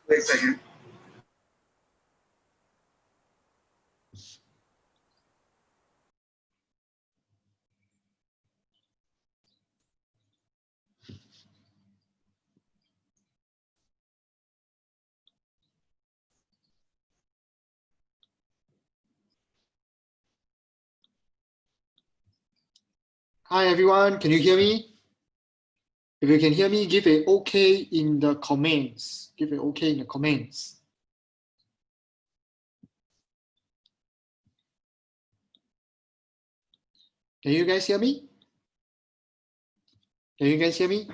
Wait a second. Hi everyone, can you hear me? If you can hear me, give a OK in the comments. Give a OK in the comments. Can you guys hear me? Can you guys hear me?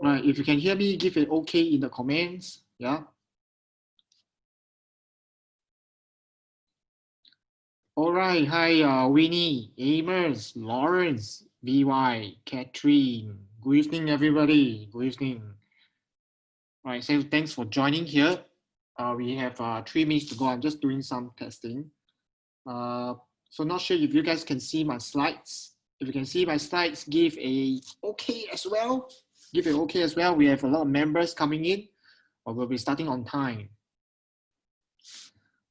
Right, if you can hear me, give a OK in the comments. Yeah. All right, hi Winnie, Amos, Lawrence, BY, Catherine. Good evening, everybody. Good evening. All right, so thanks for joining here. We have 3 minutes to go. I'm just doing some testing. So not sure if you guys can see my slides. If you can see my slides, give a OK as well. Give a OK as well. We have a lot of members coming in, or we'll be starting on time.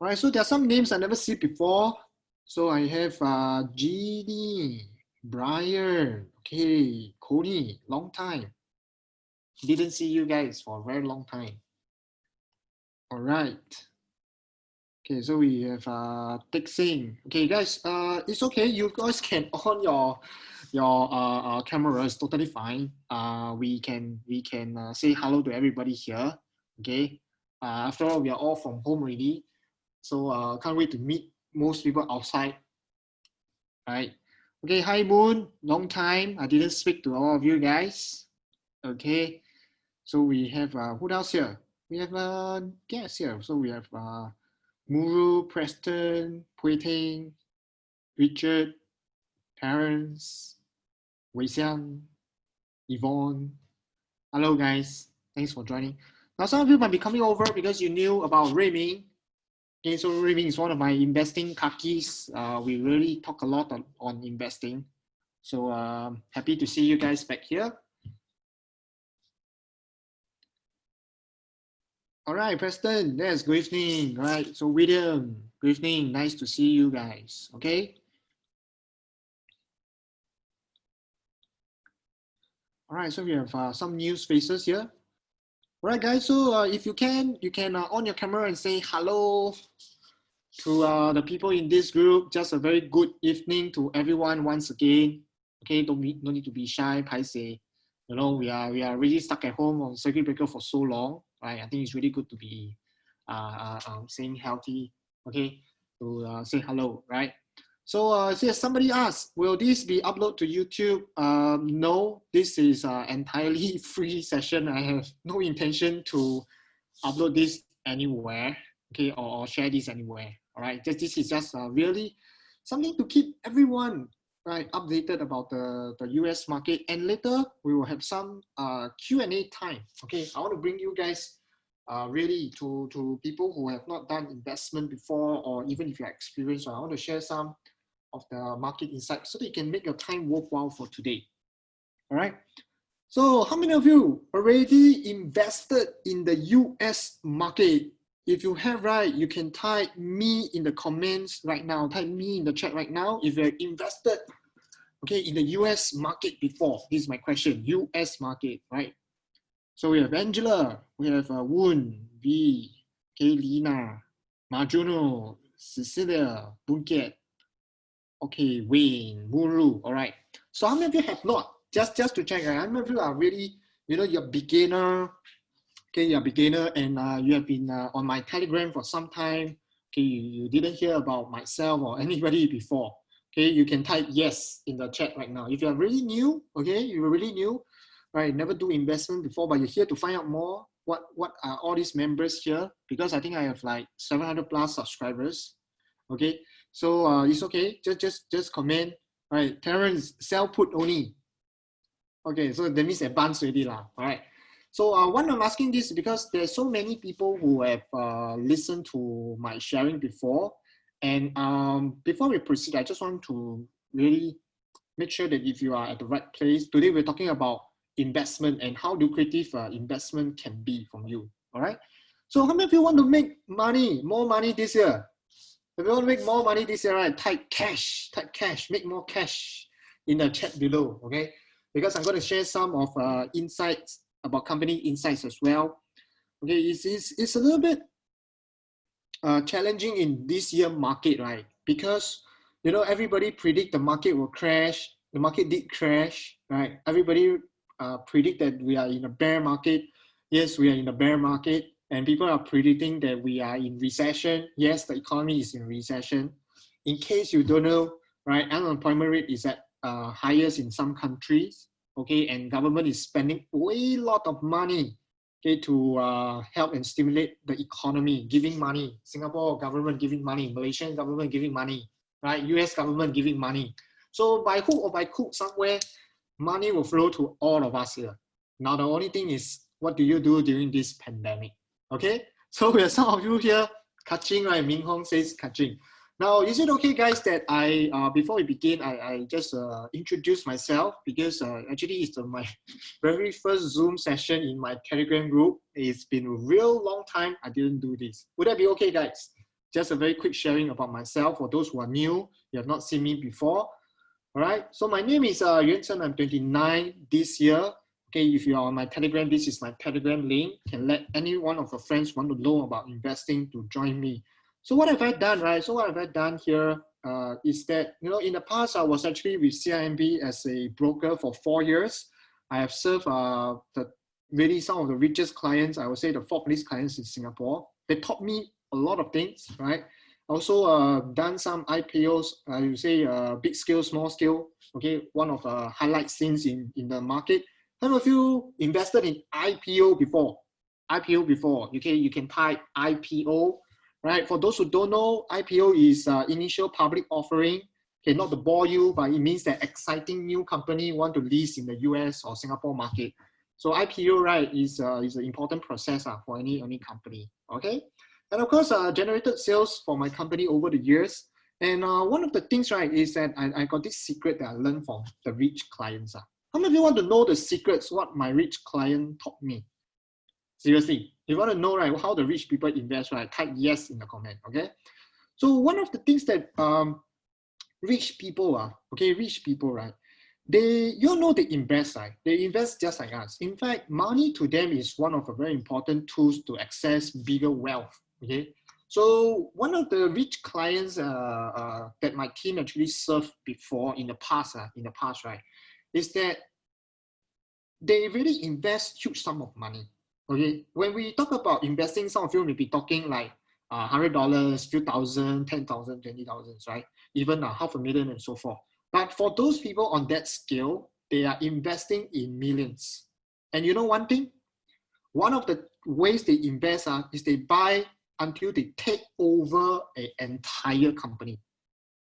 All right, so there are some names I never see before. So I have Jeannie, Brian, okay, Coney, long time. Didn't see you guys for a very long time. All right. Okay, so we have Dixing. Okay, guys, it's okay. You guys can on your cameras, totally fine. We can say hello to everybody here. Okay. After all, we are all from home already, so can't wait to meet most people outside. All right. Okay. Hi Moon. Long time. I didn't speak to all of you guys. Okay. So we have who else here? We have guests here. So we have Muru, Preston, Pui Ting, Richard, Terence, Wei Xiang, Yvonne. Hello guys, thanks for joining. Now some of you might be coming over because you knew about Ruiming. Okay, so Ruiming is one of my investing kakis. We really talk a lot on investing. So happy to see you guys back here. All right, Preston, yes, good evening. All right, so William, good evening. Nice to see you guys, okay? All right, so we have some new faces here. All right, guys, so if you can on your camera and say hello to the people in this group. Just a very good evening to everyone once again. Okay, no need to be shy, paiseh. You know, we are really stuck at home on circuit breaker for so long, right? I think it's really good to be staying healthy, okay, to say hello, right? So yes, somebody asked, will this be uploaded to YouTube? No, this is an entirely free session. I have no intention to upload this anywhere, okay, or share this anywhere. All right, this is just really something to keep everyone right updated about the US market. And later we will have some Q&A time. Okay, I want to bring you guys really to people who have not done investment before, or even if you're experienced. So I want to share some of the market insights so that you can make your time worthwhile for today. All right. So how many of you already invested in the US market? If you have, right, you can type me in the comments right now. Type me in the chat right now if you're invested, okay, in the US market before. This is my question, US market, right? So we have Angela, we have Woon, V, okay, Lina, Marjuno, Cecilia, Bunket, okay, Wayne, Muru, all right. So how many of you have not? Just to check, how many of you are really, you know, you're beginner, okay, you're beginner, and you have been on my Telegram for some time, okay, you didn't hear about myself or anybody before, okay, you can type yes in the chat right now. If you're really new, okay, you're really new, right, never do investment before, but you're here to find out more, what are all these members here, because I think I have like 700 plus subscribers, okay, so it's okay, just comment, right, Terence, sell put only, okay, so that means advanced already lah, all right. So why I'm asking this is because there's so many people who have listened to my sharing before. And before we proceed, I just want to really make sure that if you are at the right place. Today we're talking about investment and how lucrative investment can be from you. All right. So how many of you want to make money, more money this year? If you want to make more money this year, right, type cash, make more cash in the chat below, okay? Because I'm going to share some of insights about company insights as well. Okay, it's a little bit challenging in this year market, right? Because, you know, everybody predict the market will crash. The market did crash, right? Everybody predict that we are in a bear market. Yes, we are in a bear market. And people are predicting that we are in recession. Yes, the economy is in recession. In case you don't know, right, unemployment rate is at highest in some countries, okay, and government is spending way lot of money, okay, to help and stimulate the economy, giving money. Singapore government giving money, Malaysian government giving money, right, US government giving money. So by hook or by crook, somewhere, money will flow to all of us here. Now, the only thing is, what do you do during this pandemic? Okay, so we have some of you here, Kaching, right? Ming Hong says Kaching. Now, is it okay, guys, that I, before we begin, I just introduce myself, because actually it's my very first Zoom session in my Telegram group. It's been a real long time I didn't do this. Would that be okay, guys? Just a very quick sharing about myself for those who are new, you have not seen me before. All right, so my name is Yuan Chen. I'm 29 this year. Okay, if you are on my Telegram, this is my Telegram link. You can let any one of your friends want to know about investing to join me. So what have I done, right? So what have I done here is that, you know, in the past, I was actually with CIMB as a broker for 4 years. I have served really some of the richest clients, I would say the 4th least clients in Singapore. They taught me a lot of things, right? Also done some IPOs, I would say big scale, small scale. Okay, one of the highlight scenes in the market. How many of you invested in IPO before? IPO before, okay, you can type IPO, right? For those who don't know, IPO is initial public offering. Okay, not to bore you, but it means that exciting new company want to list in the US or Singapore market. So IPO, right, is an important process for any company, okay? And of course, generated sales for my company over the years. And one of the things, right, is that I got this secret that I learned from the rich clients. How many of you want to know the secrets, what my rich client taught me? Seriously, if you want to know, right, how the rich people invest, right, type yes in the comment, okay? So one of the things that rich people, right, you all know they invest, right? They invest just like us. In fact, money to them is one of the very important tools to access bigger wealth, okay? So one of the rich clients that my team actually served before in the past, right, is that they really invest huge sum of money. Okay, when we talk about investing, some of you may be talking like $100, few thousand, 10,000, 20,000, right? Even $500,000 and so forth. But for those people on that scale, they are investing in millions. And you know one thing? One of the ways they invest is they buy until they take over an entire company.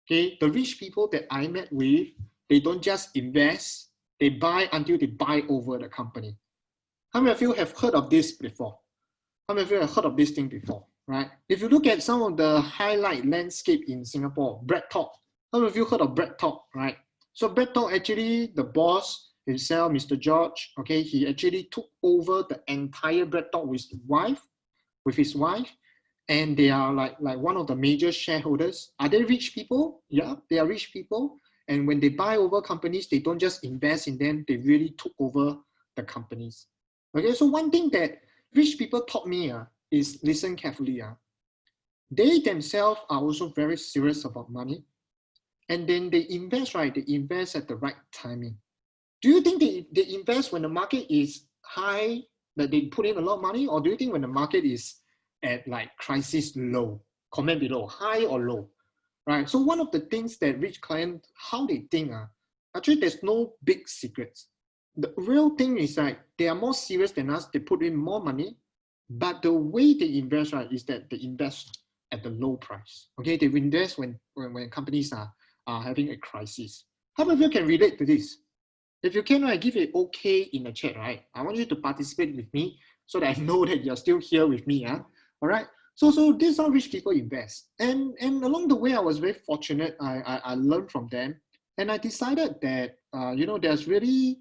Okay, the rich people that I met with, they don't just invest, they buy until they buy over the company. How many of you have heard of this before? How many of you have heard of this thing before, right? If you look at some of the highlight landscape in Singapore, Bread Talk. How many of you heard of Bread Talk, right? So Bread Talk, actually, the boss himself, Mr. George, okay, he actually took over the entire Bread Talk with his wife, and they are like one of the major shareholders. Are they rich people? Yeah, they are rich people. And when they buy over companies, they don't just invest in them, they really took over the companies. Okay, so one thing that rich people taught me is listen carefully. They themselves are also very serious about money. And then they invest, right? They invest at the right timing. Do you think they invest when the market is high, that they put in a lot of money? Or do you think when the market is at like crisis low? Comment below, high or low, right? So one of the things that rich clients, how they think, actually there's no big secrets. The real thing is like they are more serious than us. They put in more money, but the way they invest, right, is that they invest at the low price. Okay, they invest when companies are having a crisis. How many of you can relate to this? If you can, right, give it okay in the chat, right? I want you to participate with me so that I know that you're still here with me. All right. So this is how rich people invest. And along the way, I was very fortunate. I learned from them. And I decided that, there's really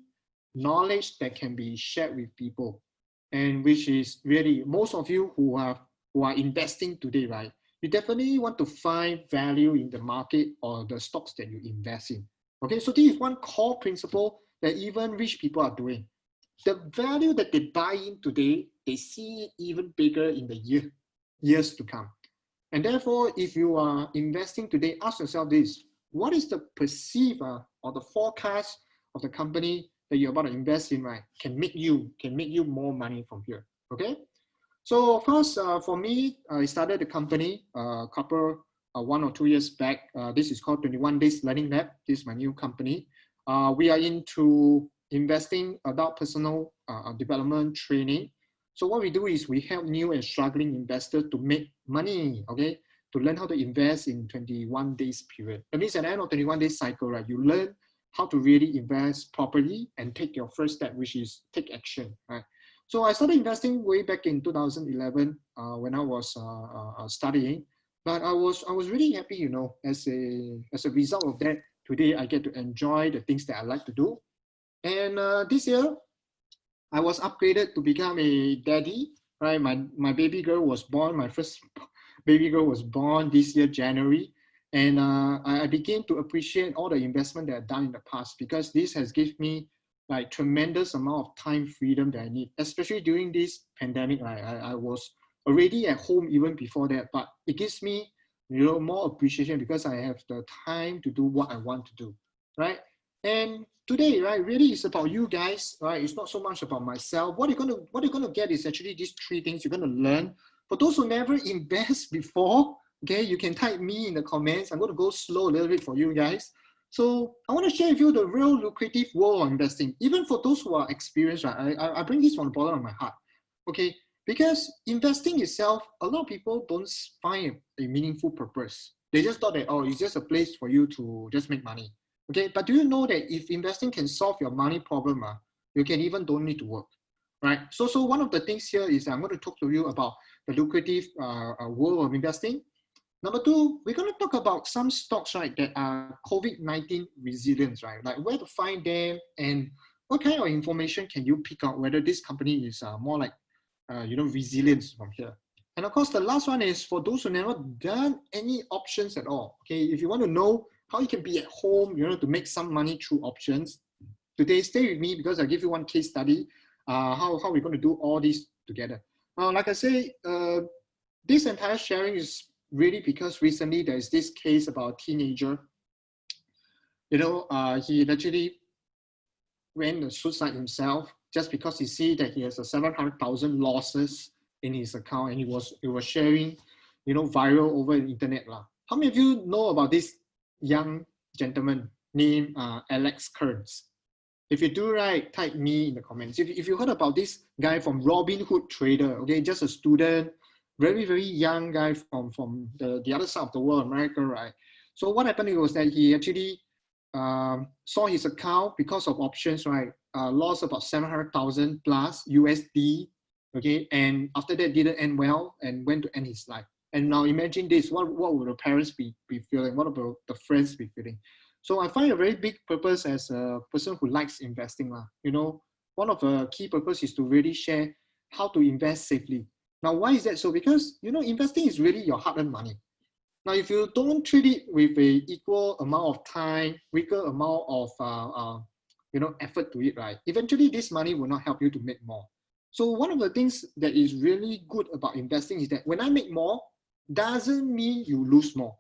knowledge that can be shared with people, and which is really most of you who are investing today, right? You definitely want to find value in the market or the stocks that you invest in. Okay, so this is one core principle that even rich people are doing. The value that they buy in today, they see it even bigger in the years to come. And therefore, if you are investing today, ask yourself this: what is the perceived or the forecast of the company that you're about to invest in, right? Can make you more money from here. Okay. So first, for me, I started the company a couple 1 or 2 years back. This is called 21 Days Learning Lab. This is my new company. We are into investing adult personal development training. So what we do is we help new and struggling investors to make money, okay? To learn how to invest in 21 days period. That means at the end of 21 days cycle, right? You learn how to really invest properly and take your first step, which is take action, right? So I started investing way back in 2011 when I was studying, but I was really happy, as a result of that. Today I get to enjoy the things that I like to do, and this year I was upgraded to become a daddy. Right, my baby girl was born. My first baby girl was born this year January, and I began to appreciate all the investment that I've done in the past, because this has given me like tremendous amount of time freedom that I need, especially during this pandemic. Right, I was already at home even before that, but it gives me more appreciation because I have the time to do what I want to do, right? And today, right, really is about you guys, right? It's not so much about myself. What you're gonna get is actually these three things you're gonna learn. For those who never invest before, okay, you can type me in the comments. I'm gonna go slow a little bit for you guys. So I want to share with you the real lucrative world of investing. Even for those who are experienced, right? I bring this from the bottom of my heart, okay? Because investing itself, a lot of people don't find a meaningful purpose. They just thought that, oh, it's just a place for you to just make money. Okay, but do you know that if investing can solve your money problem, you can even don't need to work, right? So one of the things here is I'm going to talk to you about the lucrative world of investing. Number two, we're going to talk about some stocks, right, that are COVID-19 resilience, right? Like where to find them and what kind of information can you pick out whether this company is more like, resilience from here. And of course, the last one is for those who never done any options at all. Okay, if you want to know how you can be at home, to make some money through options, today stay with me because I'll give you one case study, how we're going to do all this together. Like I say, this entire sharing is really because recently there's this case about a teenager. He actually went to suicide himself just because he see that he has a 700,000 losses in his account, and he was sharing, viral over the internet lah. How many of you know about this young gentleman named Alex Kearns? If you do, right, type me in the comments. If you heard about this guy from Robinhood Trader, okay, just a student, very, very young guy from the other side of the world, America, right? So what happened was that he actually saw his account because of options, right? Lost about 700,000 plus USD, okay? And after that didn't end well and went to end his life. And now imagine this, what would the parents be feeling? What about the friends be feeling? So I find a very big purpose as a person who likes investing. One of the key purpose is to really share how to invest safely. Now, why is that so? Because, investing is really your hard-earned money. Now, if you don't treat it with a equal amount of time, equal amount of effort to it, right? Eventually, this money will not help you to make more. So one of the things that is really good about investing is that when I make more, doesn't mean you lose more.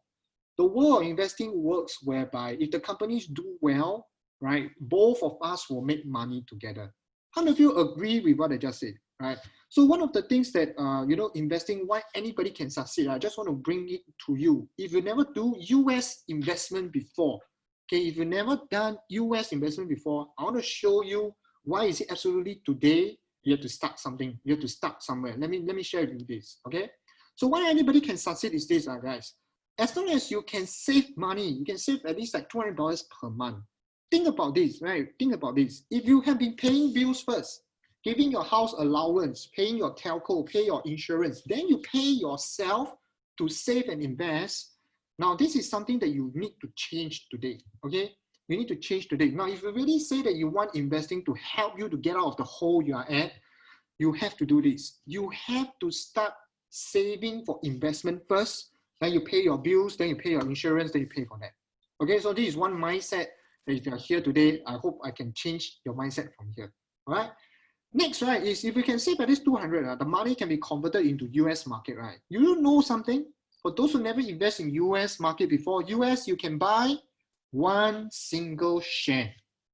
The world of investing works whereby if the companies do well, right, both of us will make money together. How many of you agree with what I just said, right? So one of the things that, investing, why anybody can succeed, I just want to bring it to you. If you never do US investment before, okay, if you never done US investment before, I want to show you why is it absolutely today you have to start something, you have to start somewhere. Let me share with you this, okay? So why anybody can succeed is this, guys. As long as you can save money, you can save at least like $200 per month. Think about this, right? Think about this. If you have been paying bills first, giving your house allowance, paying your telco, pay your insurance, then you pay yourself to save and invest. Now, this is something that you need to change today, okay? You need to change today. Now, if you really say that you want investing to help you to get out of the hole you are at, you have to do this. You have to start saving for investment first, then you pay your bills, then you pay your insurance, then you pay for that. Okay, so this is one mindset that if you're here today, I hope I can change your mindset from here. All right. Next, right, is if you can save at least 200, the money can be converted into US market, right? You know something? For those who never invest in US market before, US, you can buy one single share.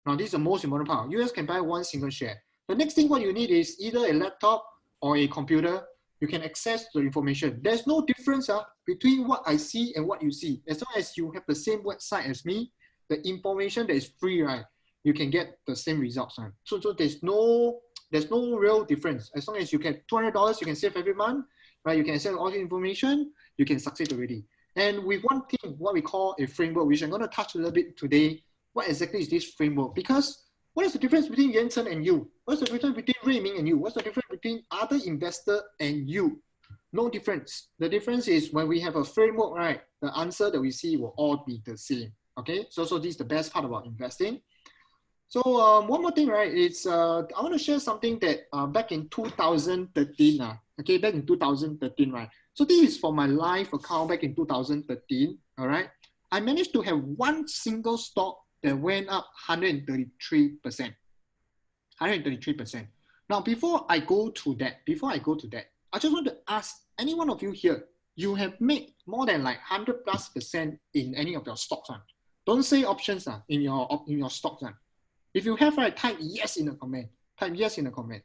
Now, this is the most important part. US can buy one single share. The next thing what you need is either a laptop or a computer. You can access the information. There's no difference between what I see and what you see. As long as you have the same website as me, the information that is free, right, you can get the same results. Right? So there's no real difference. As long as you get $200, you can save every month, right? You can access all the information, you can succeed already. And with one thing, what we call a framework, which I'm going to touch a little bit today, what exactly is this framework? Because what is the difference between Yan Chen and you? What's the difference between Rui Ming and you? What's the difference between other investor and you? No difference. The difference is when we have a framework, right? The answer that we see will all be the same. Okay, so this is the best part about investing. So one more thing, right? It's I want to share something that back in 2013, okay, back in 2013, right? So this is for my live account back in 2013, all right? I managed to have one single stock that went up 133%. 133%. Now, before I go to that, I just want to ask any one of you here, you have made more than like 100+% in any of your stocks. Don't say options in your stocks. If you have, right, type yes in the comment. Type yes in the comment.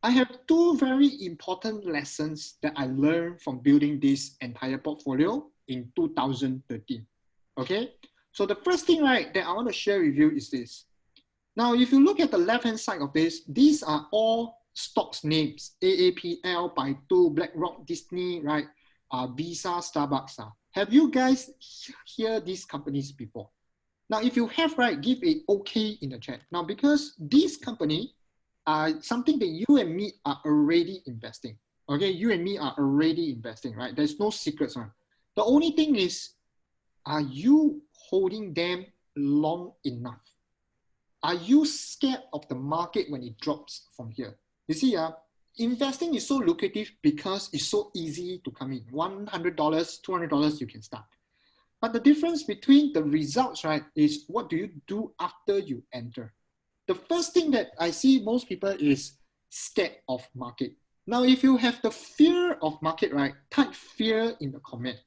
I have two very important lessons that I learned from building this entire portfolio in 2013. Okay? So the first thing, right, that I want to share with you is this. Now, if you look at the left-hand side of this, these are all stocks names. AAPL, Baidu, BlackRock, Disney, right? Visa, Starbucks. Have you guys heard these companies before? Now, if you have, right, give a okay in the chat. Now, because these companies are something that you and me are already investing. Okay, you and me are already investing, right? There's no secrets. The only thing is, are you holding them long enough? Are you scared of the market when it drops from here? You see, investing is so lucrative because it's so easy to come in. $100, $200, you can start. But the difference between the results, right, is what do you do after you enter? The first thing that I see most people is scared of market. Now, if you have the fear of market, right, type fear in the comment.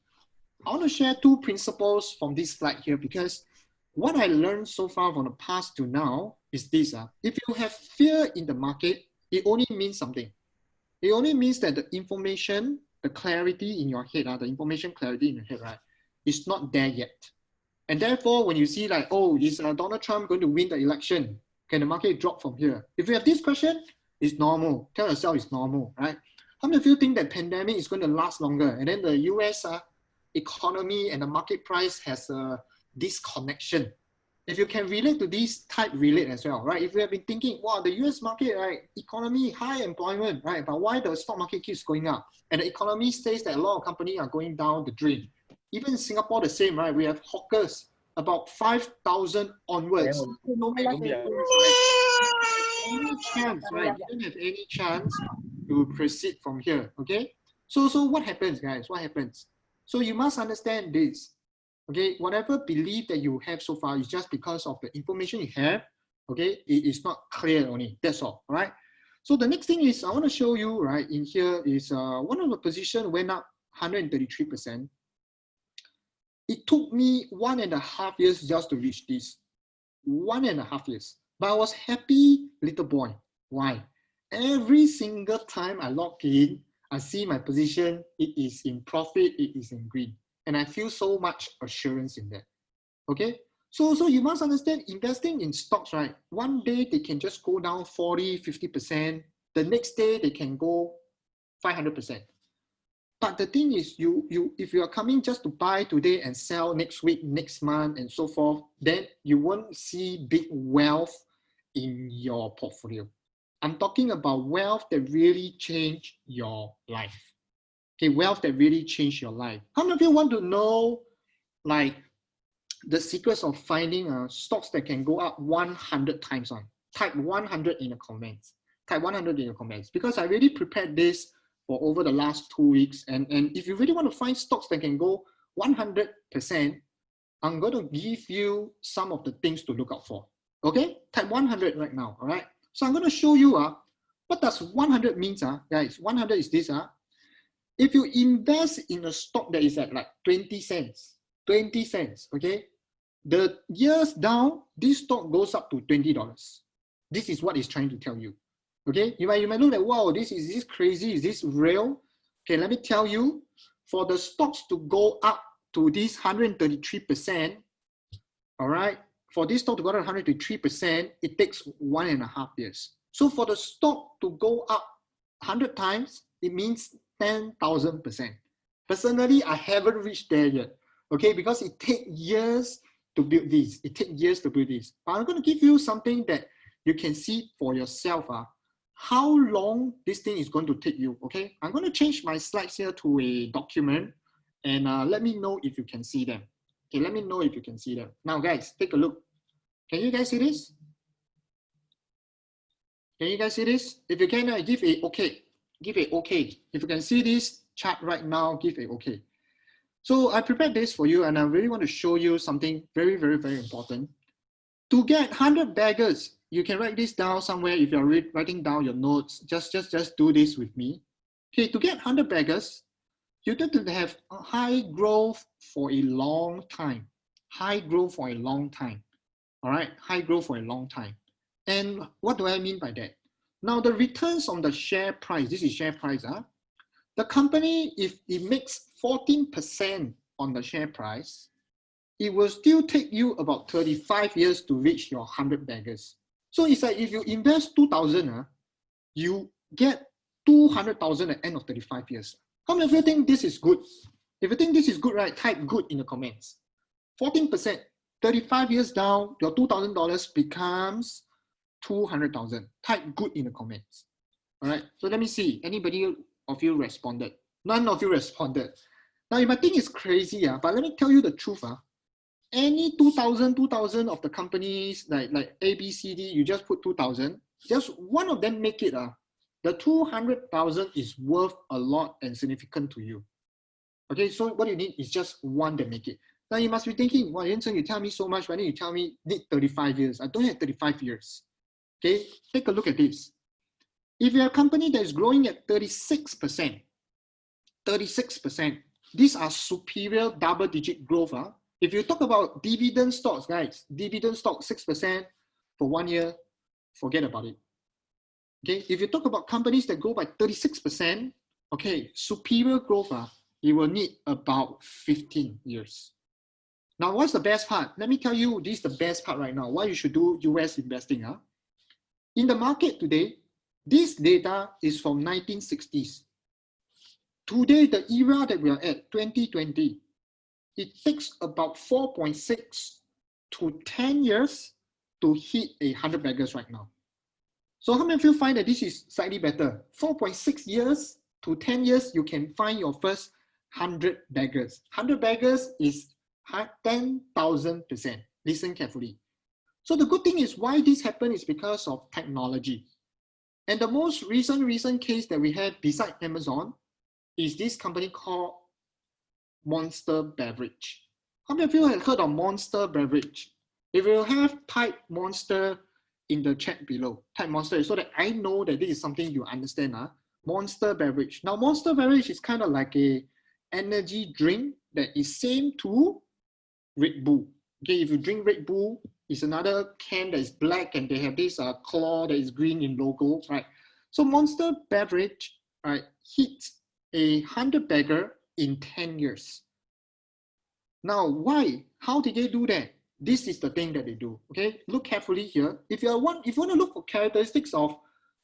I want to share two principles from this slide here because what I learned so far from the past to now is this. If you have fear in the market, it only means something. It only means that the information, the clarity in your head, the information clarity in your head, right, is not there yet. And therefore, when you see like, oh, is Donald Trump going to win the election? Can the market drop from here? If you have this question, it's normal. Tell yourself it's normal, right? How many of you think that pandemic is going to last longer? And then the US economy and the market price has a disconnection. If you can relate to this, type relate as well, right? If you have been thinking, wow, the US market, right, economy, high employment, right, but why the stock market keeps going up? And the economy says that a lot of companies are going down the drain. Even in Singapore, the same, right? We have hawkers about 5,000 onwards. No any chance, right? You don't have any chance to proceed from here, okay? So what happens, guys? What happens? So you must understand this, okay? Whatever belief that you have so far is just because of the information you have, okay? It is not clear only, that's all right? So the next thing is I want to show you, right, in here is one of the position went up 133%. It took me 1.5 years just to reach this. 1.5 years. But I was happy little boy. Why? Every single time I log in, I see my position, it is in profit, it is in green. And I feel so much assurance in that. Okay? So you must understand, investing in stocks, right? One day they can just go down 40, 50%. The next day they can go 500%. But the thing is, if you are coming just to buy today and sell next week, next month, and so forth, then you won't see big wealth in your portfolio. I'm talking about wealth that really change your life. Okay, wealth that really change your life. How many of you want to know, like, the secrets of finding stocks that can go up 100 times on. Type 100 in the comments. Type 100 in the comments, because I really prepared this for over the last 2 weeks. And if you really want to find stocks that can go 100%, I'm going to give you some of the things to look out for. Okay, type 100 right now. All right. So I'm going to show you what does 100 means, guys. 100 is this. If you invest in a stock that is at like 20 cents, okay, the years down, this stock goes up to $20. This is what it's trying to tell you. Okay, you might look like, wow, is this crazy? Is this real? Okay, let me tell you, for the stocks to go up to this 133%, all right, for this stock to go to 133%, it takes 1.5 years. So for the stock to go up 100 times, it means 10,000%. Personally, I haven't reached there yet, okay, because it takes years to build this. It takes years to build this. But I'm going to give you something that you can see for yourself, how long this thing is going to take you, okay? I'm going to change my slides here to a document, and let me know if you can see them. Okay, let me know if you can see them. Now, guys, take a look. Can you guys see this? Can you guys see this? If you can, give a okay. Give a okay. If you can see this chart right now, give a okay. So I prepared this for you, and I really want to show you something very, very, very important. To get 100 baggers, you can write this down somewhere. If you're writing down your notes, just do this with me. Okay, to get 100 baggers, you need to have high growth for a long time. High growth for a long time. All right, high growth for a long time. And what do I mean by that? Now, the returns on the share price, this is share price. The company, if it makes 14% on the share price, it will still take you about 35 years to reach your 100 baggers. So it's like if you invest 2,000, you get 200,000 at the end of 35 years. How many of you think this is good? If you think this is good, right, type good in the comments. 14%, 35 years down, your $2,000 becomes 200,000. Type good in the comments. All right, so let me see. Anybody of you responded? None of you responded. Now, you might think it's crazy, but let me tell you the truth. Any 2,000 of the companies like A, B, C, D, you just put 2,000, just one of them make it. The 200,000 is worth a lot and significant to you. Okay, so what you need is just one that make it. Now you must be thinking, well, Yanchen, you tell me so much, why don't you tell me need 35 years? I don't have 35 years. Okay, take a look at this. If you're a company that is growing at 36%, these are superior double-digit growth. If you talk about dividend stocks, guys, dividend stock 6% for 1 year, forget about it. Okay, if you talk about companies that grow by 36%, okay, superior growth, it will need about 15 years. Now, what's the best part? Let me tell you, this is the best part right now, why you should do US investing. In the market today, this data is from 1960s. Today, the era that we are at, 2020, it takes about 4.6 to 10 years to hit 100 baggers right now. So how many of you find that this is slightly better? 4.6 years to 10 years, you can find your first 100 baggers. 100 baggers is 10,000%. Listen carefully. So the good thing is why this happened is because of technology. And the most recent case that we have beside Amazon is this company called Monster Beverage. How many of you have heard of Monster Beverage? If you have, type Monster in the chat below. Type Monster so that I know that this is something you understand. Monster Beverage. Now, Monster Beverage is kind of like a energy drink that is same to Red Bull. Okay, if you drink Red Bull, it's another can that is black and they have this claw that is green in logo, right? So Monster Beverage, right, hits 100 bagger in 10 years. Now, why? How did they do that? This is the thing that they do. Okay, look carefully here. If you want to look for characteristics of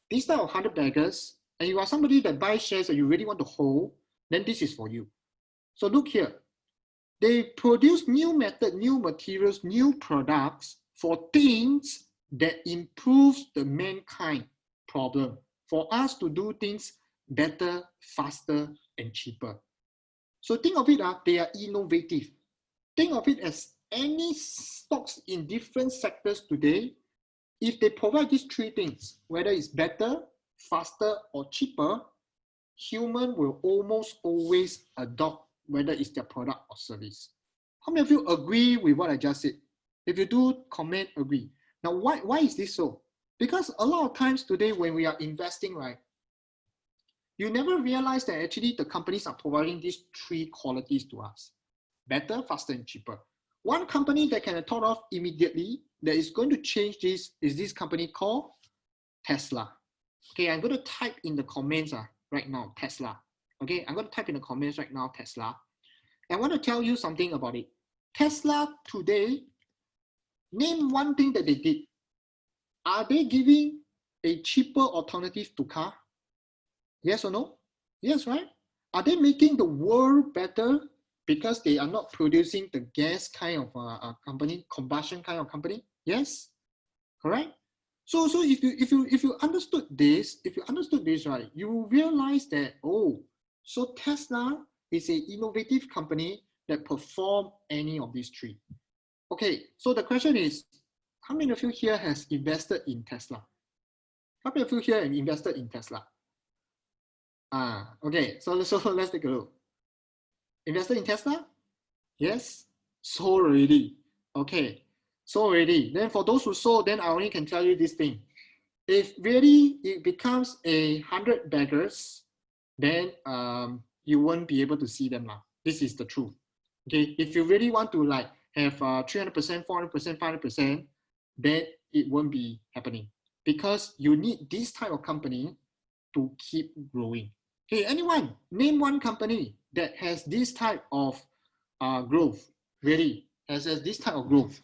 this type of 100 baggers, and you are somebody that buys shares that you really want to hold, then this is for you. So look here. They produce new method, new materials, new products for things that improves the mankind problem, for us to do things better, faster, and cheaper. So think of it, they are innovative. Think of it as any stocks in different sectors today, if they provide these three things, whether it's better, faster, or cheaper, human will almost always adopt whether it's their product or service. How many of you agree with what I just said? If you do, comment agree. Now, why is this so? Because a lot of times today when we are investing, right, you never realize that actually the companies are providing these three qualities to us: better, faster, and cheaper. One company that can thought of immediately that is going to change this is this company called Tesla. Okay, I'm going to type in the comments right now, Tesla. Okay, I'm going to type in the comments right now, Tesla. I want to tell you something about it. Tesla today, name one thing that they did. Are they giving a cheaper alternative to car? Yes or no? Yes, right? Are they making the world better because they are not producing the gas kind of company, combustion kind of company? Yes, correct. So if you understood this, right, you will realize that, oh, so Tesla is an innovative company that perform any of these three. Okay, so the question is, how many of you here has invested in Tesla? How many of you here have invested in Tesla? Okay, so let's take a look. Invested in Tesla? Yes, sold already. Okay, sold already. Then for those who sold, then I only can tell you this thing. If really it becomes 100 beggars, then you won't be able to see them now. This is the truth. Okay, if you really want to like have 300%, 400%, 500%, then it won't be happening because you need this type of company to keep growing. Okay, anyone name one company that has this type of growth, really has this type of growth?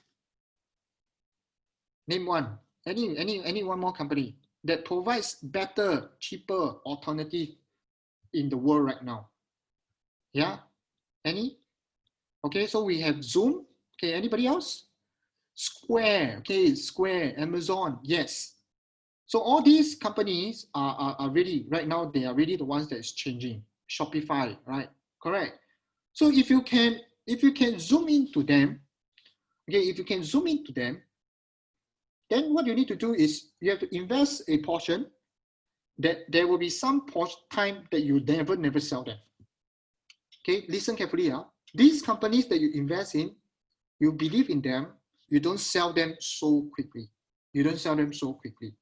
Name one. Any one more company that provides better, cheaper alternative in the world right now? Yeah, any? Okay, so we have Zoom. Okay, anybody else? Square. Okay, Square, Amazon. Yes. So all these companies are really right now. They are really the ones that is changing. Shopify, right? Correct. So if you can zoom into them, okay, if you can zoom into them, then what you need to do is you have to invest a portion that there will be some time that you never sell them. Okay, listen carefully. These companies that you invest in, you believe in them, you don't sell them so quickly. You don't sell them so quickly.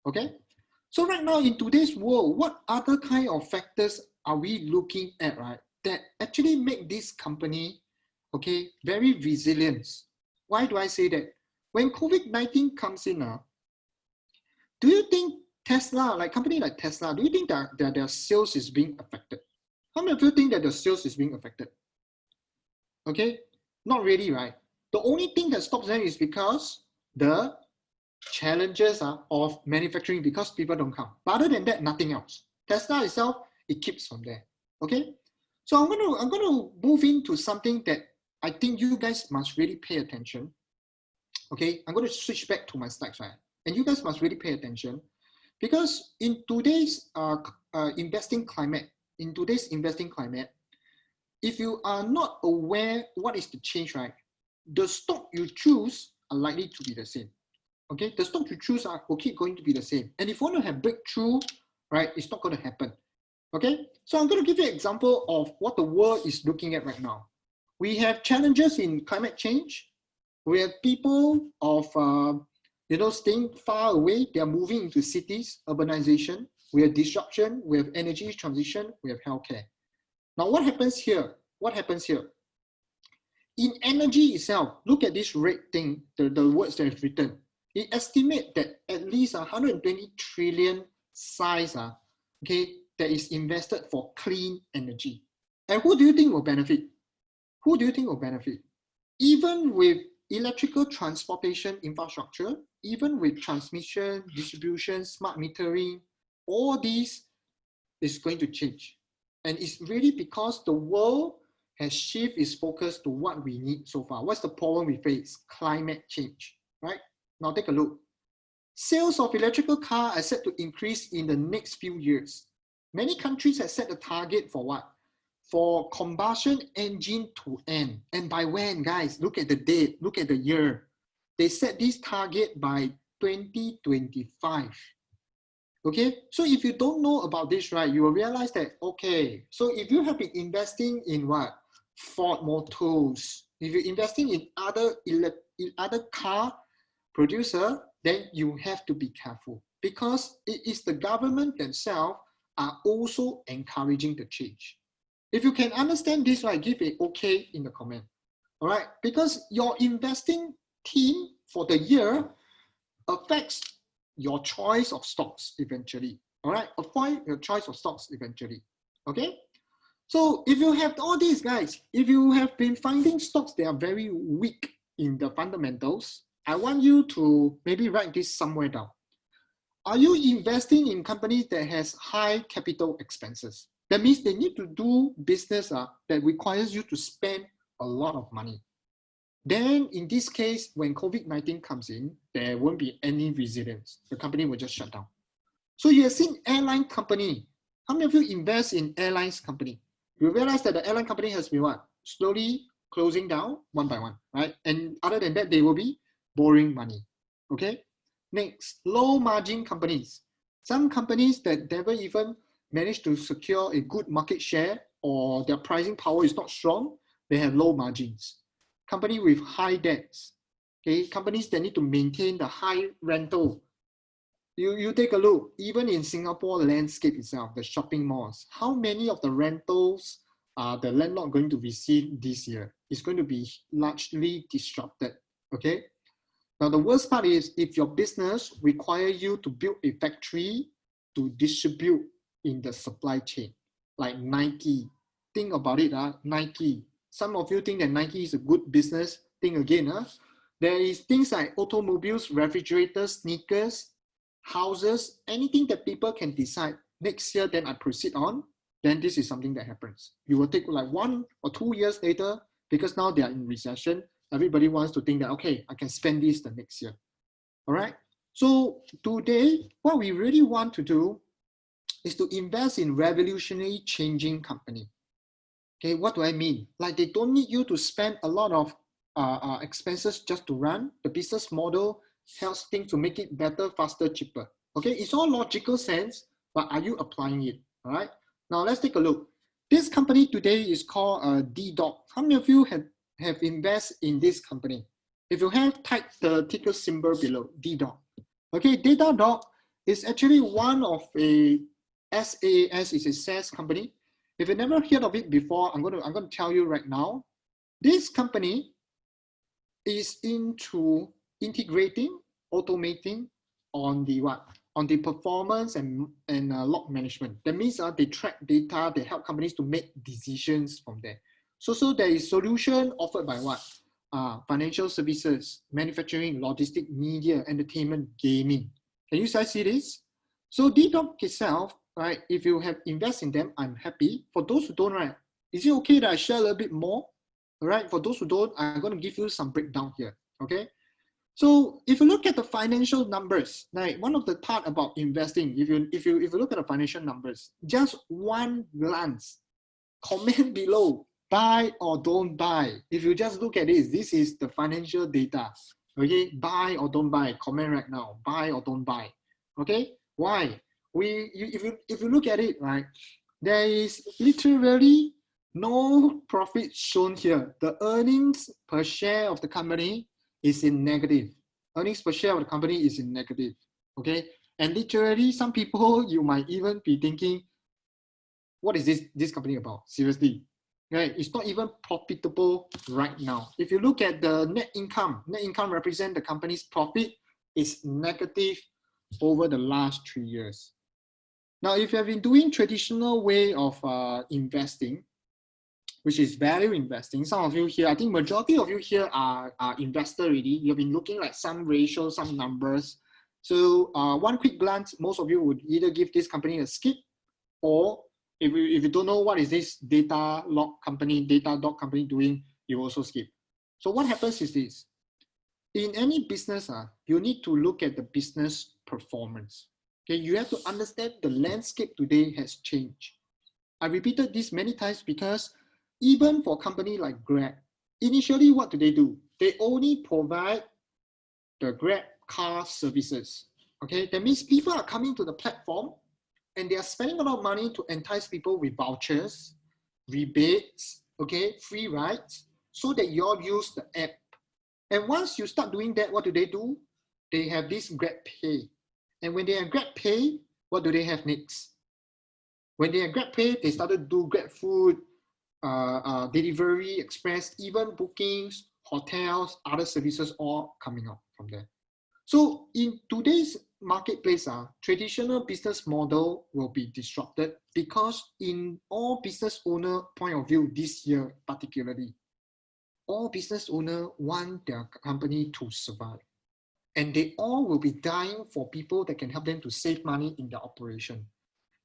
Okay? So right now in today's world, what other kind of factors are we looking at, right, that actually make this company, okay, very resilient? Why do I say that? When COVID-19 comes in, do you think Tesla, like company like Tesla, do you think that their sales is being affected? How many of you think that the sales is being affected? Okay, not really, right? The only thing that stops them is because the challenges of manufacturing, because people don't come. But other than that, nothing else. Tesla itself, it keeps from there. Okay, so I'm gonna move into something that I think you guys must really pay attention. Okay, I'm going to switch back to my slides, right? And you guys must really pay attention because in today's investing climate, if you are not aware what is the change, right, the stock you choose are likely to be the same. Okay, the stock you choose will keep going to be the same. And if you want to have breakthrough, right, it's not going to happen. Okay, so I'm going to give you an example of what the world is looking at right now. We have challenges in climate change. We have people of staying far away. They are moving into cities, urbanization. We have disruption. We have energy transition. We have healthcare. Now, what happens here? In energy itself, look at this red thing, the words that is written. It estimates that at least 120 trillion size, okay, that is invested for clean energy. And who do you think will benefit? Who do you think will benefit? Even with electrical transportation infrastructure, even with transmission, distribution, smart metering, all these is going to change. And it's really because the world has shifted its focus to what we need so far. What's the problem we face? Climate change, right? Now take a look. Sales of electrical cars are set to increase in the next few years. Many countries have set a target for what? for combustion engine to end. And by when, guys? Look at the date, look at the year. They set this target by 2025. Okay, so if you don't know about this, right, you will realize that, okay, so if you have been investing in what? Ford Motors, if you're investing in other car producer, then you have to be careful because it is the government themselves are also encouraging the change. If you can understand this, right, give it okay in the comment. All right, because your investing team for the year affects your choice of stocks eventually. All right, affect your choice of stocks eventually. Okay, so if you have all these, guys, if you have been finding stocks that are very weak in the fundamentals, I want you to maybe write this somewhere down. Are you investing in companies that has high capital expenses? That means they need to do business that requires you to spend a lot of money. Then in this case, when COVID-19 comes in, there won't be any resilience. The company will just shut down. So you have seen airline company. How many of you invest in airlines company? You realize that the airline company has been what? Slowly closing down one by one, right? And other than that, they will be borrowing money, okay? Next, low margin companies. Some companies that never even managed to secure a good market share or their pricing power is not strong, they have low margins. Company with high debts, okay? Companies that need to maintain the high rental. You take a look, even in Singapore landscape itself, the shopping malls, how many of the rentals are the landlord going to receive this year? It's going to be largely disrupted, okay? Now, the worst part is if your business requires you to build a factory to distribute in the supply chain, like Nike. Think about it, Nike. Some of you think that Nike is a good business. Think again. There is things like automobiles, refrigerators, sneakers, houses, anything that people can decide next year, then I proceed on, then this is something that happens. You will take like 1 or 2 years later, because now they are in recession, everybody wants to think that, okay, I can spend this the next year. All right. So today, what we really want to do is to invest in revolutionary changing company. Okay, what do I mean? Like they don't need you to spend a lot of expenses just to run. The business model helps things to make it better, faster, cheaper. Okay, it's all logical sense, but are you applying it? All right. Now let's take a look. This company today is called D-Doc. How many of you have invested in this company? If you have, type the ticker symbol below, D-Doc. Okay, Datadog is actually one of a SaaS, is a SaaS company. If you never heard of it before, I'm going to tell you right now. This company is into integrating, automating on the what? On the performance and log management. That means they track data, they help companies to make decisions from there. So there is solution offered by what? Financial services, manufacturing, logistics, media, entertainment, gaming. Can you guys see this? So D-Doc itself, right? If you have invested in them, I'm happy. For those who don't, right? Is it okay that I share a little bit more? All right. For those who don't, I'm going to give you some breakdown here. Okay. So if you look at the financial numbers, right? One of the part about investing, if you look at the financial numbers, just one glance, comment below, buy or don't buy. If you just look at this is the financial data. Okay, buy or don't buy. Comment right now, buy or don't buy. Okay, why? If you look at it, right, there is literally no profit shown here. The earnings per share of the company is in negative. Earnings per share of the company is in negative. Okay, and literally some people, you might even be thinking, what is this company about? Seriously, right? It's not even profitable right now. If you look at the net income represents the company's profit is negative over the last 3 years. Now, if you have been doing traditional way of investing, which is value investing, some of you here, I think majority of you here are investor already. You've been looking at some ratios, some numbers. So one quick glance, most of you would either give this company a skip, or if you don't know what is this Datadog company doing, you also skip. So what happens is this. In any business, you need to look at the business performance. Okay, you have to understand the landscape today has changed. I repeated this many times because even for a company like Grab, initially what do? They only provide the Grab car services. Okay, that means people are coming to the platform and they are spending a lot of money to entice people with vouchers, rebates, okay, free rides, so that you all use the app. And once you start doing that, what do? They have this Grab Pay. And when they have Grab Pay, what do they have next? When they have Grab Pay, they started to do Grab Food, delivery, express, even bookings, hotels, other services all coming out from there. So in today's marketplace, traditional business model will be disrupted because in all business owner point of view this year particularly, all business owners want their company to survive. And they all will be dying for people that can help them to save money in their operation.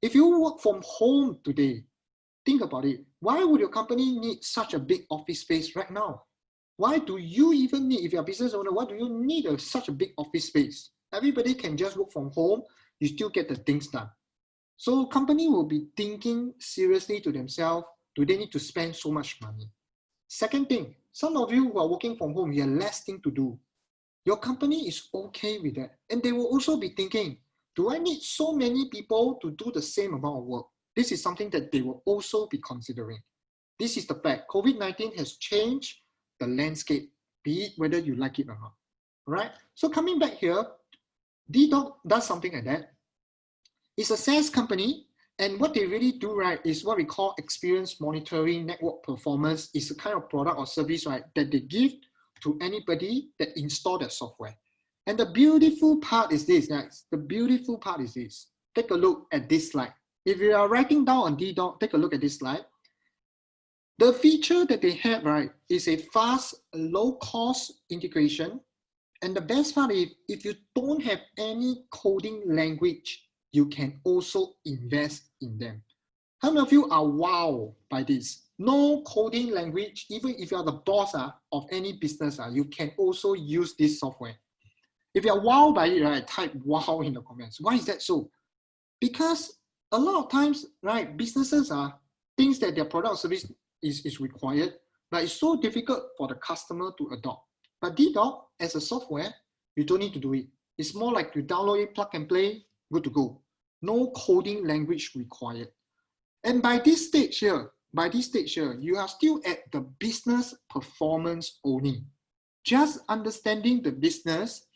If you work from home today, think about it. Why would your company need such a big office space right now? Why do you even need, if you're a business owner, why do you need such a big office space? Everybody can just work from home, you still get the things done. So company will be thinking seriously to themselves, do they need to spend so much money? Second thing, some of you who are working from home, you have less thing to do. Your company is okay with that. And they will also be thinking, do I need so many people to do the same amount of work? This is something that they will also be considering. This is the fact. COVID-19 has changed the landscape, be it whether you like it or not. All right? So coming back here, D-Dog does something like that. It's a SaaS company, and what they really do, right, is what we call experience monitoring network performance. It's a kind of product or service, right, that they give to anybody that install their software. And the beautiful part is this, guys. The beautiful part is this. Take a look at this slide. If you are writing down on D-Dog, take a look at this slide. The feature that they have, right, is a fast, low-cost integration. And the best part is, if you don't have any coding language, you can also invest in them. How many of you are wowed by this? No coding language, even if you are the boss of any business, you can also use this software. If you are wowed by it, right, type wow in the comments. Why is that so? Because a lot of times, right, businesses thinks that their product or service is required, but it's so difficult for the customer to adopt. But D-Dog, as a software, you don't need to do it. It's more like you download it, plug and play, good to go. No coding language required. And by this stage here, you are still at the business performance only. Just understanding the business,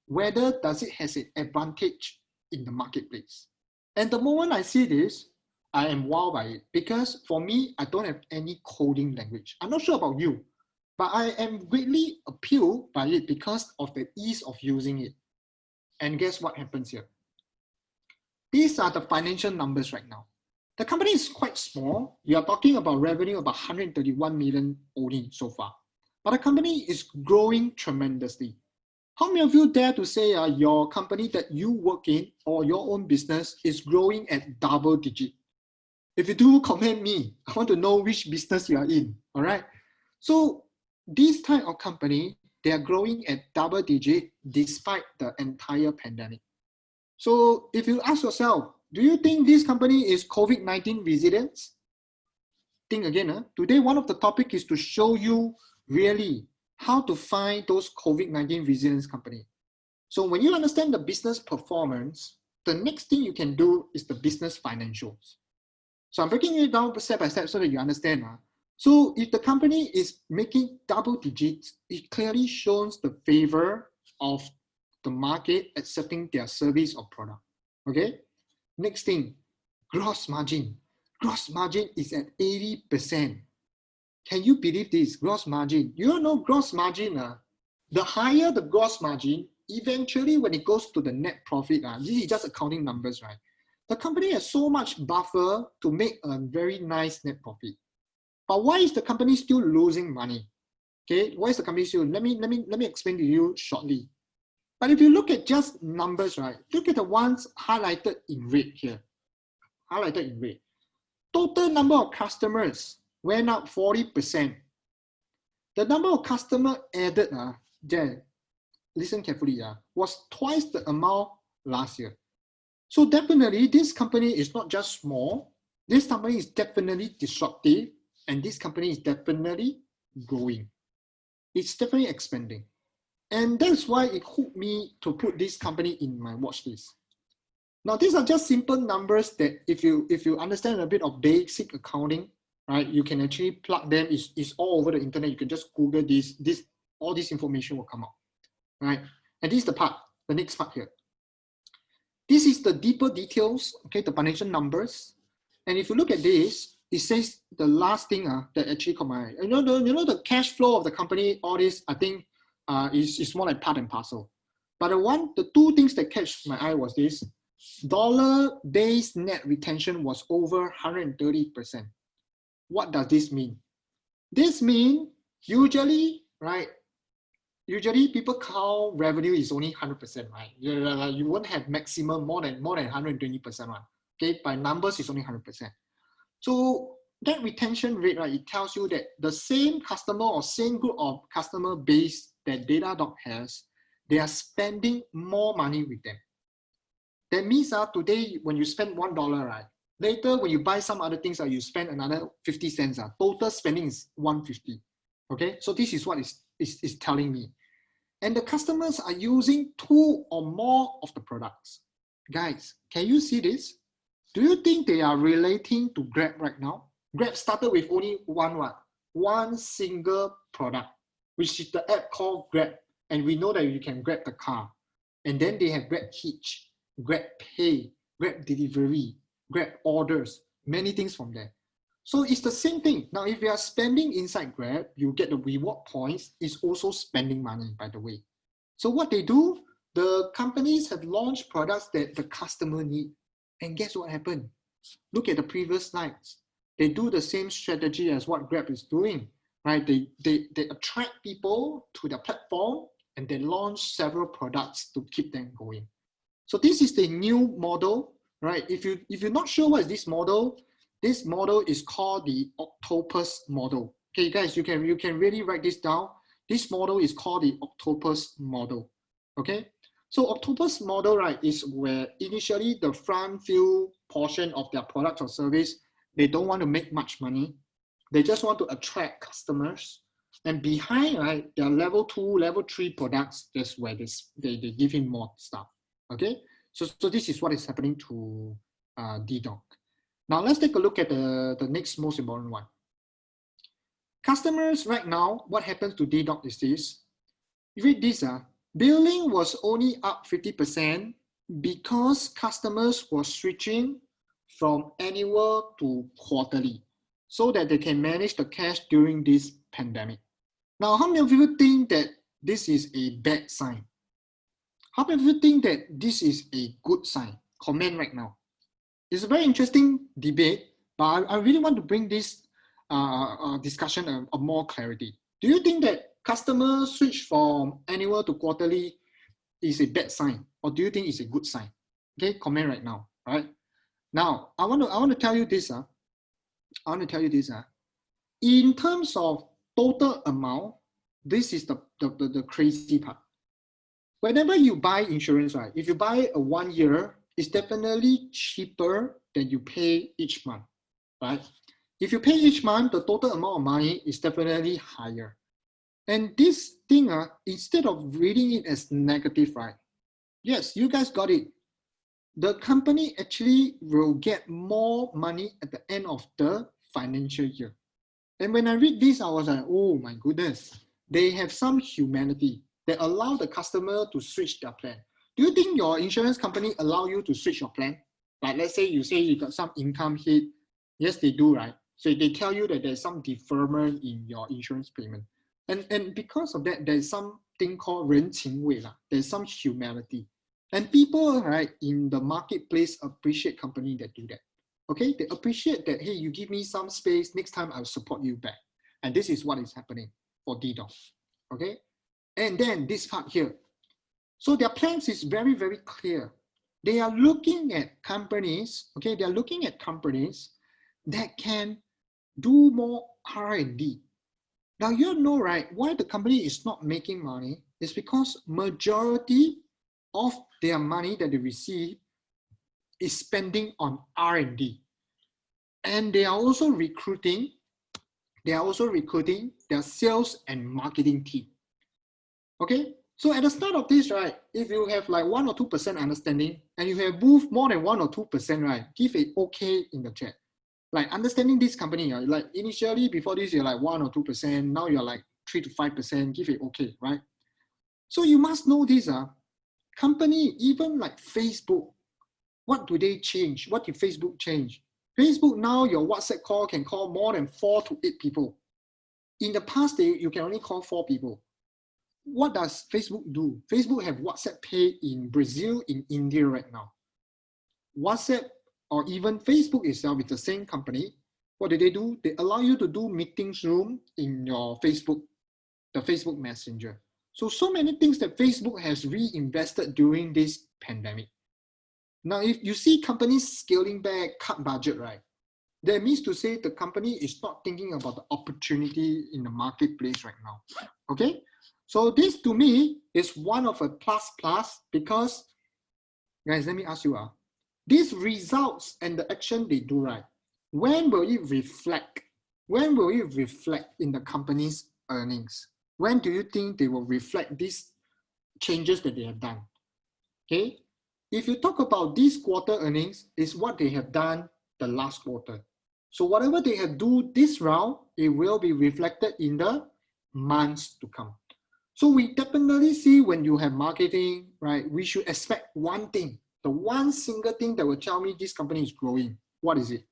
whether does it has an advantage in the marketplace. And the moment I see this, I am wowed by it because for me, I don't have any coding language. I'm not sure about you, but I am greatly appealed by it because of the ease of using it. And guess what happens here? These are the financial numbers right now. The company is quite small. You are talking about revenue about 131 million only so far. But the company is growing tremendously. How many of you dare to say your company that you work in or your own business is growing at double digit? If you do, comment me. I want to know which business you are in, all right? So this type of company, they are growing at double digit despite the entire pandemic. So if you ask yourself, do you think this company is COVID-19 resilient? Think again. Today, one of the topics is to show you really how to find those COVID-19 resilience company. So when you understand the business performance, the next thing you can do is the business financials. So I'm breaking it down step by step so that you understand. So if the company is making double digits, it clearly shows the favor of the market accepting their service or product. Okay. Next thing, gross margin. Gross margin is at 80%. Can you believe this? Gross margin. You know gross margin, the higher the gross margin, eventually when it goes to the net profit, this is just accounting numbers, right? The company has so much buffer to make a very nice net profit. But why is the company still losing money? Okay, why is the company still? Let me explain to you shortly. But if you look at just numbers, right? Look at the ones highlighted in red here. Highlighted in red. Total number of customers went up 40%. The number of customers added, there, listen carefully, was twice the amount last year. So definitely this company is not just small, This company is definitely disruptive, and this company is definitely growing. It's definitely expanding. And that's why it hooked me to put this company in my watch list. Now, these are just simple numbers that if you understand a bit of basic accounting, right, you can actually plug them. It's all over the internet. You can just Google all this information will come out, right? And this is the next part here. This is the deeper details, okay, the financial numbers. And if you look at this, it says the last thing that actually caught my eye. You know the cash flow of the company, all this, I think is more like part and parcel. But the two things that catch my eye was this: dollar-based net retention was over 130%. What does this mean? This means usually, right? Usually people count revenue is only 100%, right? You won't have maximum more than 120%, right? Okay, by numbers it's only 100%. So that retention rate, right, it tells you that the same customer or same group of customer base that Datadog has, they are spending more money with them. That means today when you spend $1, right, later when you buy some other things, you spend another 50 cents. Total spending is 150. Okay, so this is what is telling me. And the customers are using 2 or more of the products. Guys, can you see this? Do you think they are relating to Grab right now? Grab started with only one single product, which is the app called Grab. And we know that you can grab the car. And then they have Grab Hitch, Grab Pay, Grab Delivery, Grab Orders, many things from there. So it's the same thing. Now, if you are spending inside Grab, you get the reward points. It's also spending money, by the way. So what they do, the companies have launched products that the customer need. And guess what happened? Look at the previous slides. They do the same strategy as what Grab is doing, right? They attract people to their platform and they launch several products to keep them going. So this is the new model, right? If you're not sure what is this model is called the Octopus Model. Okay, guys, you can really write this down. This model is called the Octopus Model. Okay, so Octopus Model, right, is where initially the front few portion of their product or service, they don't want to make much money. They just want to attract customers. And behind, right, their level 2, level 3 products, that's where they give him more stuff. Okay, so this is what is happening to DDoc. Now let's take a look at the next most important one. Customers right now, what happens to DDoc is this. You read this, billing was only up 50% because customers were switching from annual to quarterly so that they can manage the cash during this pandemic. Now, how many of you think that this is a bad sign? How many of you think that this is a good sign? Comment right now. It's a very interesting debate, but I really want to bring this discussion of more clarity. Do you think that customers switch from annual to quarterly is a bad sign, or do you think it's a good sign? Okay, comment right now. Right now, I want to tell you this. In terms of total amount, this is the crazy part. Whenever you buy insurance, right? If you buy a 1 year, it's definitely cheaper than you pay each month, right? If you pay each month, the total amount of money is definitely higher. And this thing, instead of reading it as negative, right? Yes, you guys got it. The company actually will get more money at the end of the financial year. And when I read this, I was like, oh my goodness, they have some humanity that allow the customer to switch their plan. Do you think your insurance company allow you to switch your plan? Like let's say you got some income hit. Yes, they do, right? So they tell you that there's some deferment in your insurance payment. And because of that, there's something called 人情味啦. There's some humanity. And people, right, in the marketplace appreciate company that do that. Okay, they appreciate that, hey, you give me some space, next time I'll support you back. And this is what is happening for DDoS. Okay, and then this part here. So their plans is very, very clear. They are looking at companies, okay, they are looking at companies that can do more R&D. Now, you know, right, why the company is not making money is because majority of their money that they receive is spending on R&D. And they are also recruiting their sales and marketing team. Okay, so at the start of this, right, if you have like 1 or 2% understanding and you have moved more than 1 or 2%, right, give it okay in the chat. Like understanding this company, like initially before this, you're like 1 or 2%, now you're like 3 to 5%, give it okay, right? So you must know this, company, even like Facebook, what do they change? What did Facebook change? Facebook now, your WhatsApp call can call more than 4 to 8 people. In the past, you can only call 4 people. What does Facebook do? Facebook have WhatsApp Pay in Brazil, in India right now. WhatsApp or even Facebook itself is the same company. What do? They allow you to do meetings room in your Facebook, the Facebook Messenger. So many things that Facebook has reinvested during this pandemic. Now, if you see companies scaling back, cut budget, right? That means to say the company is not thinking about the opportunity in the marketplace right now. Okay? So this to me is one of a plus because, guys, let me ask you, these results and the action they do, right? When will it reflect? When will it reflect in the company's earnings? When do you think they will reflect these changes that they have done? Okay? If you talk about this quarter earnings, is what they have done the last quarter. So whatever they have do this round, it will be reflected in the months to come. So we definitely see when you have marketing, right, we should expect one thing, the one single thing that will tell me this company is growing. What is it?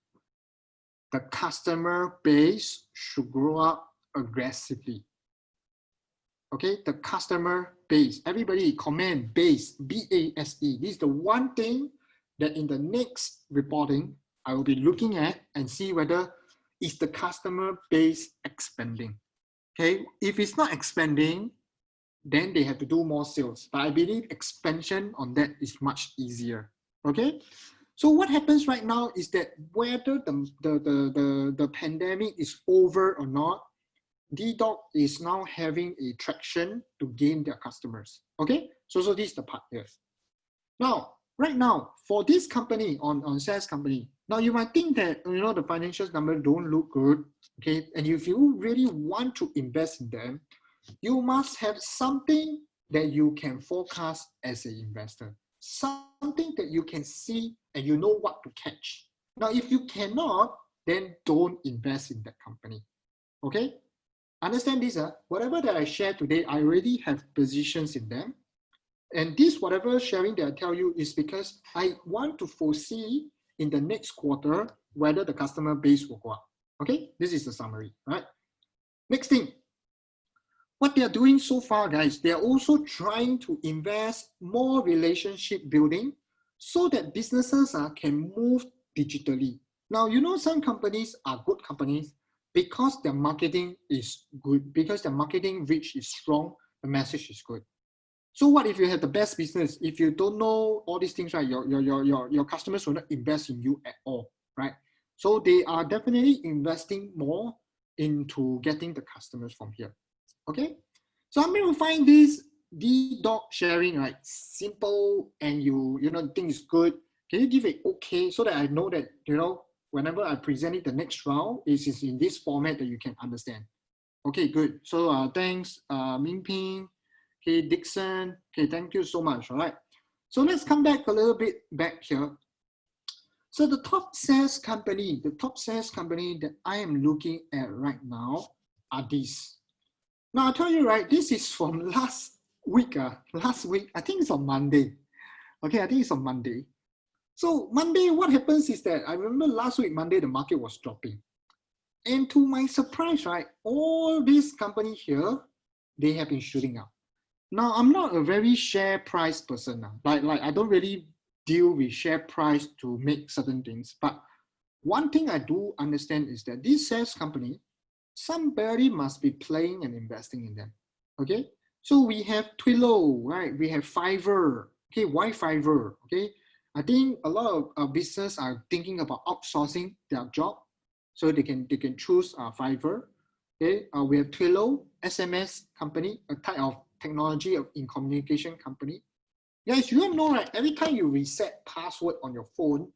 The customer base should grow up aggressively. Okay, the customer base. Everybody comment base, B-A-S-E. This is the one thing that in the next reporting, I will be looking at and see whether is the customer base expanding. Okay, if it's not expanding, then they have to do more sales. But I believe expansion on that is much easier. Okay, so what happens right now is that whether the pandemic is over or not, DDoc is now having a traction to gain their customers. Okay, so this is the part here. Now, right now, for this company, on SaaS company, now you might think that, you know, the financial numbers don't look good, okay? And if you really want to invest in them, you must have something that you can forecast as an investor, something that you can see and you know what to catch. Now, if you cannot, then don't invest in that company, okay? Understand this, whatever that I share today, I already have positions in them. And this, whatever sharing that I tell you, is because I want to foresee in the next quarter whether the customer base will go up. Okay, this is the summary, right? Next thing, what they are doing so far, guys, they are also trying to invest more relationship building so that businesses can move digitally. Now, you know, some companies are good companies because their marketing is good, because their marketing reach is strong, the message is good. So what if you have the best business? If you don't know all these things, right, your customers will not invest in you at all, right? So they are definitely investing more into getting the customers from here. Okay, so I'm going to find this DDoc sharing, right, simple, and you think it's good. Can you give it okay so that I know that, you know, whenever I present it the next round, it is in this format that you can understand. Okay, good. So thanks, Mingping. Okay, Dixon. Okay, thank you so much. All right. So let's come back a little bit back here. So the top SaaS company that I am looking at right now are these. Now I tell you, right, this is from last week. Last week, I think it's on Monday. Okay, I think it's on Monday. So Monday, what happens is that I remember last week, Monday, the market was dropping. And to my surprise, right, all these companies here, they have been shooting up. Now, I'm not a very share price person. Like I don't really deal with share price to make certain things. But one thing I do understand is that this SaaS company, somebody must be playing and investing in them. Okay, so we have Twilio, right? We have Fiverr. Okay, why Fiverr? Okay, I think a lot of business are thinking about outsourcing their job, so they can choose Fiverr. Okay, we have Twilio, SMS company, a type of technology in communication company. Guys, you know, right? Every time you reset password on your phone,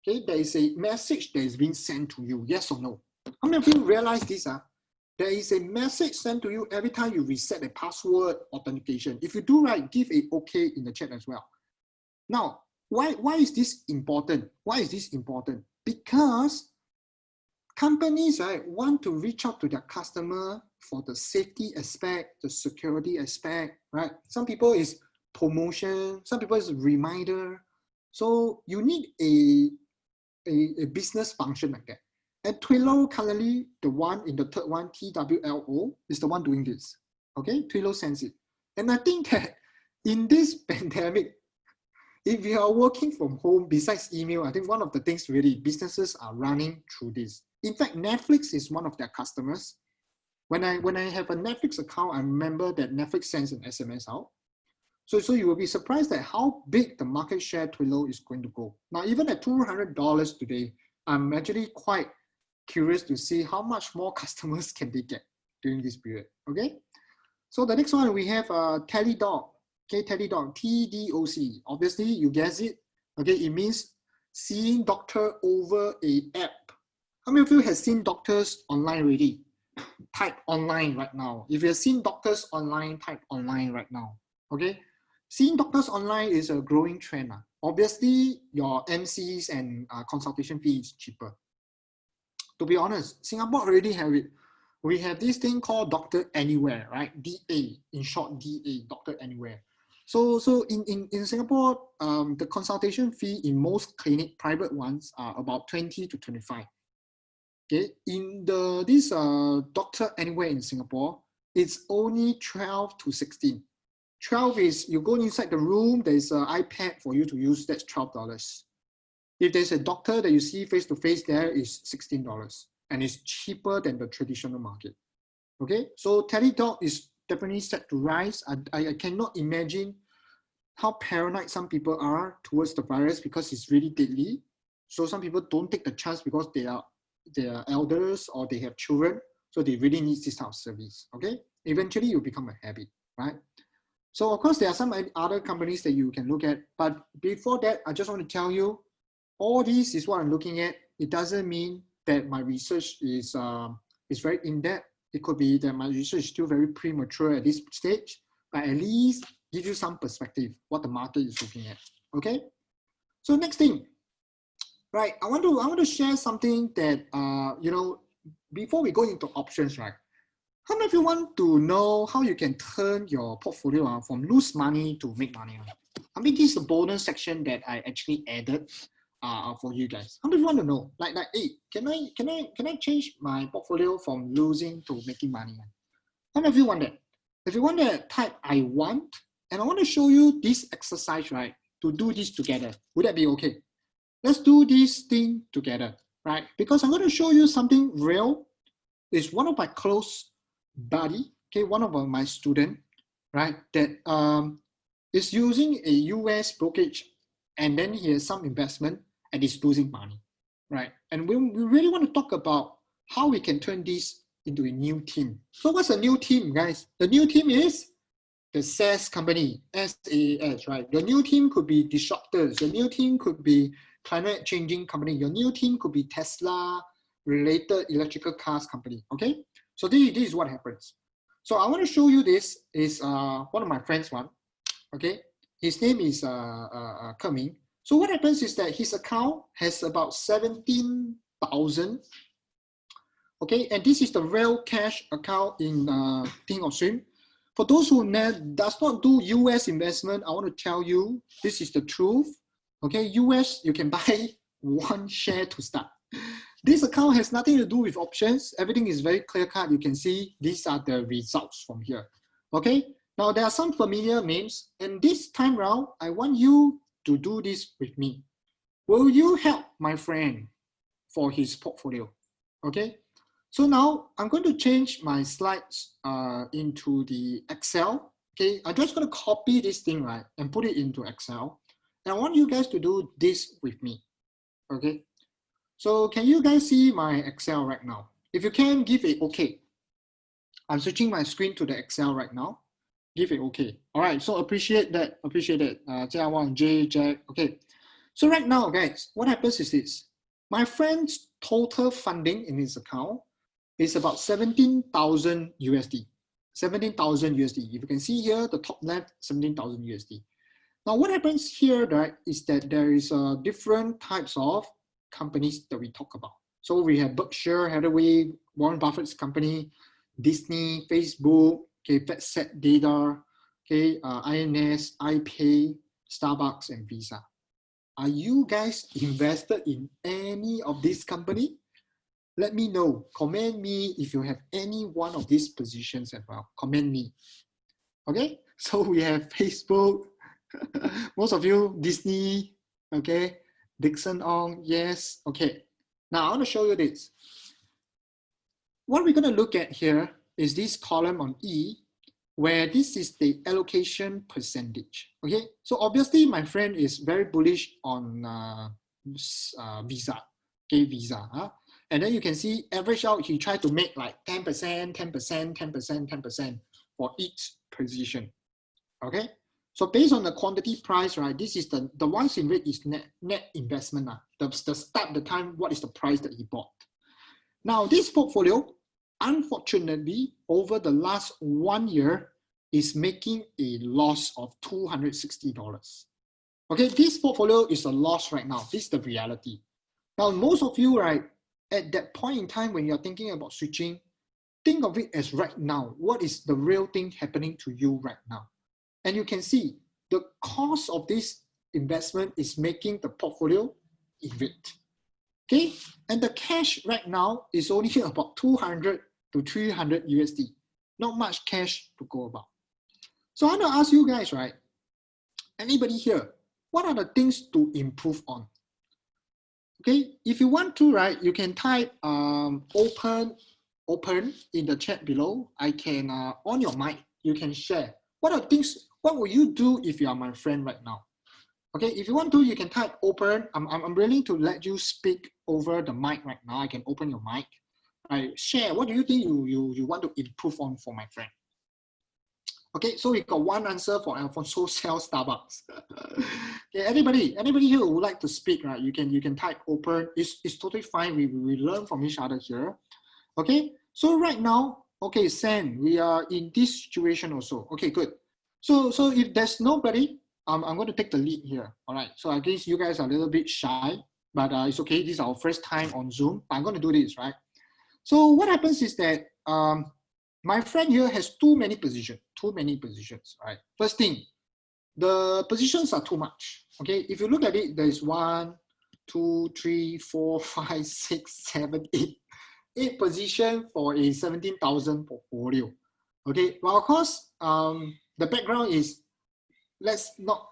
Okay, there is a message that is being sent to you, yes or no? How many of you realize this? There is a message sent to you every time you reset a password authentication. If you do right, give a okay in the chat as well. Now, why is this important? Why is this important? Because companies, right, want to reach out to their customer for the safety aspect, the security aspect, right? Some people is promotion, some people is reminder. So you need a business function like that. And Twilio currently, the one in the third one, TWLO, is the one doing this. Okay, Twilio sends it. And I think that in this pandemic, if you are working from home, besides email, I think one of the things really businesses are running through this. In fact, Netflix is one of their customers. When I have a Netflix account, I remember that Netflix sends an SMS out. So you will be surprised at how big the market share Twilio is going to go. Now, even at $200 today, I'm actually quite curious to see how much more customers can they get during this period, okay? So the next one, we have Teledoc. Okay, Teledoc, TDOC. Obviously, you guess it. Okay, it means seeing doctor over a app. How many of you have seen doctors online already? Type online right now. If you've seen doctors online, type online right now. Okay, seeing doctors online is a growing trend. Obviously, your MCs and consultation fee is cheaper. To be honest, Singapore already have it. We have this thing called Doctor Anywhere, right? DA, in short, DA, Doctor Anywhere. So in Singapore, the consultation fee in most clinic, private ones, are about 20 to 25. Okay, in this Doctor Anywhere in Singapore, it's only 12 to 16. 12 is you go inside the room, there's an iPad for you to use, that's $12. If there's a doctor that you see face to face, there is $16, and it's cheaper than the traditional market. Okay, so Teledoc is definitely set to rise. I cannot imagine how paranoid some people are towards the virus because it's really deadly. So some people don't take the chance because they are elders or they have children, so they really need this type of service. Okay, eventually you become a habit, right? So of course there are some other companies that you can look at, but before that, I just want to tell you, all this is what I'm looking at. It doesn't mean that my research is very in-depth. It could be that my research is still very premature at this stage, but at least give you some perspective what the market is looking at. Okay. So next thing, right? I want to share something that you know, before we go into options, right? How many of you want to know how you can turn your portfolio from lose money to make money? I mean, this is the bonus section that I actually added for you guys. How many of you want to know? Like, hey, can I change my portfolio from losing to making money? How many of you want that? If you want that, type I want, and I want to show you this exercise, right? To do this together. Would that be okay? Let's do this thing together, right? Because I'm going to show you something real. It's one of my close buddy, okay, one of my student, right, that is using a US brokerage, and then he has some investment and is losing money, right? And we really want to talk about how we can turn this into a new team. So what's a new team, guys? The new team is the SaaS company, SaaS, right? Your new team could be disruptors. Your new team could be climate changing company. Your new team could be Tesla related electrical cars company, okay? So this is what happens. So I want to show you this is one of my friends one, okay? His name is Kerming. So what happens is that his account has about 17,000, okay? And this is the real cash account in Think of Swim. For those who does not do US investment, I want to tell you, this is the truth, okay? US, you can buy one share to start. This account has nothing to do with options. Everything is very clear cut. You can see these are the results from here. Okay. Now there are some familiar names, and this time round, I want you to do this with me. Will you help my friend for his portfolio? Okay. So now I'm going to change my slides into the Excel. Okay. I'm just going to copy this thing, right, and put it into Excel. And I want you guys to do this with me. Okay. So can you guys see my Excel right now? If you can, give it okay. I'm switching my screen to the Excel right now. Give it okay. All right, so appreciate that. Jia Wang, Jay, Jack. Okay. So right now, guys, what happens is this. My friend's total funding in his account is about 17,000 USD. 17,000 USD. If you can see here, the top left, 17,000 USD. Now, what happens here, right, is that there is different types of companies that we talk about. So we have Berkshire Hathaway, Warren Buffett's company, Disney, Facebook, okay, FedSet Data, okay, INS, iPay, Starbucks, and Visa. Are you guys invested in any of these companies? Let me know. Comment me if you have any one of these positions as well. Comment me. Okay, so we have Facebook. Most of you, Disney, okay, Dixon Ong, yes, okay. Now I want to show you this. What we're going to look at here is this column on E, where this is the allocation percentage, okay? So obviously my friend is very bullish on Visa, okay, Visa. Huh? And then you can see average out, he tried to make like 10%, 10%, 10%, 10% for each position, okay? So based on the quantity price, right, this is the ones in red is net investment. The start, the time, what is the price that he bought. Now this portfolio, unfortunately, over the last 1 year is making a loss of $260. Okay, this portfolio is a loss right now. This is the reality. Now, most of you, right, at that point in time when you're thinking about switching, think of it as right now. What is the real thing happening to you right now? And you can see the cost of this investment is making the portfolio in red. Okay, and the cash right now is only about 200 to 300 USD. Not much cash to go about. So I want to ask you guys, right? Anybody here, what are the things to improve on? Okay, if you want to, right, you can type open in the chat below. I can on your mic, you can share. What are things? What will you do if you are my friend right now? Okay, if you want to, you can type open. I'm willing to let you speak over the mic right now. I can open your mic. Right, share. What do you think you want to improve on for my friend? Okay, so we got one answer for Alfonso sell Starbucks. Okay, anybody here who would like to speak, right? You can type open. It's totally fine. We learn from each other here. Okay, so right now, okay, Sam, we are in this situation also. Okay, good. So if there's nobody, I'm going to take the lead here. All right. So I guess you guys are a little bit shy, but it's okay. This is our first time on Zoom. But I'm going to do this, right? So what happens is that my friend here has too many positions, right? First thing, the positions are too much. Okay. If you look at it, there's 1, 2, 3, 4, 5, 6, 7, 8 positions for a 17,000 portfolio. Okay. Well, of course, the background is, let's not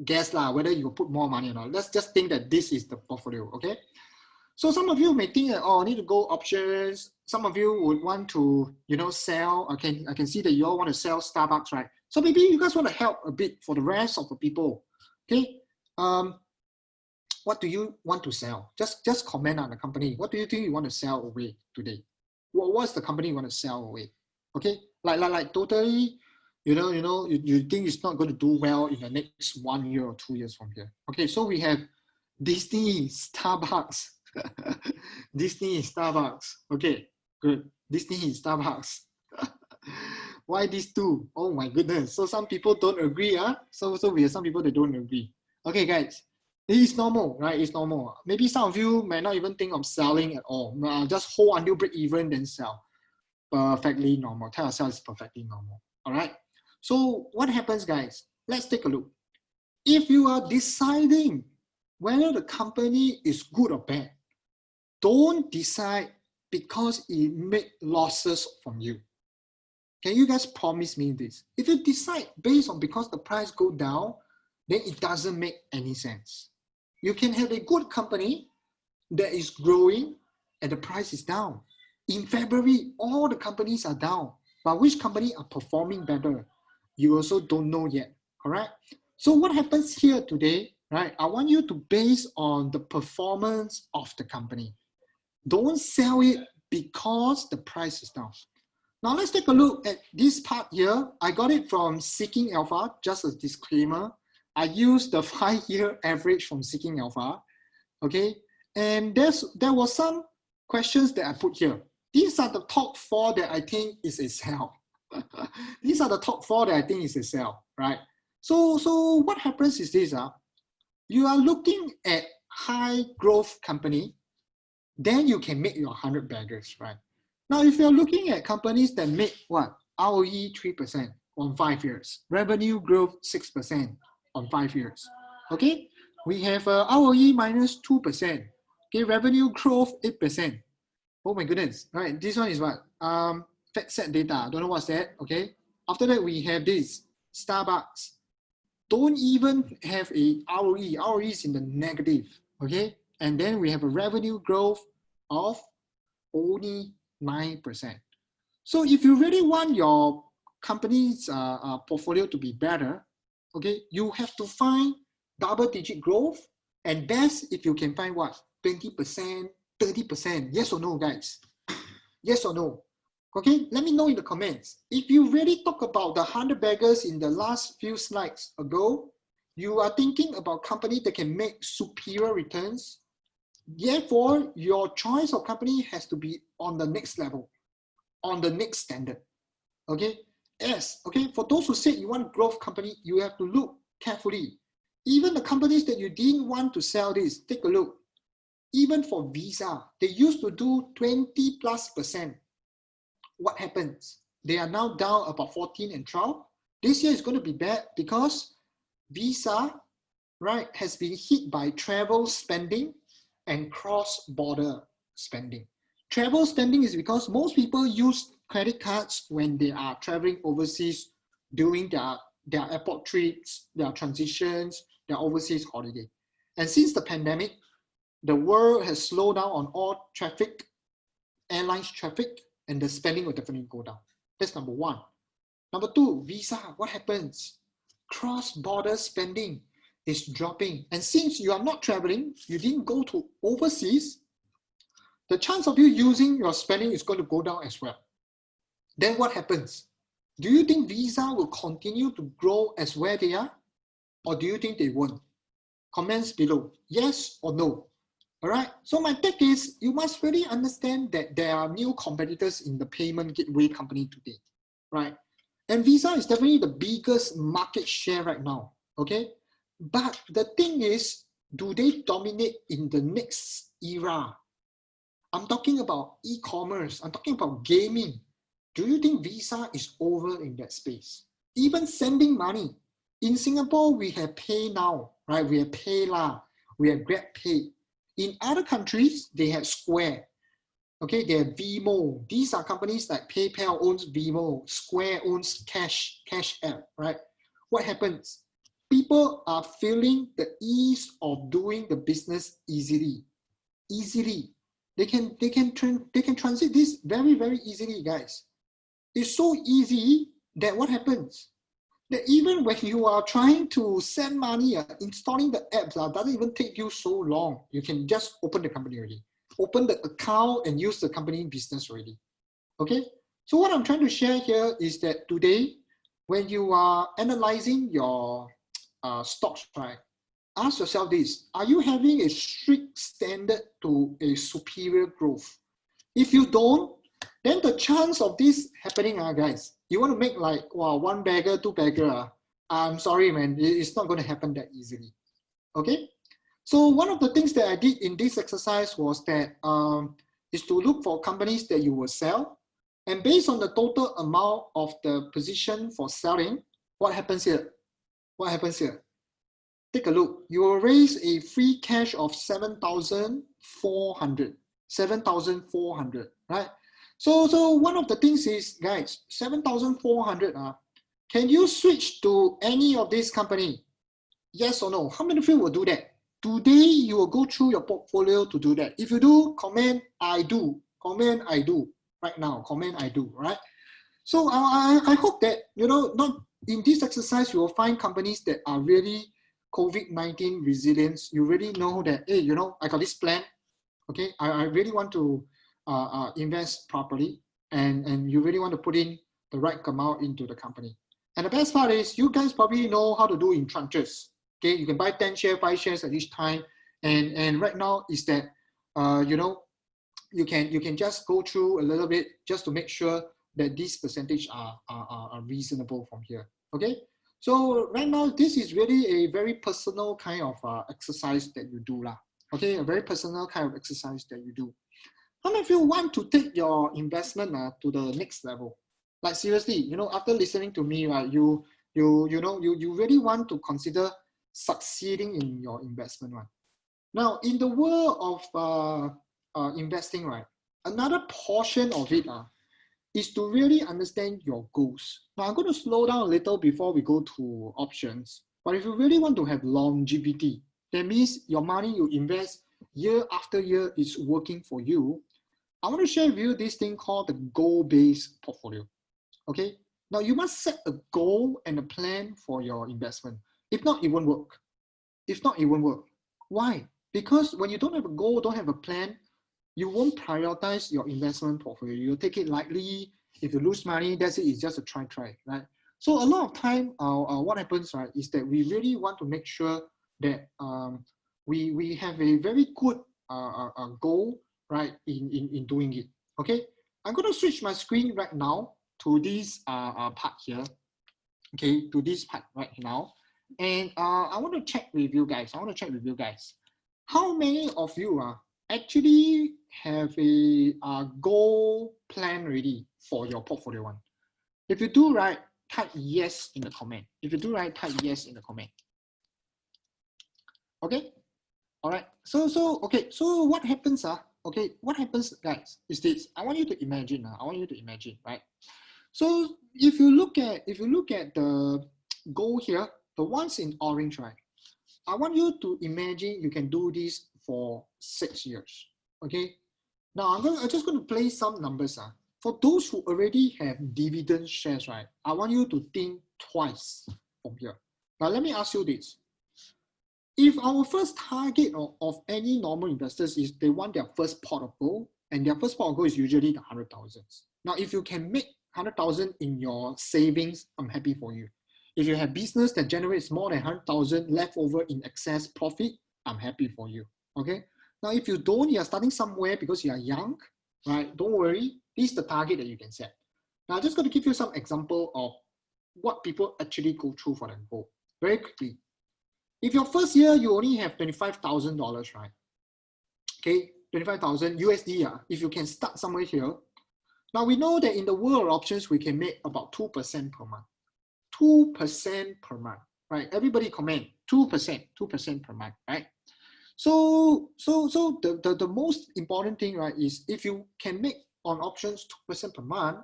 guess whether you put more money or not. Let's just think that this is the portfolio, okay? So some of you may think that, oh, I need to go options. Some of you would want to, sell. Okay, I can see that you all want to sell Starbucks, right? So maybe you guys want to help a bit for the rest of the people, okay? What do you want to sell? Just comment on the company. What do you think you want to sell away today? What's the company you want to sell away? Okay, like totally, you think it's not going to do well in the next 1 year or 2 years from here. Okay, so we have Disney, Starbucks. Disney, Starbucks. Okay, good. Disney, Starbucks. Why these two? Oh my goodness. So some people don't agree. So we have some people that don't agree. Okay, guys. It is normal, right? It's normal. Maybe some of you may not even think of selling at all. Just hold until break even, then sell. Perfectly normal. Tell yourself it's perfectly normal. All right. So what happens, guys? Let's take a look. If you are deciding whether the company is good or bad, don't decide because it makes losses from you. Can you guys promise me this? If you decide based on because the price go down, then it doesn't make any sense. You can have a good company that is growing and the price is down. In February, all the companies are down, but which company are performing better? You also don't know yet, correct? So what happens here today, right? I want you to base on the performance of the company. Don't sell it because the price is down. Now let's take a look at this part here. I got it from Seeking Alpha, just a disclaimer. I use the 5-year average from Seeking Alpha, okay? And there was some questions that I put here. These are the top 4 that I think is a sell. These are the top 4 that I think is a sell, right? So what happens is this, you are looking at high growth company, then you can make your 100 baggers, right? Now, if you're looking at companies that make what? ROE 3% on 5 years, revenue growth 6% on 5 years, okay? We have ROE minus 2%, okay? Revenue growth 8%. Oh my goodness, right? This one is what? Fed set data, don't know what's that, okay? After that, we have this, Starbucks. Don't even have a ROE. ROE is in the negative, okay? And then we have a revenue growth of only 9%. So if you really want your company's portfolio to be better, okay, you have to find double-digit growth, and best if you can find what? 20%, 30%. Yes or no, guys? Yes or no? Okay, let me know in the comments. If you really talk about the 100 baggers in the last few slides ago, you are thinking about companies that can make superior returns. Therefore, your choice of company has to be on the next level, on the next standard. Okay, yes, okay, for those who say you want growth company, you have to look carefully. Even the companies that you didn't want to sell this, take a look. Even for Visa, they used to do 20+%. What happens? They are now down about 14 and 12. This year is going to be bad because Visa, right, has been hit by travel spending and cross-border spending. Travel spending is because most people use credit cards when they are traveling overseas during their airport trips, their transitions, their overseas holiday. And since the pandemic, the world has slowed down on all traffic, airlines traffic, and the spending will definitely go down. That's number 1. Number 2, Visa, what happens? Cross-border spending is dropping. And since you are not traveling, you didn't go to overseas, the chance of you using your spending is going to go down as well. Then what happens? Do you think Visa will continue to grow as where they are? Or do you think they won't? Comments below, yes or no. All right, so my take is you must really understand that there are new competitors in the payment gateway company today, right? And Visa is definitely the biggest market share right now, okay? But the thing is, do they dominate in the next era? I'm talking about e-commerce, I'm talking about gaming. Do you think Visa is over in that space? Even sending money. In Singapore, we have Pay Now, right? We have PayLah, we have GrabPay. In other countries, they have Square. Okay, they have Vimo. These are companies like PayPal owns Vimo, Square owns Cash App, right? What happens? People are feeling the ease of doing the business easily. They can transit this very, very easily, guys. It's so easy that what happens? That even when you are trying to send money, installing the apps doesn't even take you so long. You can just open the company already. Open the account and use the company business already. Okay? So what I'm trying to share here is that today, when you are analyzing your stocks, right, ask yourself this: are you having a strict standard to a superior growth? If you don't, then the chance of this happening, guys, you want to make like, wow, 1 bagger, 2 bagger, I'm sorry, man, it's not going to happen that easily. Okay? So one of the things that I did in this exercise was that is to look for companies that you will sell. And based on the total amount of the position for selling, what happens here? What happens here? Take a look. You will raise a free cash of 7,400. 7,400, right? So one of the things is, guys, 7,400, can you switch to any of this company? Yes or no? How many of you will do that? Today, you will go through your portfolio to do that. If you do, comment, I do. Comment, I do. Right now, comment, I do, right? So I hope that, not in this exercise, you will find companies that are really COVID-19 resilient. You really know that, hey, I got this plan. Okay, I really want to invest properly, and you really want to put in the right amount into the company. And the best part is you guys probably know how to do in tranches. Okay, you can buy 10 shares, 5 shares at each time. And right now is that, you know, you can just go through a little bit just to make sure that these percentage are reasonable from here. Okay, so right now this is really a very personal kind of exercise that you do lah. Okay, a very personal kind of exercise that you do. How many of you want to take your investment to the next level? Like seriously, you know, after listening to me, right, you really want to consider succeeding in your investment, right? Now, in the world of investing, right, another portion of it is to really understand your goals. Now, I'm going to slow down a little before we go to options. But if you really want to have longevity, that means your money you invest year after year is working for you. I want to share with you this thing called the goal-based portfolio. Okay. Now, you must set a goal and a plan for your investment. If not, it won't work. If not, it won't work. Why? Because when you don't have a goal, don't have a plan, you won't prioritize your investment portfolio. You'll take it lightly. If you lose money, that's it. It's just a try, right? So a lot of time, what happens, right, is that we really want to make sure that we have a very good goal, right, in doing it. Okay, I'm going to switch my screen right now to this part here. Okay, to this part right now. And I want to check with you guys. How many of you actually have a goal plan ready for your portfolio one? If you do, right, type yes in the comment. If you do, right, type yes in the comment. Okay. All right. So okay. So what happens? Okay. What happens, guys? Is this? I want you to imagine. Right? So if you look at the goal here, the ones in orange, right? I want you to imagine you can do this for 6 years. Okay. Now I'm just going to play some numbers. For those who already have dividend shares, right? I want you to think twice from here. Now let me ask you this. If our first target of any normal investors is they want their first pot of gold, and their first pot of gold is usually the 100,000. Now, if you can make 100,000 in your savings, I'm happy for you. If you have business that generates more than 100,000 left over in excess profit, I'm happy for you. Okay. Now, if you don't, you're starting somewhere because you are young, right? Don't worry. This is the target that you can set. Now, I'm just going to give you some example of what people actually go through for their goal very quickly. If your first year you only have $25,000, right? Okay, 25,000 USD. If you can start somewhere here. Now we know that in the world of options we can make about 2% per month. 2% per month, right? Everybody comment 2% per month, right? So the most important thing, right, is if you can make on options 2% per month,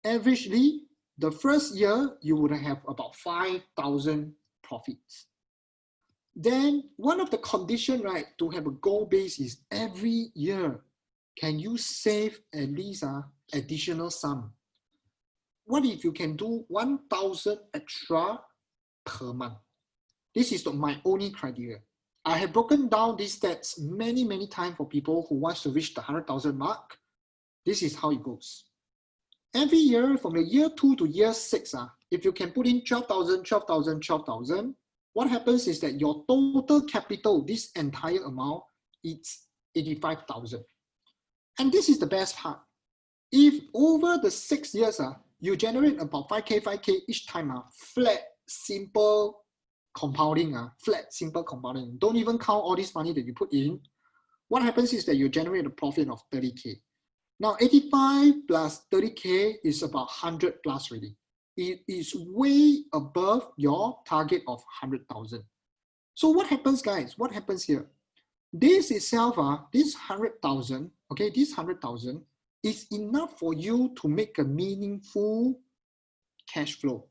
averagely the first year you would have about 5,000 profits. Then one of the conditions, right, to have a goal base is every year, can you save at least additional sum? What if you can do 1,000 extra per month? This is my only criteria. I have broken down these stats many times for people who wants to reach the 100,000 mark. This is how it goes. Every year from the year 2 to year 6, if you can put in 12,000, what happens is that your total capital, this entire amount, it's 85,000. And this is the best part. If over the 6 years, you generate about 5K each time, flat, simple compounding, don't even count all this money that you put in. What happens is that you generate a profit of 30K. Now, 85 plus 30K is about 100 plus already. It is way above your target of 100,000. So what happens, guys? What happens here? This itself, this 100,000, okay, this 100,000 is enough for you to make a meaningful cash flow.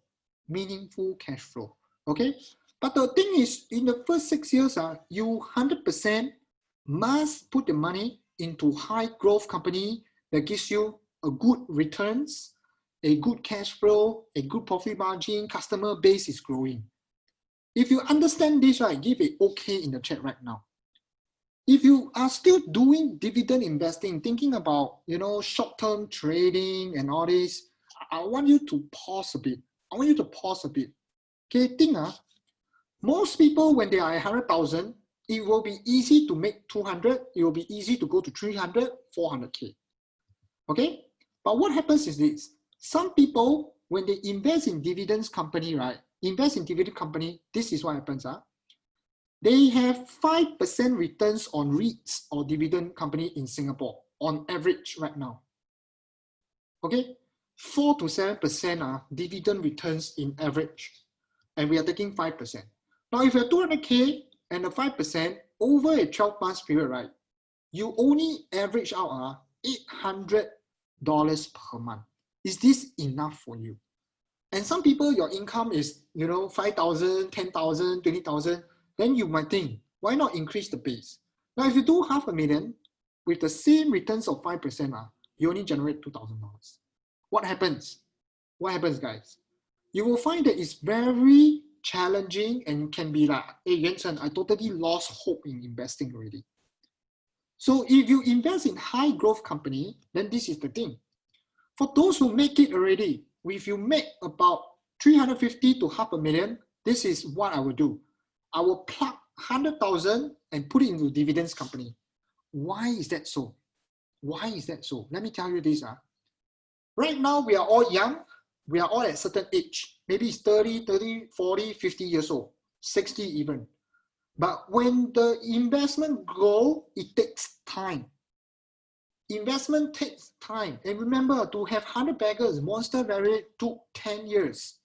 Okay? But the thing is, in the first 6 years, you 100% must put the money into high growth company that gives you a good returns, a good cash flow, a good profit margin, customer base is growing. If you understand this, right, give it okay in the chat right now. If you are still doing dividend investing, thinking about, you know, short-term trading and all this, I want you to pause a bit. Okay, think, Most people, when they are 100,000, it will be easy to make 200. It will be easy to go to 300, 400K. Okay? But what happens is this. Some people, when they invest in dividends company, right? Invest in dividend company, this is what happens. They have 5% returns on REITs or dividend company in Singapore on average right now. Okay? 4 to 7% are dividend returns in average. And we are taking 5%. Now, if you're 200K and the 5% over a 12 months period, right? You only average out $800 per month. Is this enough for you? And some people, your income is, 5,000, 10,000, 20,000. Then you might think, why not increase the base? Now, if you do $500,000 with the same returns of 5%, you only generate $2,000. What happens? What happens, guys? You will find that it's very challenging and can be like, hey, Yuan, I totally lost hope in investing already. So if you invest in high growth company, then this is the thing. For those who make it already, if you make about 350 to $500,000, this is what I will do. I will plug 100,000 and put it into dividends company. Why is that so? Why is that so? Let me tell you this. Right now, we are all young. We are all at a certain age. Maybe it's 30, 40, 50 years old, 60 even. But when the investment grows, it takes time. Investment takes time. And remember, to have 100 baggers, Monster Valley took 10 years.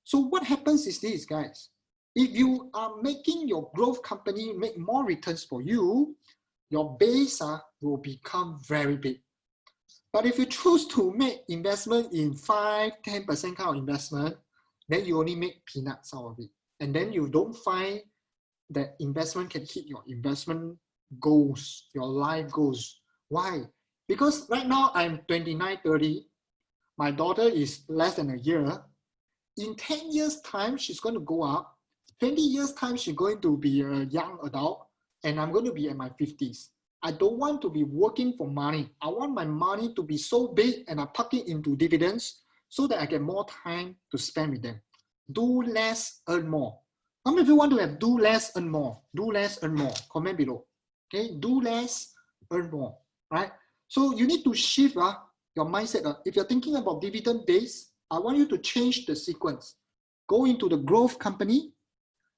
So what happens is this, guys. If you are making your growth company make more returns for you, your base will become very big. But if you choose to make investment in 5, 10% kind of investment, then you only make peanuts out of it. And then you don't find that investment can hit your investment goals, your life goals. Why? Because right now I'm 29, 30. My daughter is less than a year. In 10 years time, she's going to go up. 20 years time, she's going to be a young adult. And I'm going to be in my 50s. I don't want to be working for money. I want my money to be so big and I park it into dividends so that I get more time to spend with them. Do less, earn more. How many of you want to have do less, earn more? Do less, earn more. Comment below. Okay, do less, earn more. Right? So you need to shift your mindset. If you're thinking about dividend base, I want you to change the sequence. Go into the growth company,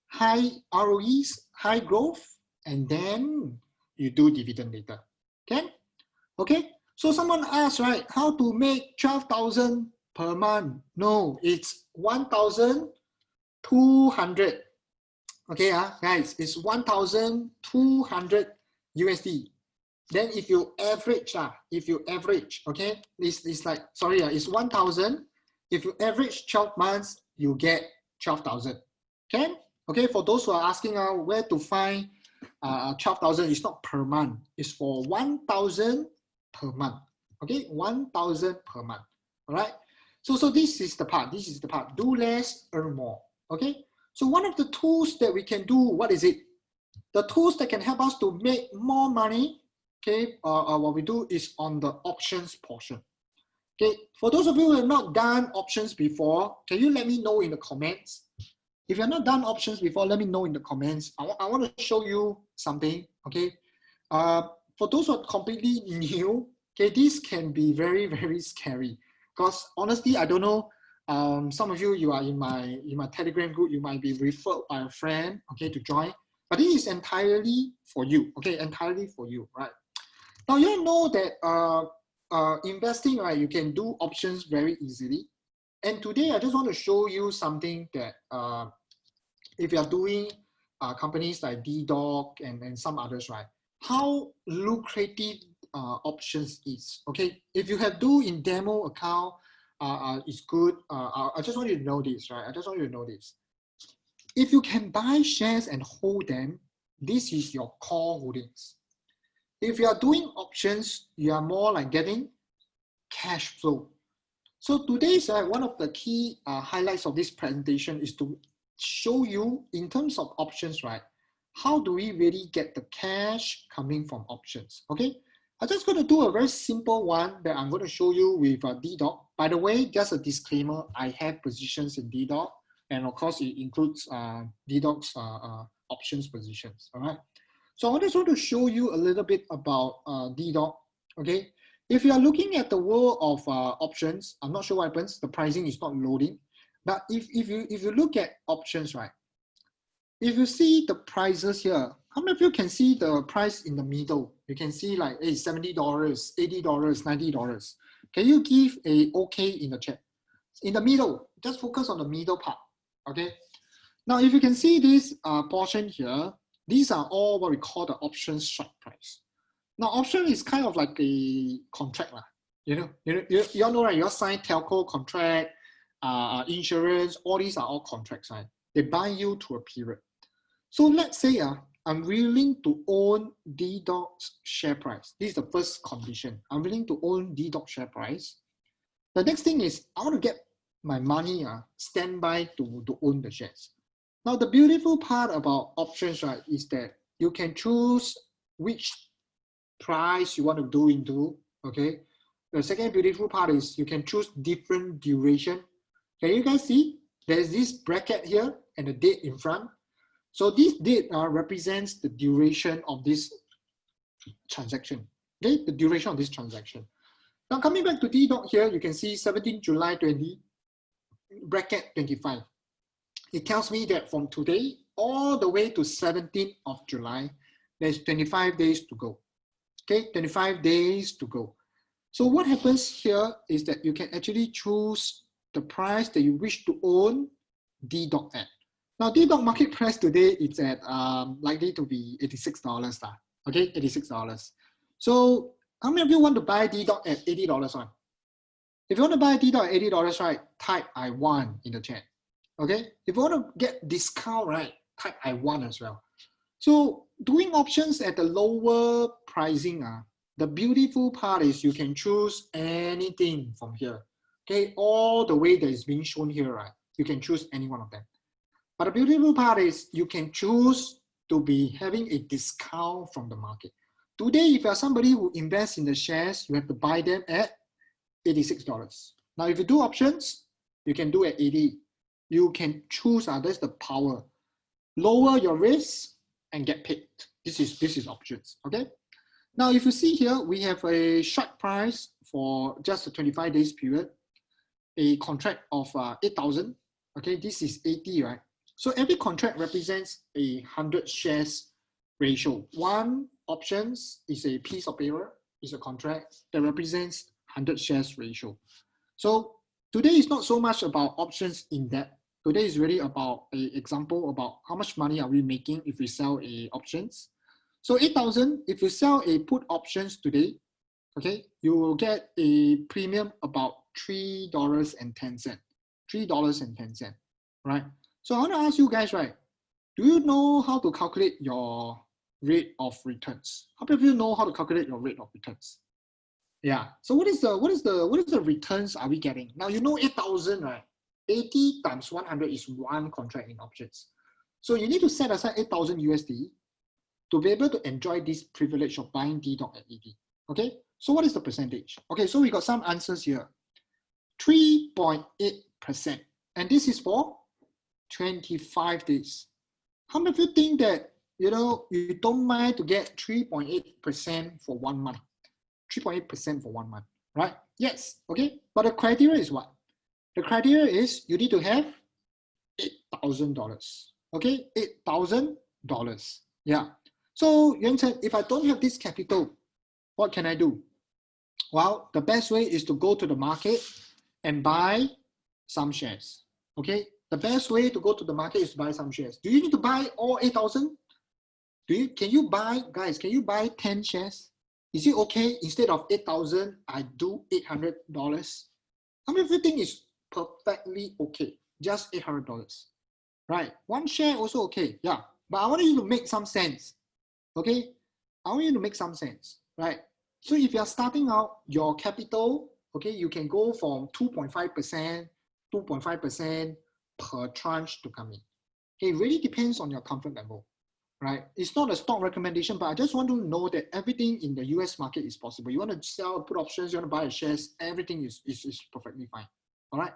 high ROEs, high growth, and then you do dividend later. Okay? So someone asked, right, how to make 12,000 per month? No, it's 1,200. Okay, guys, it's 1,200 USD. Then if you average, okay, it's like, sorry, it's 1,000. If you average 12 months, you get 12,000. Okay, for those who are asking where to find 12,000, it's not per month. It's for 1,000 per month. Okay, 1,000 per month. All right. So this is the part. Do less, earn more. Okay. So one of the tools that we can do, what is it? The tools that can help us to make more money. Okay. What we do is on the options portion. Okay. For those of you who have not done options before, can you let me know in the comments? If you're not done options before, let me know in the comments. I want to show you something, okay? For those who are completely new, okay, this can be very, very scary. Because honestly, I don't know, some of you are in my Telegram group, you might be referred by a friend, okay, to join. But this is entirely for you, okay, entirely for you, right? Now, you know that investing, right, you can do options very easily. And today, I just want to show you something that if you are doing companies like DDoc and some others, right, how lucrative options is, okay? If you have do in demo account, it's good. I just want you to know this, right? I just want you to know this. If you can buy shares and hold them, this is your core holdings. If you are doing options, you are more like getting cash flow. So today's one of the key highlights of this presentation is to show you in terms of options, right? How do we really get the cash coming from options? Okay, I'm just going to do a very simple one that I'm going to show you with DDoc. By the way, just a disclaimer, I have positions in DDoc. And of course, it includes DDoX options positions. All right. So I just want to show you a little bit about DDoX. Okay. If you are looking at the world of options, I'm not sure what happens. The pricing is not loading. But if you look at options, right? If you see the prices here, how many of you can see the price in the middle? You can see like, hey, $70, $80, $90. Can you give a okay in the chat? In the middle, just focus on the middle part, okay? Now, if you can see this portion here, these are all what we call the option strike price. Now, option is kind of like a contract, you all know, right? You all sign telco contract, insurance, all these are all contracts, right? They bind you to a period. So let's say I'm willing to own DDoX share price. This is the first condition. I'm willing to own DDoX share price. The next thing is I want to get my money standby to own the shares. Now, the beautiful part about options, right, is that you can choose which price you want to do into, okay? The second beautiful part is you can choose different duration. Can you guys see? There's this bracket here and the date in front. So this date represents the duration of this transaction, okay? The duration of this transaction. Now, coming back to DDoX here, you can see 17 July 20, bracket 25. It tells me that from today all the way to 17th of July, there's 25 days to go. Okay, 25 days to go. So what happens here is that you can actually choose the price that you wish to own DDoX at. Now, DDoX market price today is at likely to be $86. Okay, $86. So how many of you want to buy DDoX at $80 on? If you want to buy DDoX at $80, right, type I want in the chat. Okay, if you want to get discount, right, type I want as well. So doing options at the lower pricing, the beautiful part is you can choose anything from here. Okay, all the way that is being shown here, right? You can choose any one of them. But the beautiful part is you can choose to be having a discount from the market. Today, if you are somebody who invests in the shares, you have to buy them at $86. Now, if you do options, you can do at 80. You can choose, that's the power. Lower your risk and get paid. This is options, okay? Now, if you see here, we have a strike price for just a 25 days period, a contract of 8,000, okay? This is 80, right? So every contract represents 100 shares ratio. One options is a piece of paper, is a contract that represents 100 shares ratio. So today is not so much about options in depth. Today is really about an example about how much money are we making if we sell options. So 8,000, if you sell a put options today, okay, you will get a premium about $3.10. $3.10, right? So I want to ask you guys, right? Do you know how to calculate your rate of returns? How many of you know how to calculate your rate of returns? Yeah. So what is the returns are we getting? Now you know 8,000, right? 80 times 100 is one contract in options. So you need to set aside 8,000 USD to be able to enjoy this privilege of buying DDoX at 80. Okay. So what is the percentage? Okay. So we got some answers here. 3.8%, and this is for 25 days. How many of you think that you don't mind to get 3.8% for 1 month? 3.8% for 1 month, right? Yes. Okay. But the criteria is what? The criteria is you need to have $8,000. Okay, $8,000. Yeah. So Yuan Chen, if I don't have this capital, what can I do? Well, the best way is to go to the market and buy some shares. Okay. The best way to go to the market is to buy some shares. Do you need to buy all 8,000? Can you buy 10 shares? Is it okay instead of 8,000, I do $800? How many of you think is perfectly okay? Just $800, right? One share also okay, yeah. But I want you to make some sense, okay? I want you to make some sense, right? So if you're starting out, your capital, okay, you can go from 2.5% per tranche to come in. It really depends on your comfort level, right? It's not a stock recommendation, but I just want to know that everything in the US market is possible. You want to sell, put options, you want to buy shares, everything is perfectly fine, all right?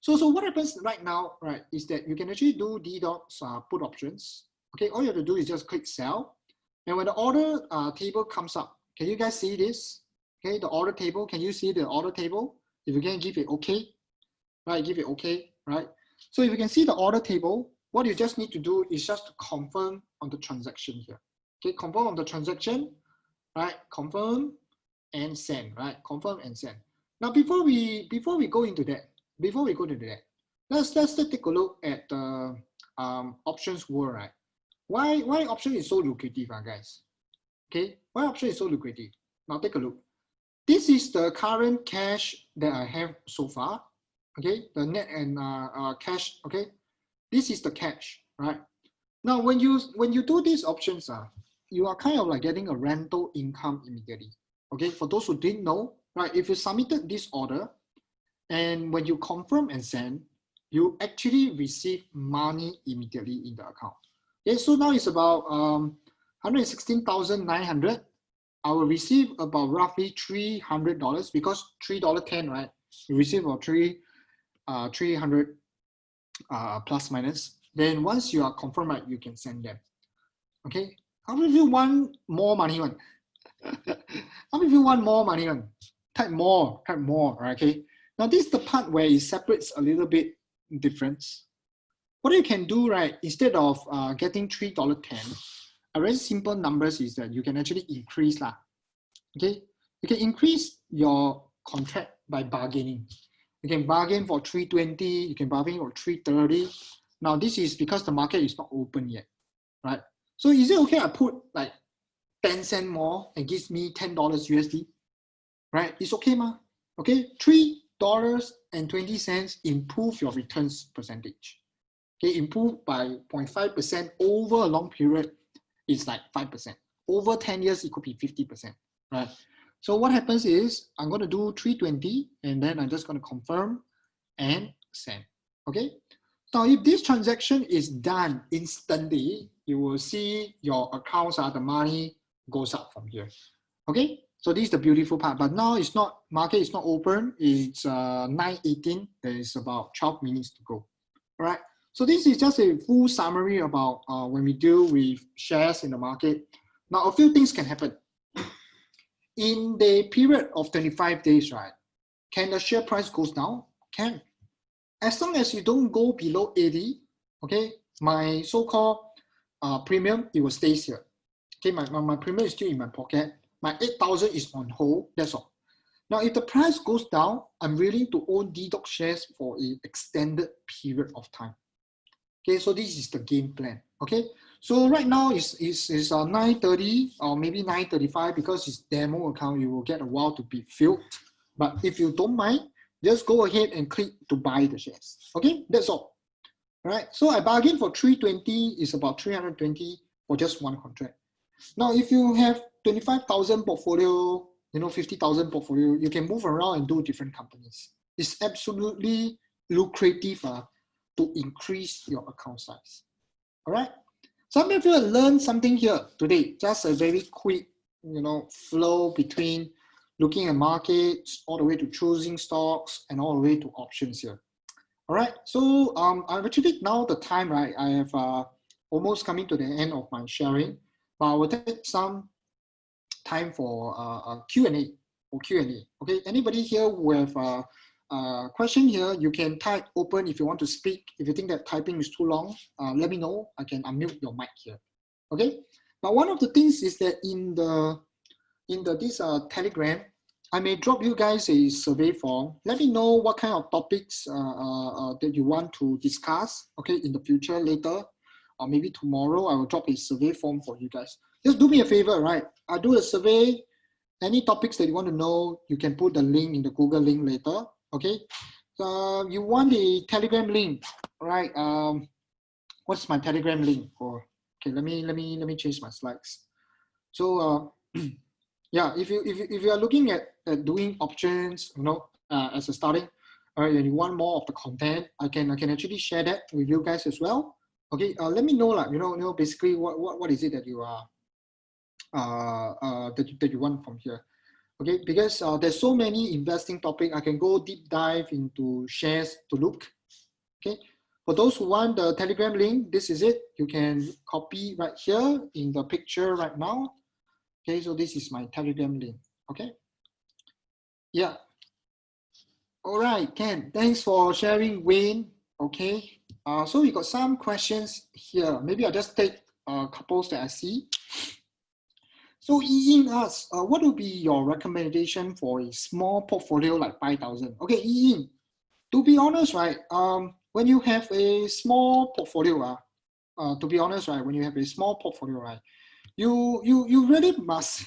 So what happens right now, right, is that you can actually do DDoS put options. Okay, all you have to do is just click sell. And when the order table comes up, can you guys see this? Okay, the order table, can you see the order table? If you can give it okay, right, give it okay, right? So if you can see the order table, what you just need to do is just to confirm on the transaction here. Okay, confirm on the transaction, right? Confirm and send, right? Confirm and send. Now, before we go into that, let's take a look at the options world, right? Why option is so lucrative, guys? Okay, why option is so lucrative? Now take a look. This is the current cash that I have so far. Okay, the net and cash. Okay, this is the cash, right? Now, when you do these options, you are kind of like getting a rental income immediately. Okay, for those who didn't know, right? If you submitted this order, and when you confirm and send, you actually receive money immediately in the account. Okay, so now it's about 116,900. I will receive about roughly $300 because $3.10, right? You receive about 300 plus minus. Then once you are confirmed, right, you can send them. Okay. How many of you want more money one? How many of you want more money one? Type more, okay? Now this is the part where it separates a little bit difference. What you can do, right, instead of getting $3.10, a very simple numbers is that you can actually increase lah. Okay, you can increase your contract by bargaining. You can bargain for 320, you can bargain for 330. Now this is because the market is not open yet, right? So is it okay I put like 10 cents more and gives me $10 USD, right? It's okay, ma? Okay, $3.20 improve your returns percentage. Okay, improve by 0.5% over a long period is like 5%. Over 10 years, it could be 50%, right? So what happens is I'm going to do 320 and then I'm just going to confirm and send, okay? Now, if this transaction is done instantly, you will see your accounts, the money goes up from here, okay? So this is the beautiful part, but now it's not, market is not open. It's 9:18. There is about 12 minutes to go, all right? So this is just a full summary about when we deal with shares in the market. Now, a few things can happen. In the period of 25 days, right, can the share price goes down? Can. As long as you don't go below 80, okay, my so-called premium, it will stay here. Okay, my premium is still in my pocket. My 8,000 is on hold, that's all. Now, if the price goes down, I'm willing to own DDoS shares for an extended period of time. Okay, so this is the game plan. Okay, so right now it's 9:30 or maybe 9:35 because it's demo account. You will get a while to be filled. But if you don't mind, just go ahead and click to buy the shares. Okay, that's all. All right, so I bargained for 320 is about 320 for just one contract. Now, if you have 25,000 portfolio, 50,000 portfolio, you can move around and do different companies. It's absolutely lucrative to increase your account size. All right. Some of you have learned something here today. Just a very quick, flow between looking at markets all the way to choosing stocks and all the way to options here. All right. So I've actually now the time, right? I have almost coming to the end of my sharing, but I will take some time for Q&A or Q&A. Okay. Anybody here who have question here, you can type open if you want to speak. If you think that typing is too long, let me know. I can unmute your mic here. Okay. Now, one of the things is that in this Telegram, I may drop you guys a survey form. Let me know what kind of topics that you want to discuss. Okay, in the future later, or maybe tomorrow, I will drop a survey form for you guys. Just do me a favor, right? I do a survey. Any topics that you want to know, you can put the link in the Google link later. Okay, you want the Telegram link, right? What's my Telegram link for? Okay, let me change my slides. So yeah, if you are looking at doing options, as a starting, and you want more of the content, I can actually share that with you guys as well. Okay, let me know like basically what is it that you are that you want from here. Okay, because there's so many investing topic, I can go deep dive into shares to look. Okay, for those who want the Telegram link, this is it. You can copy right here in the picture right now. Okay, so this is my Telegram link. Okay, yeah. All right, Ken, thanks for sharing, Wayne. Okay, so we got some questions here. Maybe I'll just take a couple that I see. So Ying asks, what would be your recommendation for a small portfolio like 5,000? Okay, Ying, to be honest, right, when you have a small portfolio, to be honest, right, when you have a small portfolio, right, you really must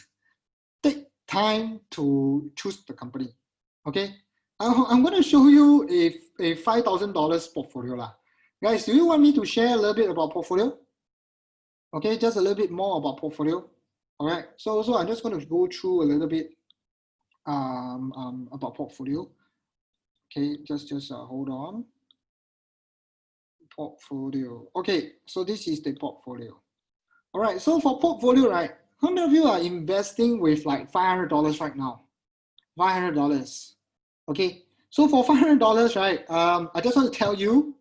take time to choose the company. Okay, I'm going to show you a $5,000 portfolio lah. Guys, do you want me to share a little bit about portfolio? Okay, just a little bit more about portfolio. All right, so I'm just going to go through a little bit about portfolio. Okay, just hold on. Portfolio. Okay, so this is the portfolio. All right, so for portfolio, right, how many of you are investing with like $500 right now? $500. Okay, so for $500, right, I just want to tell you,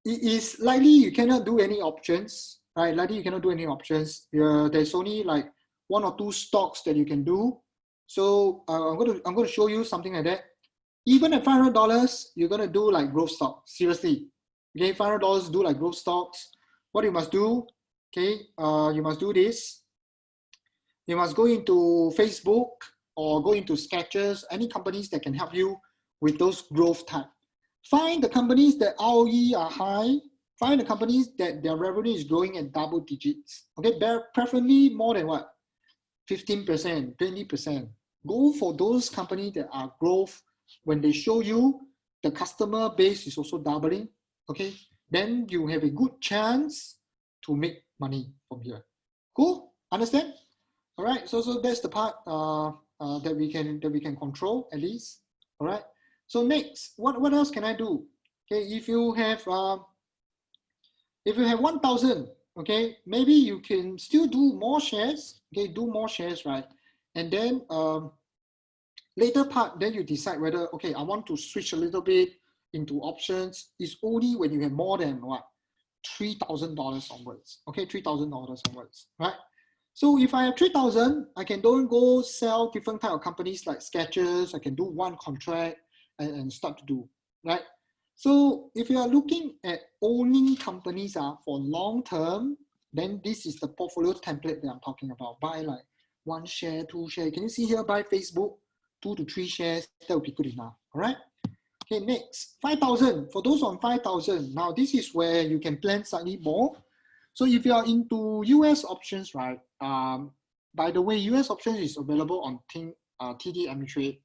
it is likely you cannot do any options, right? Likely you cannot do any options. There's only like 1 or 2 stocks that you can do. So I'm going to show you something like that. Even at $500, you're going to do like growth stock. Seriously, okay, $500 do like growth stocks. What you must do, okay, you must do this. You must go into Facebook or go into Sketchers, any companies that can help you with those growth type. Find the companies that ROE are high. Find the companies that their revenue is growing at double digits. Okay, preferably more than what? 15%, 20%. Go for those companies that are growth. When they show you the customer base is also doubling, okay, then you have a good chance to make money from here. Cool? Understand? All right. So that's the part that we can control at least. All right. So next, what else can I do? Okay, if you have 1,000, okay, maybe you can still do more shares. Okay, do more shares, right? And then later part, then you decide whether, okay, I want to switch a little bit into options. It's only when you have more than what? $3,000 onwards. Okay, $3,000 onwards, right? So if I have 3,000, I can don't go sell different type of companies like Sketchers. I can do one contract and start to do, right? So if you are looking at owning companies for long term, then this is the portfolio template that I'm talking about. Buy like 1 share, 2 share. Can you see here? Buy Facebook, 2 to 3 shares. That would be good enough. All right. Okay, next, 5,000. For those on 5,000, now this is where you can plan slightly more. So if you are into US options, right? By the way, US options is available on TD Ameritrade.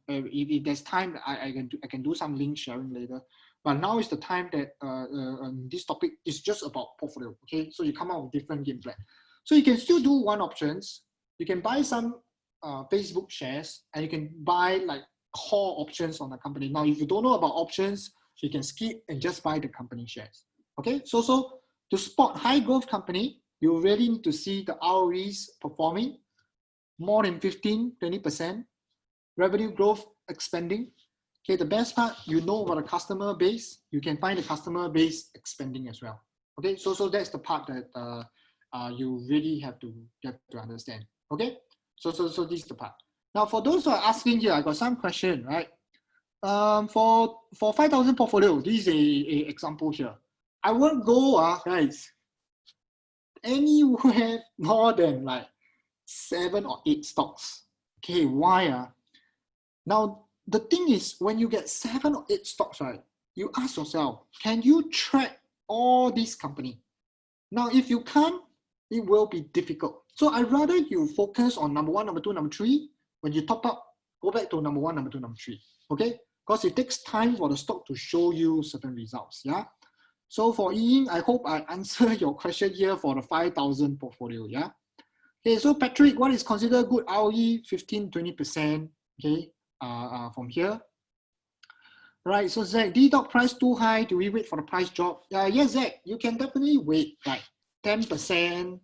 If there's time, I can do some link sharing later. But now is the time that this topic is just about portfolio. Okay, so you come out with different game plan. So you can still do one options. You can buy some Facebook shares, and you can buy like call options on the company. Now, if you don't know about options, you can skip and just buy the company shares. Okay, so to spot high growth company, you really need to see the ROEs performing more than 15, 20%, revenue growth expanding. Okay, the best part, you know about the customer base, you can find the customer base expanding as well. Okay, so that's the part that you really have to understand. Okay, so this is the part. Now, for those who are asking here, I got some question, right? For 5,000 portfolio, this is a example here. I won't go, guys, anywhere more than like 7 or 8 stocks. Okay, why? Now, the thing is, when you get 7 or 8 stocks, right, you ask yourself, can you track all these companies? Now, if you can't, it will be difficult. So I'd rather you focus on number 1, number 2, number 3. When you top up, go back to number 1, number 2, number 3. Okay? Because it takes time for the stock to show you certain results. Yeah. So for Ying, I hope I answer your question here for the 5,000 portfolio. Yeah. Okay. So Patrick, what is considered good ROE? 15, 20%. Okay. From here. Right. So Zach, D-Dog price too high. Do we wait for the price drop? Yes, Zach, you can definitely wait like 10%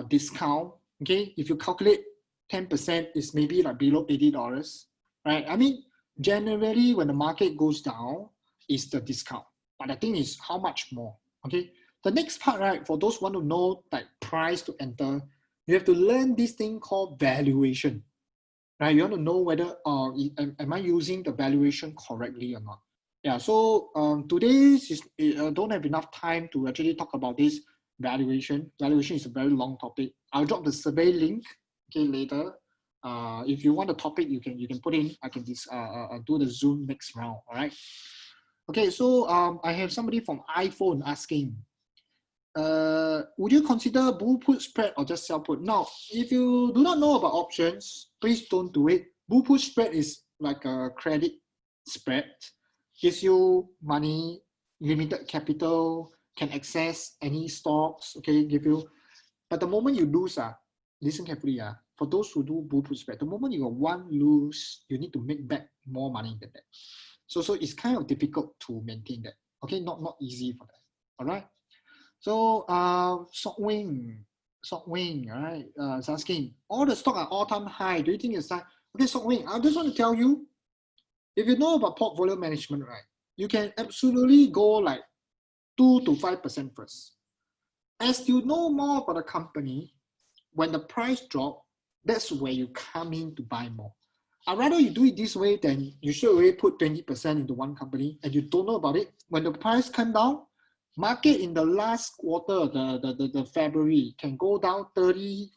discount. Okay. If you calculate 10% is maybe like below $80, right? I mean, generally when the market goes down, is the discount. But the thing is how much more, okay? The next part, right, for those who want to know like price to enter, you have to learn this thing called valuation, right? You want to know whether, am I using the valuation correctly or not? Yeah, so today don't have enough time to actually talk about this valuation. Valuation is a very long topic. I'll drop the survey link, okay, later. If you want the topic, you can put in. I can do the Zoom next round. All right. Okay, so I have somebody from iPhone asking, would you consider bull put spread or just sell put? Now, if you do not know about options, please don't do it. Bull put spread is like a credit spread, gives you money, limited capital, can access any stocks, okay, give you. But the moment you lose, listen carefully, for those who do bull put spread, the moment you got one lose, you need to make back more money than that. So it's kind of difficult to maintain that. Okay, not easy for that. All right. So Sockwing, all right, is asking, all the stock are all-time high. Do you think it's time? Okay, Sockwing, I just want to tell you, if you know about portfolio management, right, you can absolutely go like 2 to 5% first. As you know more about the company, when the price drop, that's where you come in to buy more. I'd rather you do it this way than you should already put 20% into one company and you don't know about it. When the price come down, market in the last quarter, the February, can go down 30%.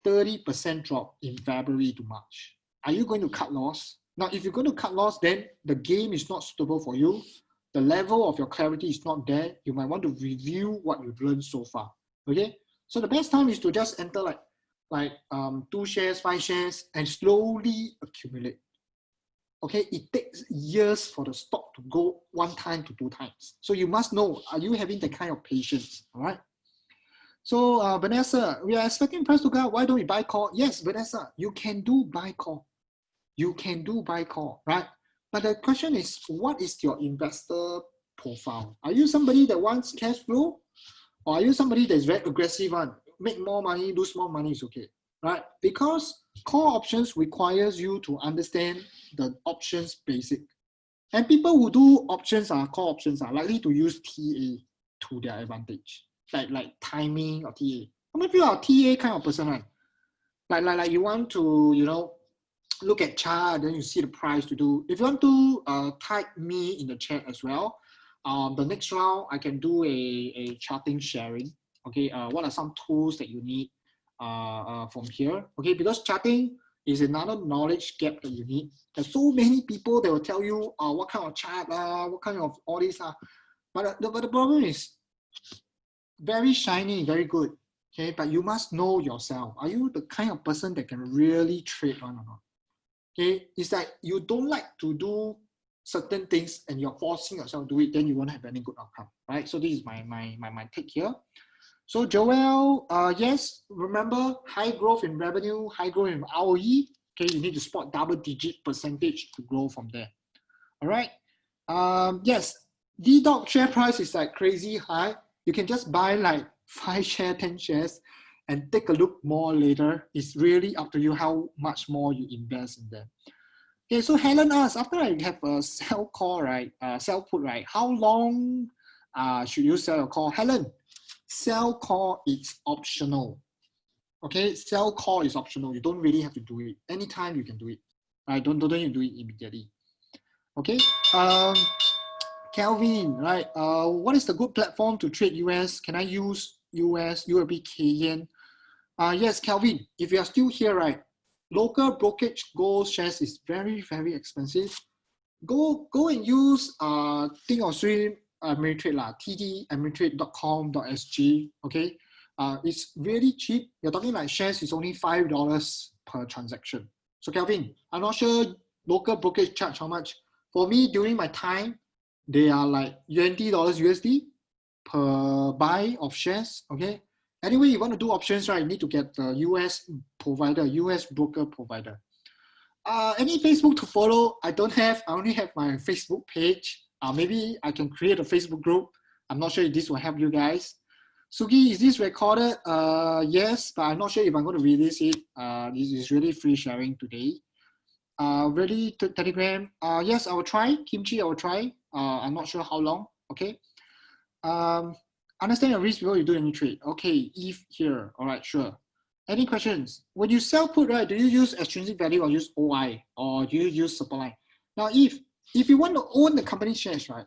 30% drop in February to March. Are you going to cut loss? Now, if you're going to cut loss, then the game is not suitable for you. The level of your clarity is not there. You might want to review what you've learned so far. Okay? So the best time is to just enter like 2 shares, 5 shares, and slowly accumulate. Okay, it takes years for the stock to go 1 time to 2 times. So you must know, are you having that kind of patience? All right. So Vanessa, we are expecting price to go up. Why don't we buy call? Yes, Vanessa, you can do buy call. You can do buy call, right? But the question is, what is your investor profile? Are you somebody that wants cash flow? Or are you somebody that's very aggressive on make more money, lose more money is okay, right? Because call options requires you to understand the options basic. And people who do options call options are likely to use TA to their advantage, like timing or TA. How many of you are a TA kind of person, right? Like you want to, look at chart, then you see the price to do. If you want to type me in the chat as well, the next round I can do a charting sharing. Okay, what are some tools that you need from here? Okay, because charting is another knowledge gap that you need. There's so many people that will tell you what kind of chart, what kind of all these are. But the problem is very shiny, very good. Okay, but you must know yourself. Are you the kind of person that can really trade one or not? Okay, it's like you don't like to do certain things and you're forcing yourself to do it, then you won't have any good outcome, right? So this is my take here. So Joel, yes, remember high growth in revenue, high growth in ROE. Okay, you need to spot double-digit percentage to grow from there. All right. Yes, D-Dog share price is like crazy high. You can just buy like 5 shares, 10 shares, and take a look more later. It's really up to you how much more you invest in them. Okay, so Helen asks, after I have a sell call, right, sell put, right, how long should you sell your call? Helen, sell call is optional. Okay, sell call is optional. You don't really have to do it. Anytime you can do it. Right, don't you do it immediately. Okay, Kelvin, right, what is the good platform to trade US? Can I use US, URB, yen? Yes, Kelvin, if you are still here, right, local brokerage gold shares is very, very expensive. Go and use Think or Swim Ameritrade lah, tdameritrade.com.sg. Okay, it's really cheap. You're talking like shares is only $5 per transaction. So Kelvin, I'm not sure local brokerage charge how much. For me, during my time, they are like $20 USD per buy of shares. Okay. Anyway, you want to do options, right? You need to get the US provider, US broker provider. Any Facebook to follow? I don't have. I only have my Facebook page. Maybe I can create a Facebook group. I'm not sure if this will help you guys. Sugi, is this recorded? Yes, but I'm not sure if I'm going to release it. This is really free sharing today. Ready to Telegram? Yes, I will try. Kimchi, I will try. I'm not sure how long. Okay. Understand your risk before you do any trade. Okay, if here. All right, sure. Any questions? When you sell put, right, do you use extrinsic value or use OI or do you use supply? Now, if you want to own the company shares, right,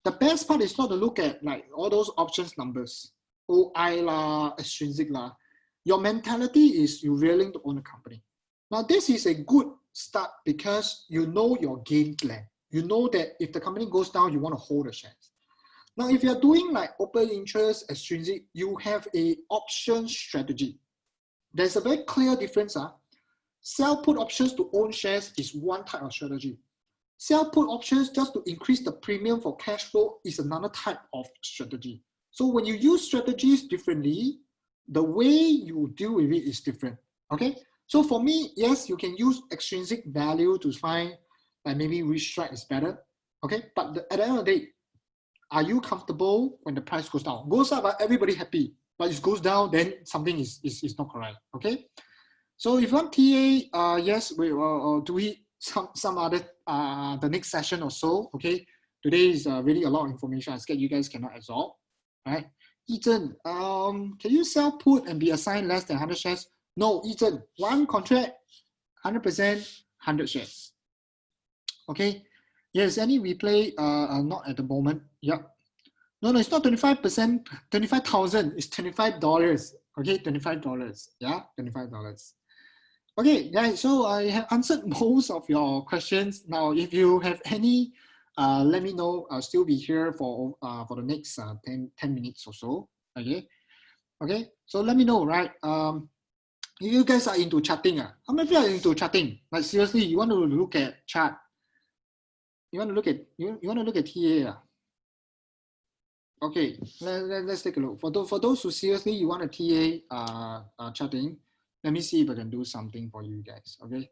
the best part is not to look at like all those options numbers, OI lah, extrinsic lah. Your mentality is you're willing to own a company. Now, this is a good start because you know your game plan. You know that if the company goes down, you want to hold the shares. Now, if you're doing like open interest, extrinsic, you have a option strategy. There's a very clear difference. Sell put options to own shares is one type of strategy. Sell put options just to increase the premium for cash flow is another type of strategy. So when you use strategies differently, the way you deal with it is different. Okay. So for me, yes, you can use extrinsic value to find like maybe which strike is better. Okay. But at the end of the day, are you comfortable when the price goes down? Goes up, everybody happy. But if it goes down, then something is not correct. Okay. So if you want TA, yes, we will do it some other the next session or so. Okay. Today is really a lot of information. I scared you guys cannot absorb. Right. Ethan, can you sell put and be assigned less than 100 shares? No, Ethan, one contract, 100%, 100 shares. Okay. Yes, any replay? Not at the moment. Yep. No, it's not 25%, 25,000. It's $25. Okay, $25. Yeah, $25. Okay, guys. So I have answered most of your questions. Now, if you have any, let me know. I'll still be here for the next 10 minutes or so. Okay. Okay. So let me know, right? If you guys are into chatting, how many of you are into chatting? Like seriously, you want to look at chat? You want to look at TA? Okay, let's take a look. For those who seriously you want a TA chatting, let me see if I can do something for you guys. Okay,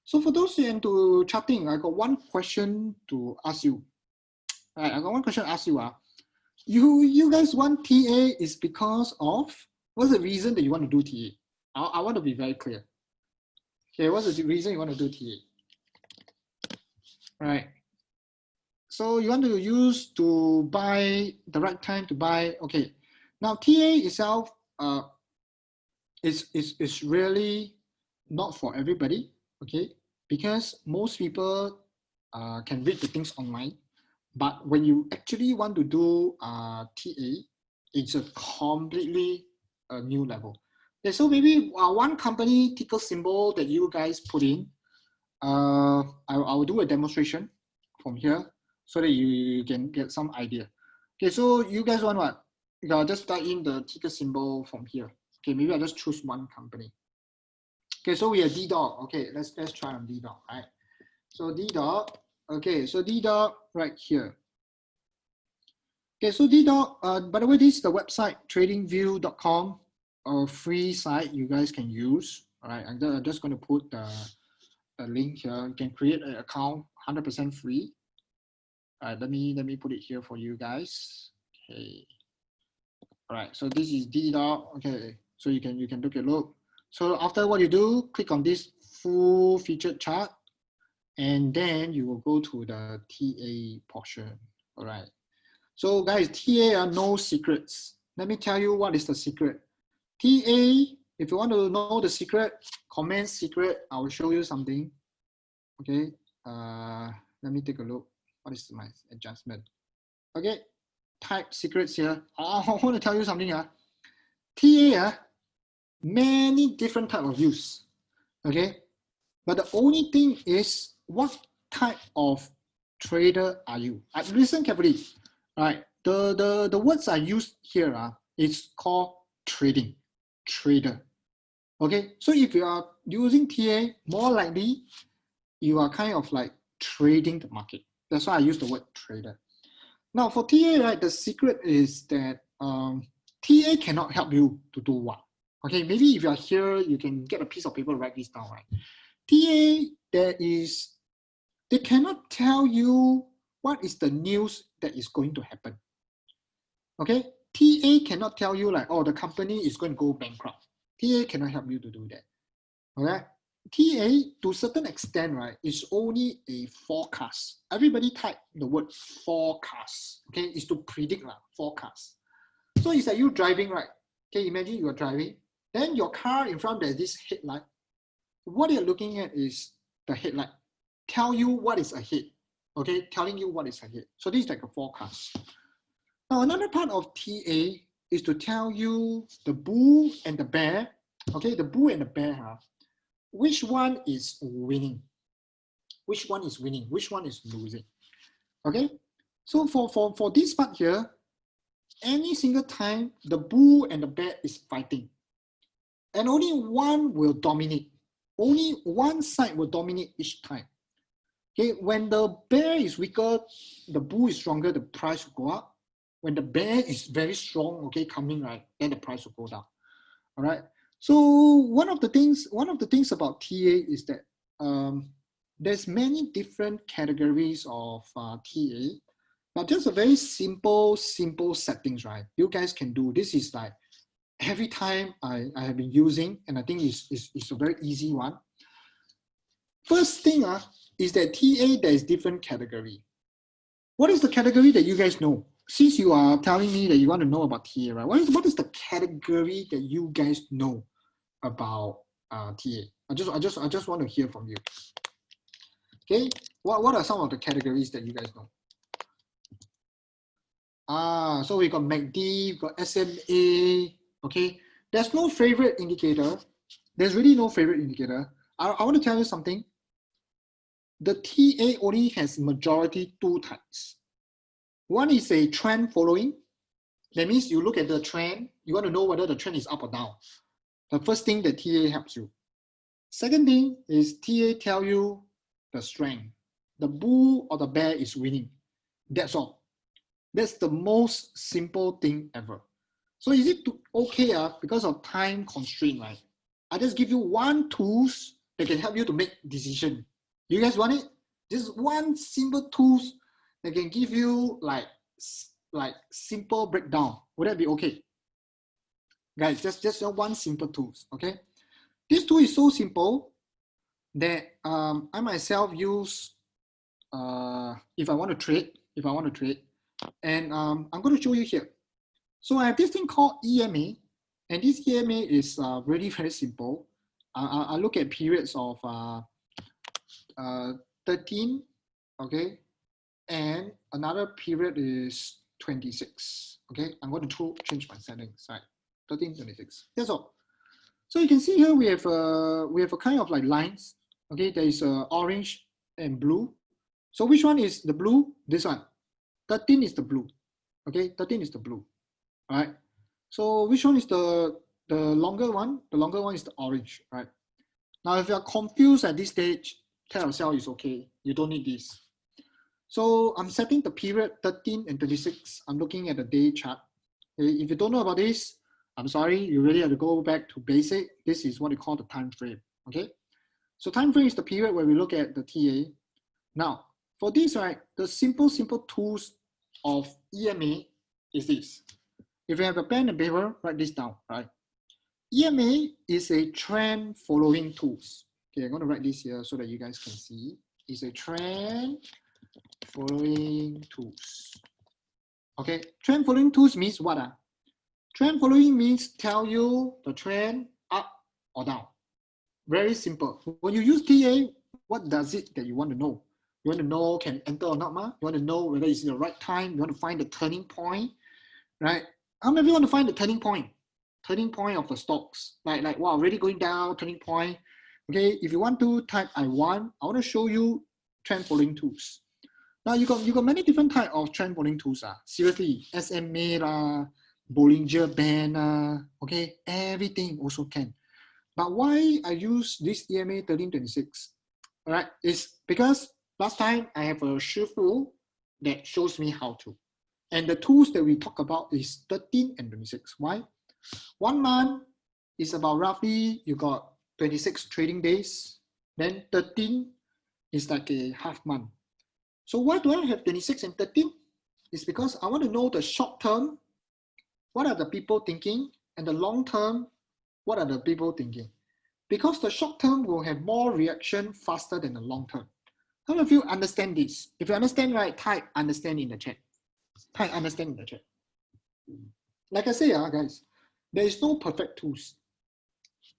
so for those who are into chatting, I got one question to ask you. All right, I got one question to ask you. You guys want TA is because of what's the reason that you want to do TA? I want to be very clear. Okay, what's the reason you want to do TA? All right. So you want to use to buy the right time to buy. Okay, now TA itself is really not for everybody. Okay, because most people can read the things online, but when you actually want to do TA, it's a completely new level. Okay, so maybe one company ticker symbol that you guys put in. I will do a demonstration from here so that you can get some idea. Okay, so you guys want what? I'll just type in the ticker symbol from here. Okay, maybe I'll just choose one company. Okay, so we are D-Dog. Okay, let's try on D-Dog, right? So D-Dog, okay, so D-Dog right here. Okay, so D-Dog, by the way, this is the website, tradingview.com, a free site you guys can use. All right, I'm just going to put the link here. You can create an account 100% free. All right, let me put it here for you guys. Okay. All right, so this is D-Dog. Okay, so you can look at look. So after what you do, click on this full featured chart, and then you will go to the TA portion. All right. So guys, TA are no secrets. Let me tell you what is the secret. TA, if you want to know the secret, comment secret. I will show you something. Okay. Let me take a look. What is my adjustment? Okay. Type secrets here. I want to tell you something. TA, many different type of use. Okay. But the only thing is, what type of trader are you? Listen carefully. All right. The words I used here it's called trading, trader. Okay. So if you are using TA, more likely you are kind of like trading the market. That's why I use the word trader. Now for TA, right, the secret is that TA cannot help you to do what? Okay, maybe if you are here, you can get a piece of paper, write this down, right? TA, they cannot tell you what is the news that is going to happen. Okay, TA cannot tell you like, oh, the company is going to go bankrupt. TA cannot help you to do that. Okay? TA, to a certain extent, right, is only a forecast. Everybody type the word forecast. Okay, is to predict forecast. So it's like you driving, right? Okay, imagine you are driving. Then your car in front, there's this headlight. What you're looking at is the headlight. Tell you what is ahead. Okay, telling you what is ahead. So this is like a forecast. Now another part of TA is to tell you the bull and the bear. Okay, the bull and the bear, which one is winning? Which one is winning? Which one is losing? Okay, so for this part here, any single time the bull and the bear is fighting, and only one will dominate. Only one side will dominate each time. Okay, when the bear is weaker, the bull is stronger, the price will go up. When the bear is very strong, okay, coming right, then the price will go down. All right. So one of the things about TA is that there's many different categories of TA, but just a very simple settings, right? You guys can do. This is like every time I have been using, and I think it's a very easy one. First thing is that TA, there is different category. What is the category that you guys know? Since you are telling me that you want to know about TA, right? What is the category that you guys know about TA? I just want to hear from you. Okay, what are some of the categories that you guys know? So we got MACD, we got SMA. Okay, there's no favorite indicator. There's really no favorite indicator. I want to tell you something. The TA only has majority two types. One is a trend following. That means you look at the trend, you want to know whether the trend is up or down. The first thing that TA helps you. Second thing is TA tell you the strength. The bull or the bear is winning. That's all. That's the most simple thing ever. So is it okay because of time constraint, right? I just give you one tools that can help you to make decision. You guys want it? Just one simple tools that can give you like simple breakdown. Would that be okay? Guys, just one simple tools, okay? This tool is so simple that I myself use if I want to trade, and I'm going to show you here. So I have this thing called EMA, and this EMA is really very simple. I look at periods of 13, okay, and another period is 26, okay. I'm going to change my settings, right? 13, 26. That's all. So you can see here we have a kind of like lines, okay. There is orange and blue. So which one is the blue? This one. 13 is the blue, okay. 13 is the blue, all right. So which one is the longer one? The longer one is the orange, right? Now, if you're confused at this stage, tell yourself it's okay. You don't need this. So I'm setting the period 13 and 26. I'm looking at the day chart. If you don't know about this, I'm sorry, you really have to go back to basic. This is what we call the time frame, okay? So time frame is the period where we look at the TA. Now, for this, right, the simple tools of EMA is this. If you have a pen and paper, write this down, right? EMA is a trend following tools. Okay, I'm going to write this here so that you guys can see. It's a trend following tools. Okay, trend following tools means what? Trend following means tell you the trend up or down. Very simple. When you use TA, what does it that you want to know? You want to know can enter or not, ma? You want to know whether it's the right time. You want to find the turning point, right? How many of you want to find the turning point? Turning point of the stocks, like wow, already going down, turning point. Okay, if you want to type I want to show you trend following tools. Now you got many different type of trend following tools. Seriously, SMA Bollinger Band, okay, everything also can. But why I use this EMA 1326? All right, it's because last time I have a shifu that shows me how to. And the tools that we talk about is 13 and 26. Why? 1 month is about roughly, you got 26 trading days. Then 13 is like a half month. So why do I have 26 and 13? It's because I want to know the short term what are the people thinking? And the long term, what are the people thinking? Because the short term will have more reaction faster than the long term. How many of you understand this? If you understand, right, type understand in the chat. Type understand in the chat. Like I say, guys, there is no perfect tools.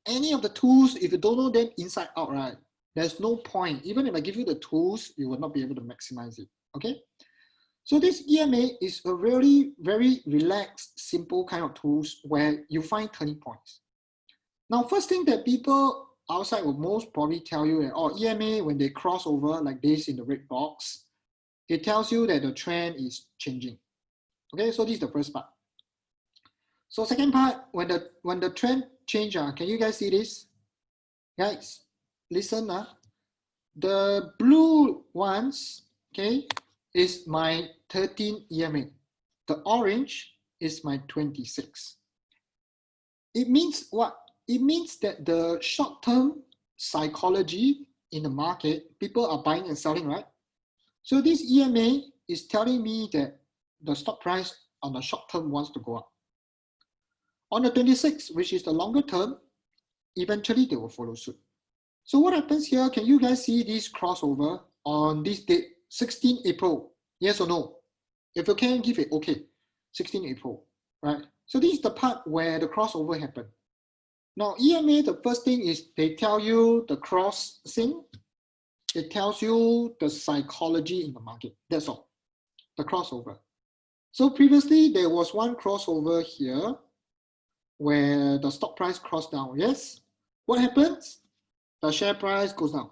Any of the tools, if you don't know them inside out, right, there's no point. Even if I give you the tools, you will not be able to maximize it, okay? So this EMA is a really very relaxed, simple kind of tools where you find turning points. Now, first thing that people outside will most probably tell you that, oh, EMA, when they cross over like this in the red box, it tells you that the trend is changing. Okay, so this is the first part. So second part, when the trend change, can you guys see this? Guys, listen. The blue ones, okay, is my 13 EMA. The orange is my 26. It means what? It means that the short-term psychology in the market, people are buying and selling, right? So this EMA is telling me that the stock price on the short term wants to go up. On the 26, which is the longer term, eventually they will follow suit. So what happens here? Can you guys see this crossover on this date, 16 April? Yes or no? If you can, give it okay. 16 April, right? So this is the part where the crossover happened. Now, EMA, the first thing is they tell you the crossing. It tells you the psychology in the market. That's all. The crossover. So previously, there was one crossover here where the stock price crossed down. Yes? What happens? The share price goes down.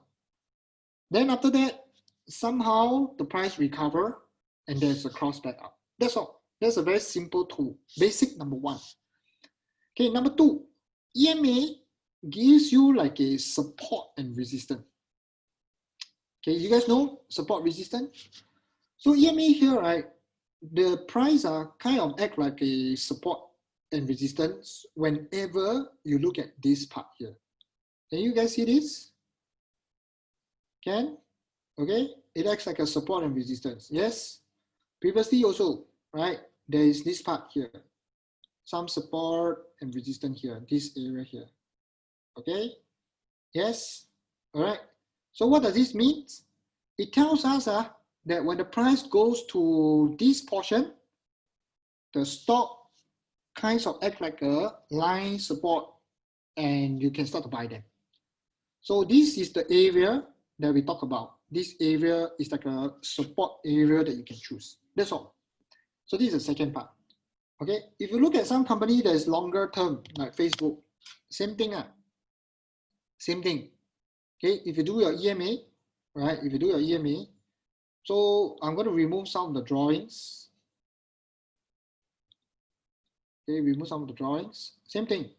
Then after that, somehow the price recover and there's a cross back up. That's all. That's a very simple tool. Basic number one. Okay, number two, EMA gives you like a support and resistance. Okay, you guys know support resistance? So EMA here, right, the price kind of act like a support and resistance whenever you look at this part here. Can you guys see this? Can? Okay, it acts like a support and resistance. Yes? Previously also, right, there is this part here. Some support and resistance here, this area here. Okay? Yes? All right. So what does this mean? It tells us that when the price goes to this portion, the stock kinds of act like a line support and you can start to buy them. So this is the area that we talk about. This area is like a support area that you can choose. That's all. So this is the second part. Okay, if you look at some company that is longer term, like Facebook, same thing. Same thing. Okay, if you do your EMA, right? If you do your EMA, so I'm going to remove some of the drawings. Okay, remove some of the drawings. Same thing.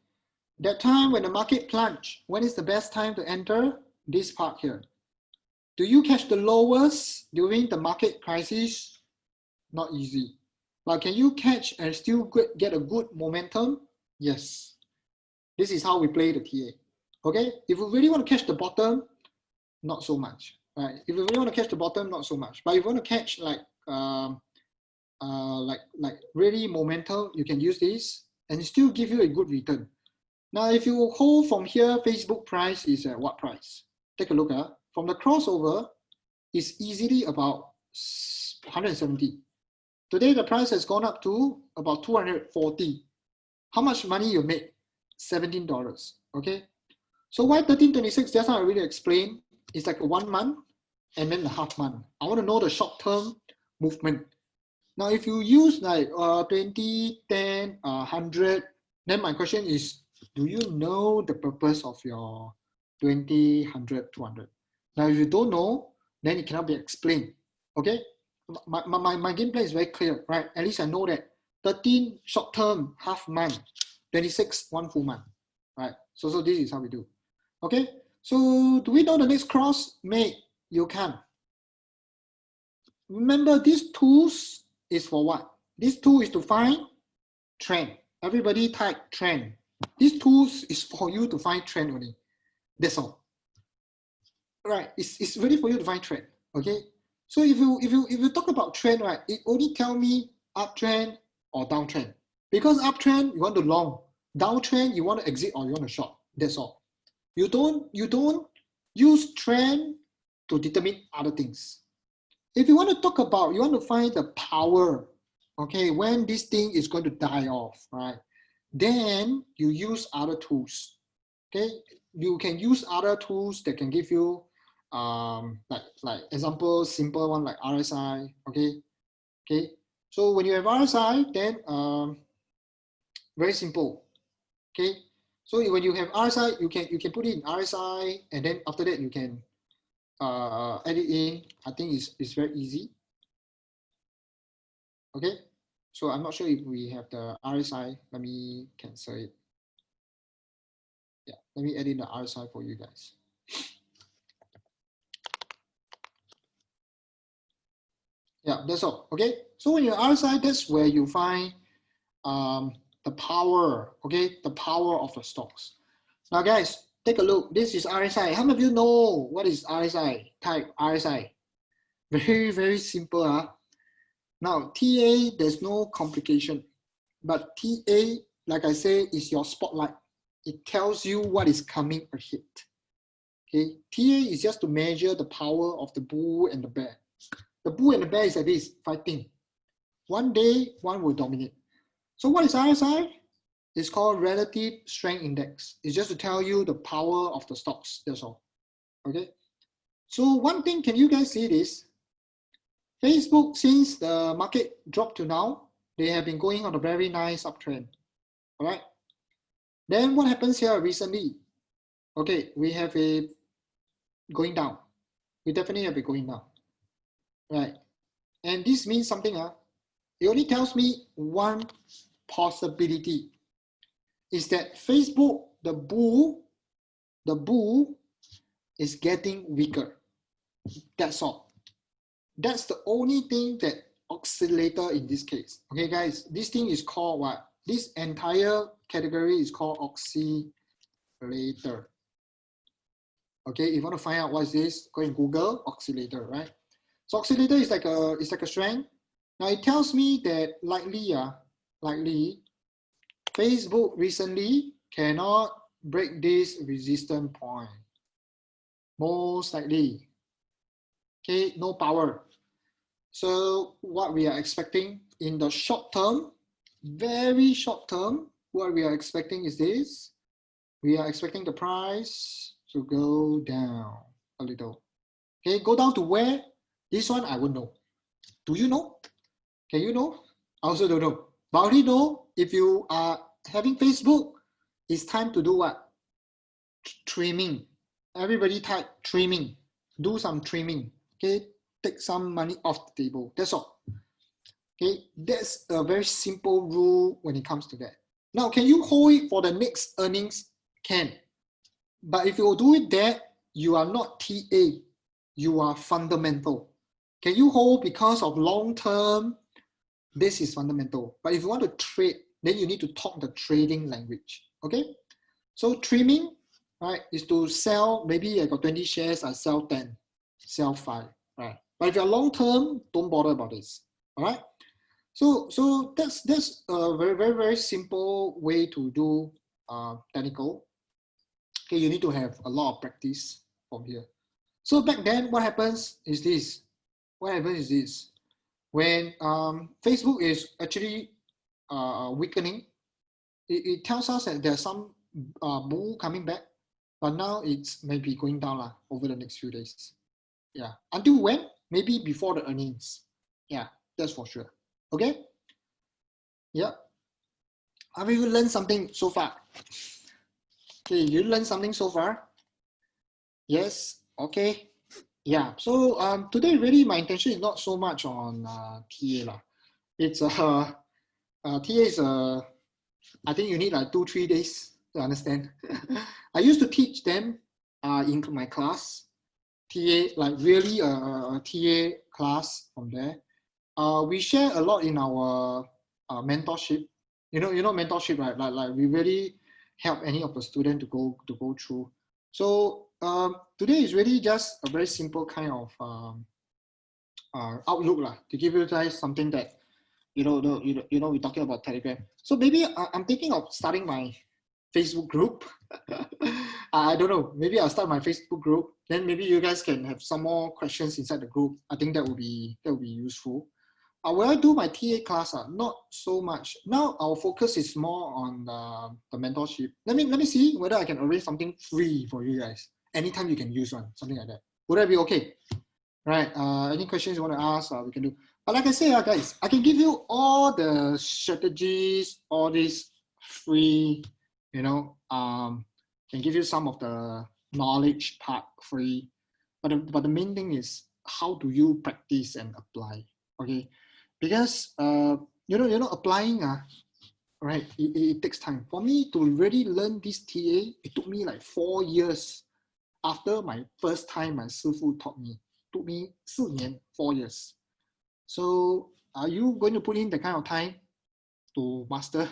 That time when the market plunge, when is the best time to enter? This part here. Do you catch the lowest during the market crisis? Not easy. But can you catch and still get a good momentum? Yes. This is how we play the TA. Okay, if you really want to catch the bottom, not so much. Right? If you really want to catch the bottom, not so much. But if you want to catch like really momentum, you can use this and still give you a good return. Now, if you hold from here, Facebook price is at what price? Take a look at from the crossover, it's easily about 170. Today, the price has gone up to about 240. How much money you make? $17. Okay. So why 1326? Just now I already explained. It's like a 1 month and then the half month. I want to know the short-term movement. Now, if you use like 20, 10, 100, then my question is, do you know the purpose of your 20, 100, 200? Now, if you don't know, then it cannot be explained. Okay? My game plan is very clear, right? At least I know that 13 short-term, half month, 26, 1 full month, right? So this is how we do. Okay, so do we know the next cross? May, you can. Remember, these tools is for what? This tool is to find trend. Everybody type trend. These tools is for you to find trend only. That's all. Right, it's really for you to find trend. Okay, so if you talk about trend, right, it only tell me uptrend or downtrend. Because uptrend, you want to long. Downtrend, you want to exit or you want to short. That's all. You don't use trend to determine other things. If you want to talk about, you want to find the power, okay, when this thing is going to die off, right? Then you use other tools, okay? You can use other tools that can give you, like example, simple one like RSI, okay? Okay, so when you have RSI, then very simple, okay? So when you have RSI, you can put it in RSI, and then after that you can add it in. I think it's very easy. Okay, so I'm not sure if we have the RSI. Let me cancel it. Yeah, let me add in the RSI for you guys. Yeah, that's all. Okay, so when you're RSI, that's where you find the power. Okay, the power of the stocks. Now, guys, take a look. This is RSI. How many of you know what is RSI? Type RSI. Very, very simple. Now, TA, there's no complication. But TA, like I say, is your spotlight. It tells you what is coming ahead. Okay, TA is just to measure the power of the bull and the bear. The bull and the bear is like this, fighting. One day, one will dominate. So what is RSI? It's called Relative Strength Index. It's just to tell you the power of the stocks, that's all. Okay. So one thing, can you guys see this? Facebook, since the market dropped to now, they have been going on a very nice uptrend. All right. Then what happens here recently? Okay, we have a going down. We definitely have it going down. Right. And this means something. It only tells me one possibility is that Facebook, the bull is getting weaker. That's all. That's the only thing that oscillator in this case. Okay, guys, this thing is called what? This entire category is called oscillator. Okay, if you want to find out what is this, go and Google oscillator, right? So oscillator is like a strength. Now it tells me that likely Facebook recently cannot break this resistance point. Most likely. Okay, no power. So what we are expecting in the short term, very short term, what we are expecting is this. We are expecting the price to go down a little. Okay, go down to where? This one I won't know. Do you know? Can you know? I also don't know. But I only know if you are having Facebook, it's time to do what? Trimming. Everybody type trimming. Do some trimming. Okay, take some money off the table. That's all. Okay, that's a very simple rule when it comes to that. Now, can you hold it for the next earnings? Can. But if you do it there, you are not TA. You are fundamental. Can you hold because of long term? This is fundamental. But if you want to trade, then you need to talk the trading language. Okay? So trimming, right, is to sell. Maybe I got 20 shares, I sell 10, sell 5. Right? But if you're long term, don't bother about this. All right? So that's a very, very, very simple way to do technical. Okay, you need to have a lot of practice from here. So back then, what happens is this. What happens is this. When Facebook is actually weakening, it tells us that there's some bull coming back, but now it's maybe going down over the next few days. Yeah. Until when? Maybe before the earnings. Yeah, that's for sure. Okay? Yeah. Have you learned something so far? Okay, you learned something so far? Yes. Okay. Yeah. So today really my intention is not so much on TA lah. It's TA is I think you need like 2-3 days to understand. I used to teach them in my class, TA, like really a TA class from there. We share a lot in our mentorship. You know mentorship, right? Like we really help any of the student to go through. So today is really just a very simple kind of outlook to give you guys something that we're talking about Telegram. So maybe I'm thinking of starting my Facebook group. I don't know. Maybe I'll start my Facebook group. Then maybe you guys can have some more questions inside the group. I think that would be useful. Will I do my TA class? Not so much. Now our focus is more on the mentorship. Let me see whether I can arrange something free for you guys. Anytime you can use one, something like that. Would that be okay? Right. Any questions you want to ask, we can do. But like I say, guys, I can give you all the strategies, all these free, can give you some of the knowledge part free. But the main thing is how do you practice and apply? Okay, because applying right, it takes time. For me to really learn this TA, it took me like 4 years. After my first time, my 师傅 taught me. Took me 4 年, 4 years. So are you going to put in the kind of time to master?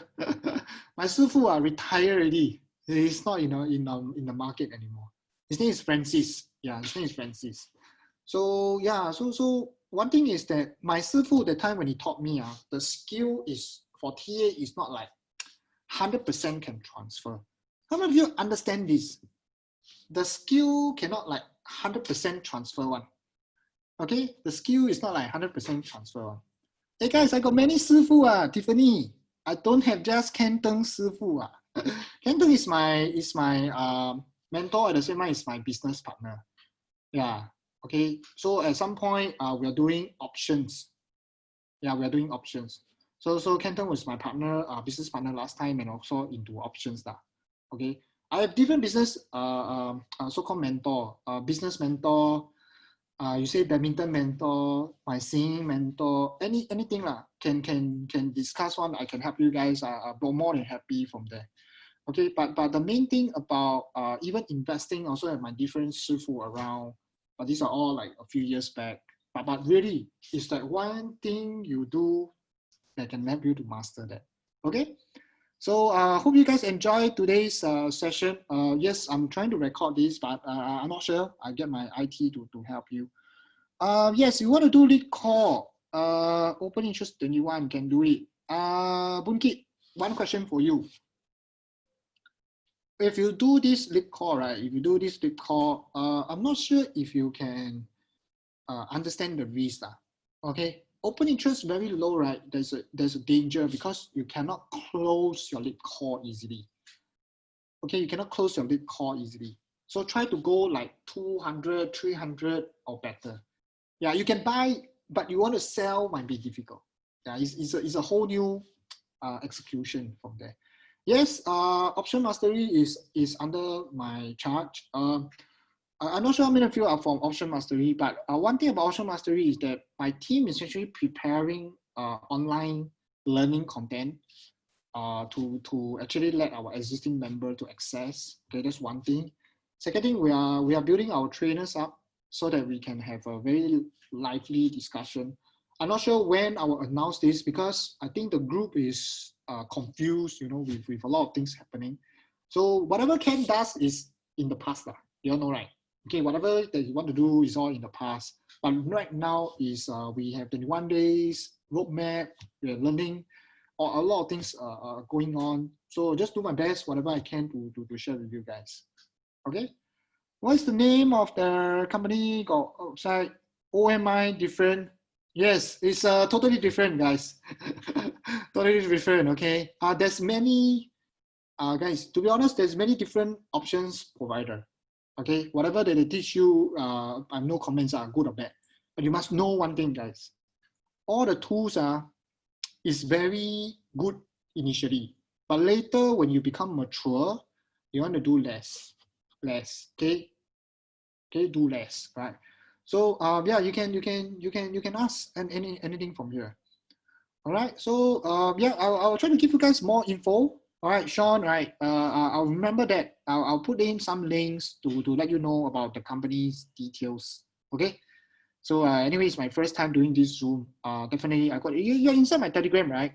My 师傅 retired already. He's not in the market anymore. His name is Francis. Yeah, his name is Francis. So yeah, so one thing is that my 师傅, the time when he taught me, the skill is for TA is not like 100% can transfer. How many of you understand this? The skill cannot like 100% transfer one. Okay, the skill is not like 100% transfer one. Hey guys, I got many 师傅, Tiffany. I don't have just Ken Teng 师傅. Ken Teng is my mentor, at the same time is my business partner. Yeah. Okay, so at some point we are doing options. Yeah, we are doing options. So Ken Teng was my partner, business partner last time, and also into options. Okay, I have different business so-called mentor, business mentor. You say badminton mentor, my singing mentor, anything can discuss one. I can help you guys. I'm more than happy from there. Okay, but the main thing about even investing, also have my different 师傅 around. But these are all like a few years back. But really, it's like one thing you do that can help you to master that. Okay. So hope you guys enjoy today's session. Yes, I'm trying to record this, but I'm not sure. I get my IT to help you. Yes, you want to do lead call. Open interest 21 can do it. Bunkit, one question for you. If you do this lead call, right? If you do this lead call, I'm not sure if you can understand the risk. Okay, open interest very low, right? There's a danger because you cannot close your lead call easily. Okay, you cannot close your lead call easily. So try to go like 200, 300 or better. Yeah, you can buy, but you want to sell might be difficult. Yeah, it's a whole new execution from there. Yes, option mastery is under my charge. I'm not sure how many of you are from option mastery, but one thing about option mastery is that my team is actually preparing online learning content to actually let our existing member to access. Okay, that's one thing. Second thing, we are building our trainers up so that we can have a very lively discussion. I'm not sure when I will announce this because I think the group is confused, with a lot of things happening. So whatever Ken does is in the past, you all know, right? Okay, whatever that you want to do is all in the past. But right now is we have 21 days roadmap. We are learning, or a lot of things are going on. So just do my best, whatever I can to share with you guys. Okay. What's the name of the company? Got outside OMI different. Yes, it's totally different, guys. Totally different. Okay. There's many guys. To be honest, there's many different options provider. Okay, whatever that they teach you, I have no comments are good or bad. But you must know one thing, guys. All the tools is very good initially, but later when you become mature, you want to do less. Okay, do less, right? So yeah, you can ask anything from here. All right. So yeah, I'll try to give you guys more info. All right, Sean. Right. I'll remember that. I'll put in some links to let you know about the company's details. Okay. So anyway, it's my first time doing this Zoom. Definitely, I got you're inside my Telegram, right?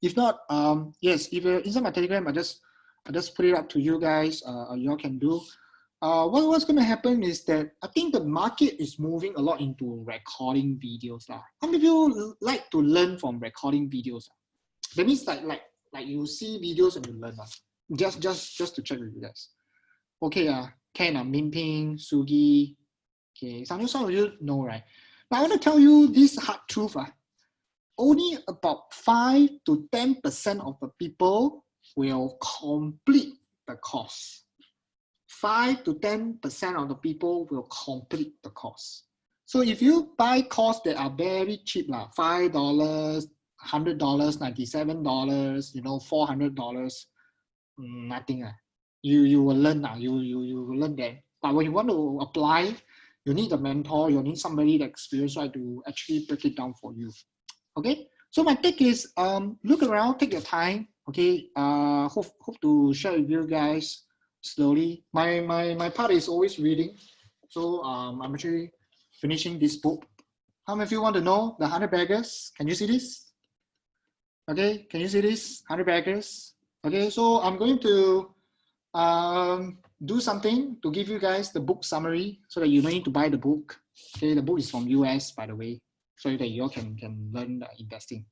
If not, yes, if you're inside my Telegram, I just put it up to you guys. You all can do. what's going to happen is that I think the market is moving a lot into recording videos. How many of you like to learn from recording videos? That means like you see videos and you learn. Just to check with you guys. Okay, Ken, Min Ping, Sugi. Okay, some of you know, right? Now I want to tell you this hard truth. Only about 5 to 10% of the people will complete the course. 5 to 10% of the people will complete the course. So if you buy courses that are very cheap, $5, $100, $97, $400, nothing. You will learn. You will learn that. But when you want to apply, you need a mentor, you need somebody that experienced, right, to actually break it down for you. Okay, so my take is look around, take your time. Okay, hope to share with you guys slowly. My part is always reading, so I'm actually finishing this book. How many of you want to know the 100 Beggars? Can you see this? Okay, can you see this 100 Beggars? Okay, so I'm going to do something to give you guys the book summary so that you don't need to buy the book. Okay, the book is from US, by the way, so that you all can learn investing.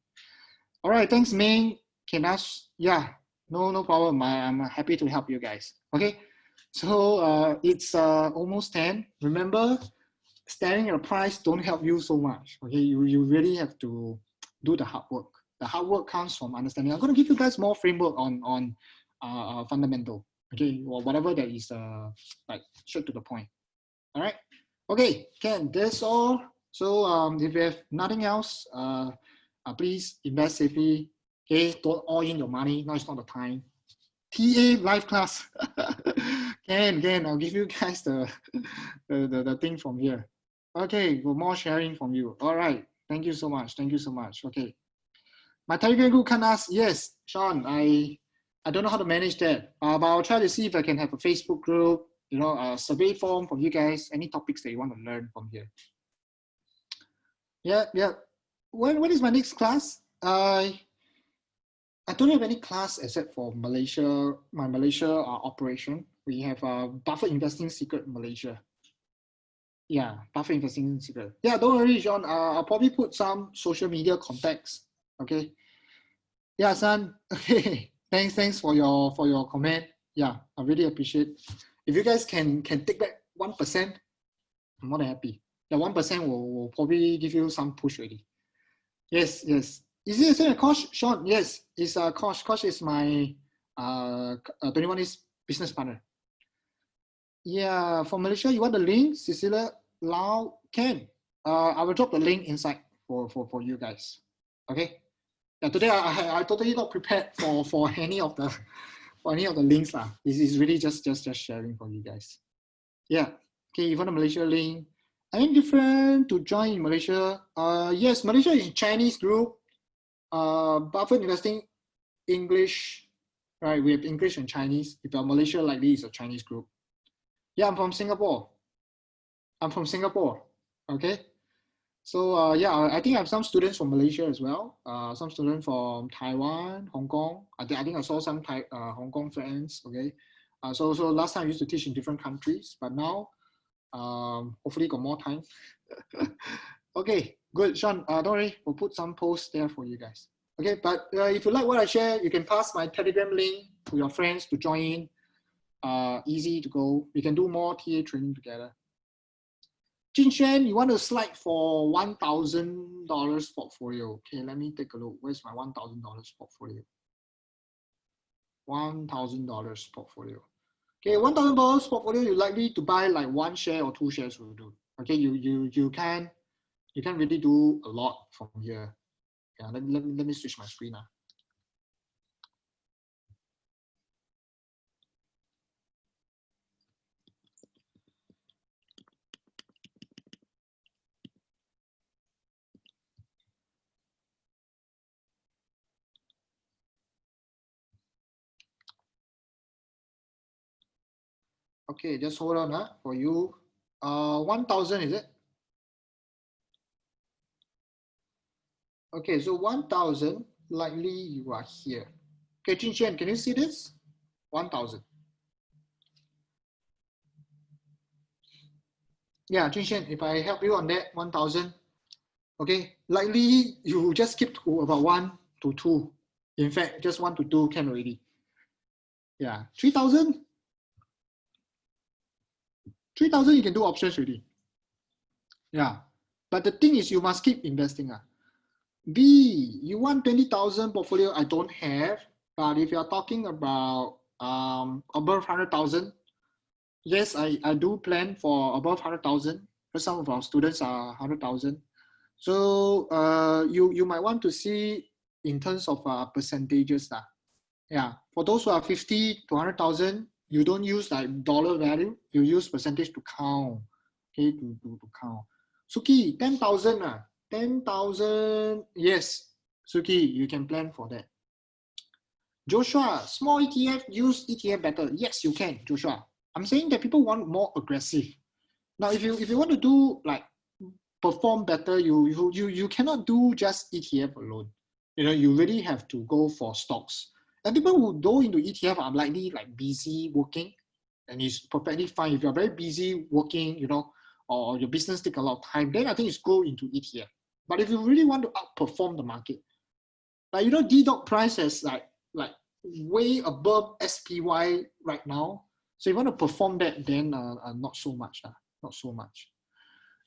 All right, thanks, Ming. Can ask? Yeah, no problem. I'm happy to help you guys. Okay, so it's almost 10. Remember, staring at the price don't help you so much. Okay, you really have to do the hard work. The hard work comes from understanding. I'm going to give you guys more framework on fundamental. Okay, or whatever that is like straight to the point. All right. Okay, Ken, that's all. So if you have nothing else, please invest safely. Okay, don't all in your money. Now it's not the time. TA live class. Ken, I'll give you guys the thing from here. Okay, well, more sharing from you. All right. Thank you so much. Thank you so much. Okay. My Telegram group can ask, yes, Sean, I don't know how to manage that, but I'll try to see if I can have a Facebook group, a survey form from you guys, any topics that you want to learn from here. Yeah. When is my next class? I don't have any class except for Malaysia, my Malaysia operation. We have Buffett Investing Secret Malaysia. Yeah, Buffett Investing Secret. Yeah, don't worry, Sean. I'll probably put some social media contacts. Okay. Yeah, son. Okay. Thanks for your comment. Yeah, I really appreciate. If you guys can take back 1%, I'm more than happy. The 1% will probably give you some push already. Yes. Is it the same as Kosh, Sean? Yes, it's Kosh. Kosh is my 21 is business partner. Yeah, for Malaysia, you want the link? Cecilia, Lau, Ken. I will drop the link inside for you guys. Okay. Yeah, today I totally not prepared for any of the links lah. This is really just sharing for you guys. Yeah. Okay, you want a Malaysia link? Any different to join in Malaysia? Yes, Malaysia is Chinese group. Buffett Investing English, right? We have English and Chinese. If you're Malaysia, likely it's a Chinese group. Yeah, I'm from Singapore. Okay. So yeah, I think I have some students from Malaysia as well. Some students from Taiwan, Hong Kong. I think I saw some Hong Kong friends. Okay. So last time I used to teach in different countries, but now hopefully got more time. Okay, good, Sean. Don't worry, we'll put some posts there for you guys. Okay, but if you like what I share, you can pass my Telegram link to your friends to join. Easy to go. We can do more TA training together. Jin Xuan, you want to slide for $1,000 portfolio. Okay, let me take a look. Where's my $1,000 portfolio? $1,000 portfolio. Okay, $1,000 portfolio, you're likely to buy like 1 share or 2 shares will do. Okay, you can really do a lot from here. Yeah, let me switch my screen now. Okay, just hold on for you. 1,000 is it? Okay, so 1,000, likely you are here. Okay, Jin Chen, can you see this? 1,000. Yeah, Junshen, if I help you on that 1,000, okay, likely you just keep to about 1 to 2. In fact, just 1 to 2 can already. Yeah, 3,000. 3,000 you can do options already. Yeah, but the thing is you must keep investing. B, you want 20,000 portfolio? I don't have, but if you're talking about above 100,000, yes, I do plan for above 100,000 because some of our students are 100,000. So you might want to see in terms of percentages. Yeah, for those who are 50 to 100,000, you don't use like dollar value, you use percentage to count. Okay, to count. Suki, 10,000. 10,000, yes. Suki, you can plan for that. Joshua, small ETF, use ETF better. Yes, you can, Joshua. I'm saying that people want more aggressive. Now, if you want to do like perform better, you cannot do just ETF alone. You really have to go for stocks. And people who go into ETF are likely like busy working, and it's perfectly fine. If you're very busy working, or your business take a lot of time, then I think it's go into ETF. But if you really want to outperform the market, like D-Dog price is like way above SPY right now. So you want to perform that, then not so much. Not so much.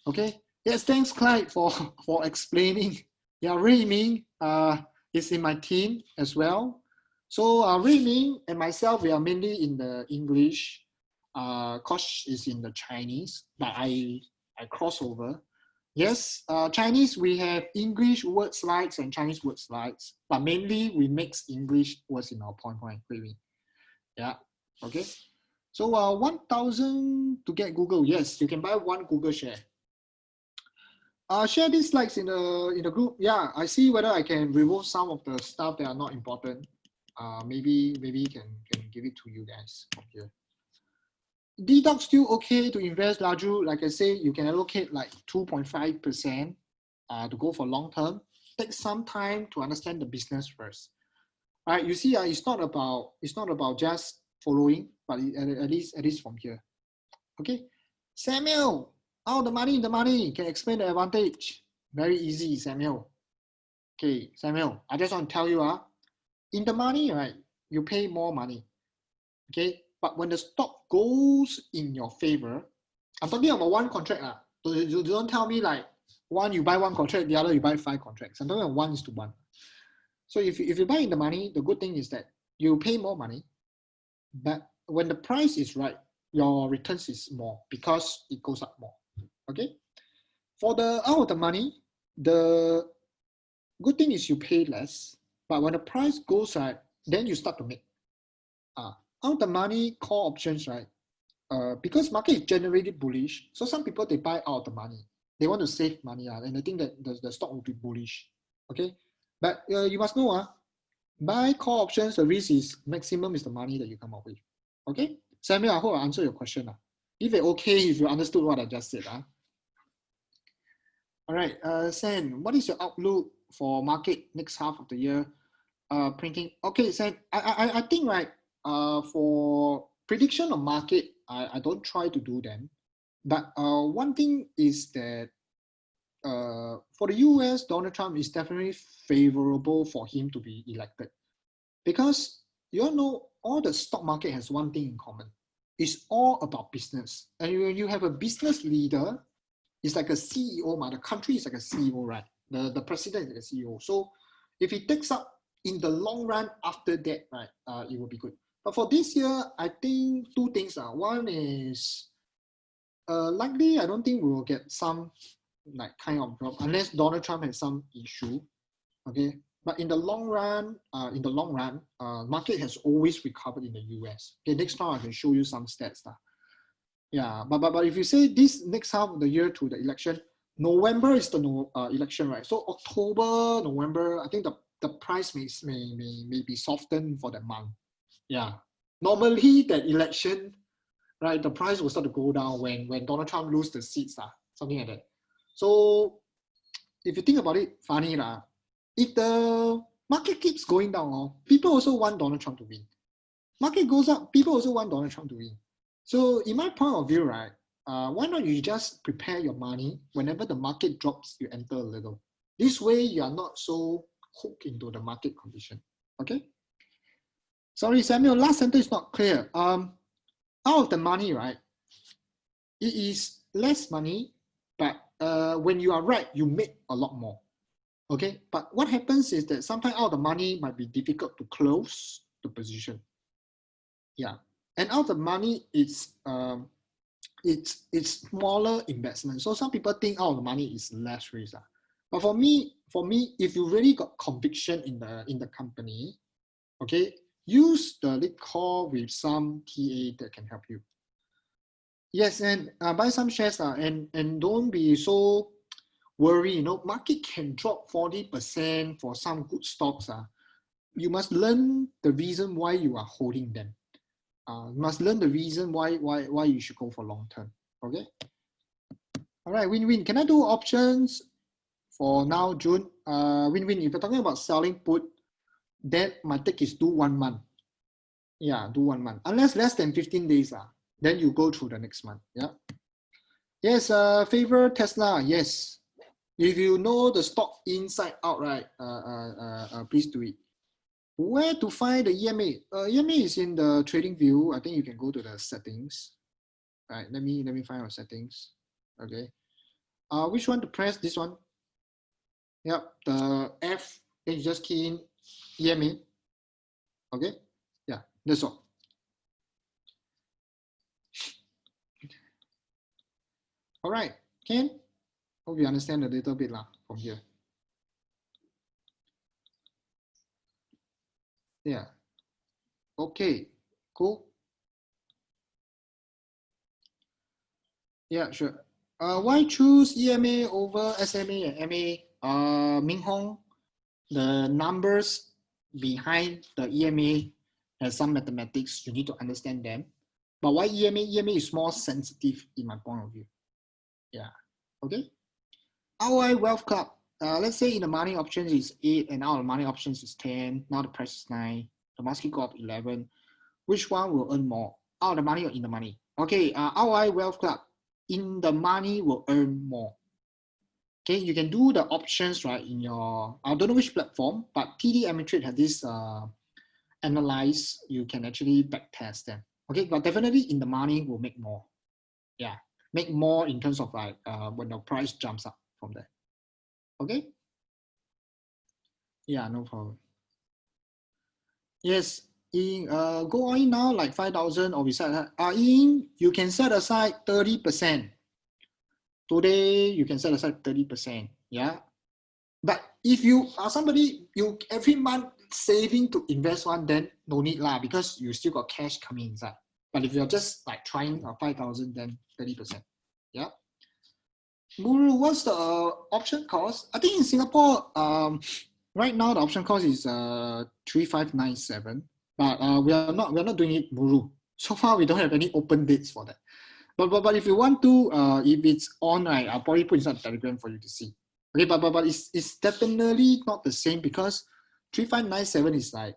Okay. Yes, thanks, Clyde, for explaining. Yeah, Rui Ming is in my team as well. So Rui Ming and myself, we are mainly in the English. Kosh is in the Chinese, but I cross over. Yes, Chinese, we have English word slides and Chinese word slides, but mainly we mix English words in our point. Yeah, okay. So 1,000 to get Google. Yes, you can buy one Google share. Share these slides in the group. Yeah, I see whether I can remove some of the stuff that are not important. Maybe can give it to you guys from here. D-Dog still okay to invest, Laju. Like I say, you can allocate like 2.5% to go for long term. Take some time to understand the business first. All right, you see, it's not about just following, but at least from here. Okay, Samuel, the money can explain the advantage. Very easy, Samuel. Okay, Samuel, I just want to tell you, in the money, right, you pay more money. Okay, but when the stock goes in your favor, I'm talking about one contract. You don't tell me like one you buy one contract, the other you buy 5 contracts. I'm talking about 1:1. So if you buy in the money, the good thing is that you pay more money, but when the price is right, your returns is more because it goes up more. Okay, for the out of the money, the good thing is you pay less, but when the price goes right, then you start to make. Out the money call options, right? Because market is generally bullish, so some people they buy out the money. They want to save money, and they think that the stock will be bullish. Okay, but you must know, buy call options, the risk is maximum is the money that you come up with. Okay, Samuel, I hope I answered your question. If it's okay, if you understood what I just said. All right, Sen, what is your outlook for market next half of the year? Printing. Okay, Sen, I think right. For prediction of market, I don't try to do them. But one thing is that for the US, Donald Trump is definitely favorable for him to be elected. Because you all know all the stock market has one thing in common. It's all about business. And when you have a business leader, it's like a CEO, the country is like a CEO, right? The president is like a CEO. So if he takes up in the long run after that, right, it will be good. But for this year, I think 2 things. One is likely I don't think we will get some like kind of drop unless Donald Trump has some issue. Okay. But in the long run, market has always recovered in the US. Okay, next time I can show you some stats. Yeah, but if you say this next half of the year to the election, November is the election, right? So October, November, I think the price may be softened for that month. Yeah. Normally that election, right, the price will start to go down when Donald Trump lose the seats, something like that. So if you think about it, funny, if the market keeps going down, people also want Donald Trump to win. Market goes up, people also want Donald Trump to win. So in my point of view, right, why not you just prepare your money whenever the market drops, you enter a little. This way you are not so hooked into the market condition. Okay. Sorry, Samuel, last sentence is not clear. Out of the money, right? It is less money, but when you are right, you make a lot more. Okay, but what happens is that sometimes out of the money might be difficult to close the position. Yeah, and out of the money, it's smaller investment. So some people think out of the money is less risk. But for me, if you really got conviction in the company, okay, use the lead call with some TA that can help you. Yes, and buy some shares and don't be so worried. You know, market can drop 40% for some good stocks. You must learn the reason why you are holding them. You must learn the reason why you should go for long term. Okay. All right, win-win. Can I do options for now, June? Win-win. If you're talking about selling put, then my take is do 1 month. Yeah, do 1 month. Unless less than 15 days, then you go through the next month. Yeah. Yes, favor Tesla. Yes. If you know the stock inside out, right? Please do it. Where to find the EMA? EMA is in the trading view. I think you can go to the settings. All right, let me find our settings. Okay. Which one to press? This one. Yep, the F. Then you just key in EMA. Okay. Yeah, that's all. All right, Ken. Hope you understand a little bit from here. Yeah. Okay. Cool. Yeah, sure. Why choose EMA over SMA and MA? Ming Hong, the numbers behind the EMA has some mathematics. You need to understand them. But why EMA? EMA is more sensitive in my point of view. Yeah. Okay. ROI Wealth Club. Let's say in the money options is 8 and out of money options is 10. Now the price is 9. The market got 11. Which one will earn more? Out of the money or in the money? Okay. ROI Wealth Club. In the money will earn more. Okay, you can do the options right in your, I don't know which platform, but TD Ameritrade has this analyze, you can actually back test them. Okay, but definitely in the money will make more. Yeah, make more in terms of like when the price jumps up from there. Okay. Yeah, no problem. Yes, in go on now like 5,000 or we set in you can set aside 30%. Today you can set aside 30%. Yeah. But if you are somebody, you every month saving to invest one, then no need lah, because you still got cash coming inside. But if you're just like trying 5,000, then 30%. Yeah. Muru, what's the option cost? I think in Singapore, right now the option cost is 3,597. But we are not doing it Muru. So far we don't have any open dates for that. But if you want to, if it's on, right, I'll probably put inside the Telegram for you to see. Okay, but it's definitely not the same because 3,597 is like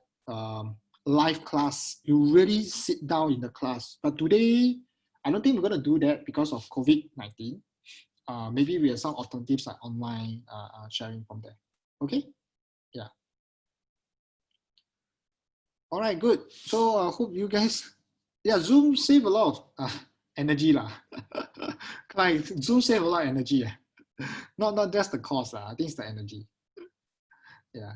live class. You really sit down in the class. But today, I don't think we're gonna do that because of COVID-19. Maybe we have some alternatives like online sharing from there. Okay, yeah. All right, good. So I hope you guys, yeah, Zoom save a lot of energy lah. Like Zoom save a lot of energy. Not just the cost. I think it's the energy. Yeah.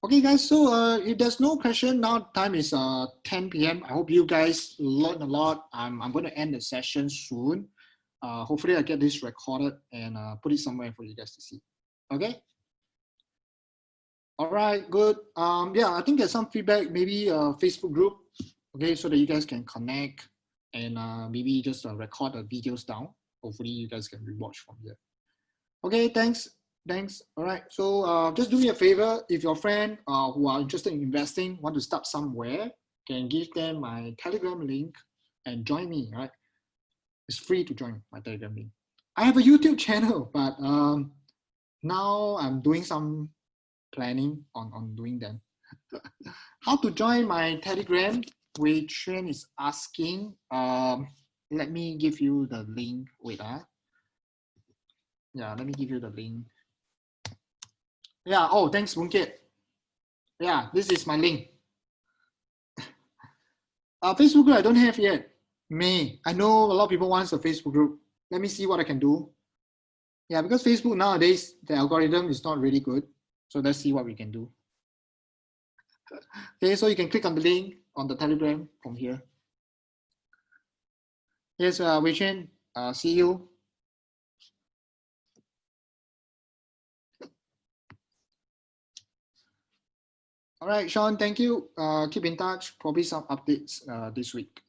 Okay, guys. So if there's no question, now time is 10 p.m. I hope you guys learned a lot. I'm going to end the session soon. Hopefully I get this recorded and put it somewhere for you guys to see. Okay. All right, good. Yeah, I think there's some feedback, maybe a Facebook group, okay, so that you guys can connect and maybe just record the videos down. Hopefully you guys can rewatch from here. Okay, thanks. All right, so just do me a favor. If your friend who are interested in investing want to start somewhere, can give them my Telegram link and join me, right? It's free to join my Telegram link. I have a YouTube channel, but now I'm doing some planning on doing them. How to join my Telegram? Wei Chuan is asking. let me give you the link. Wait, yeah, let me give you the link. Yeah, oh, thanks, Moonkit. Yeah, this is my link. Facebook group I don't have yet. I know a lot of people want a Facebook group. Let me see what I can do. Yeah, because Facebook nowadays, the algorithm is not really good. So let's see what we can do. Okay, so you can click on the link on the Telegram from here. Yes, Wei Chen, see you. All right, Sean, thank you. Keep in touch. Probably some updates this week.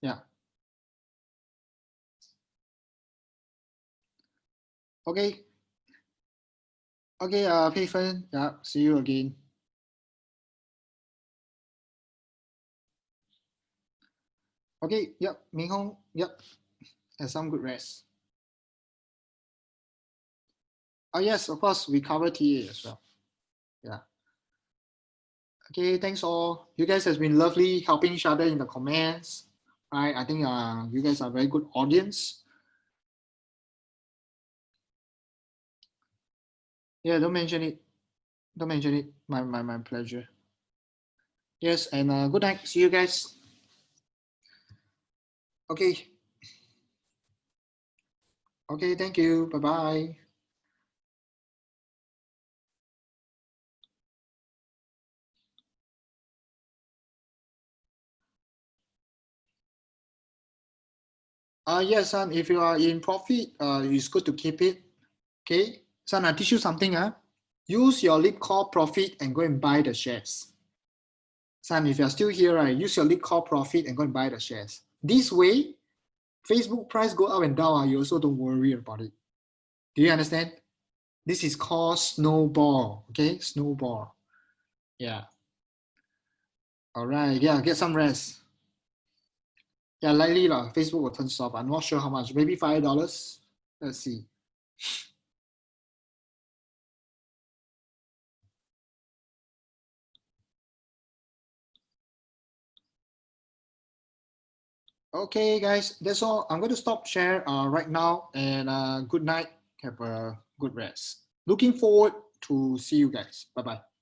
Yeah. Okay. Okay, Pei Fen, yeah, see you again. Okay, yep, Ming Hong, yep, have some good rest. Oh yes, of course, we cover TA as well. Yeah. Okay, thanks all. You guys has been lovely helping each other in the comments. Right, I think you guys are a very good audience. Yeah, don't mention it. Don't mention it. My pleasure. Yes, and good night. See you guys. Okay. Okay, thank you. Bye-bye. Yes, son, if you are in profit, it's good to keep it. Okay. Son, I teach you something. Use your lip call profit and go and buy the shares. Son, if you're still here, right, use your lip call profit and go and buy the shares. This way, Facebook price go up and down, you also don't worry about it. Do you understand? This is called snowball. Okay, snowball. Yeah. All right. Yeah, get some rest. Yeah, likely lah. Facebook will turn soft. I'm not sure how much. Maybe $5. Let's see. Okay, guys, that's all. I'm going to stop share right now, and good night. Have a good rest. Looking forward to see you guys. Bye bye.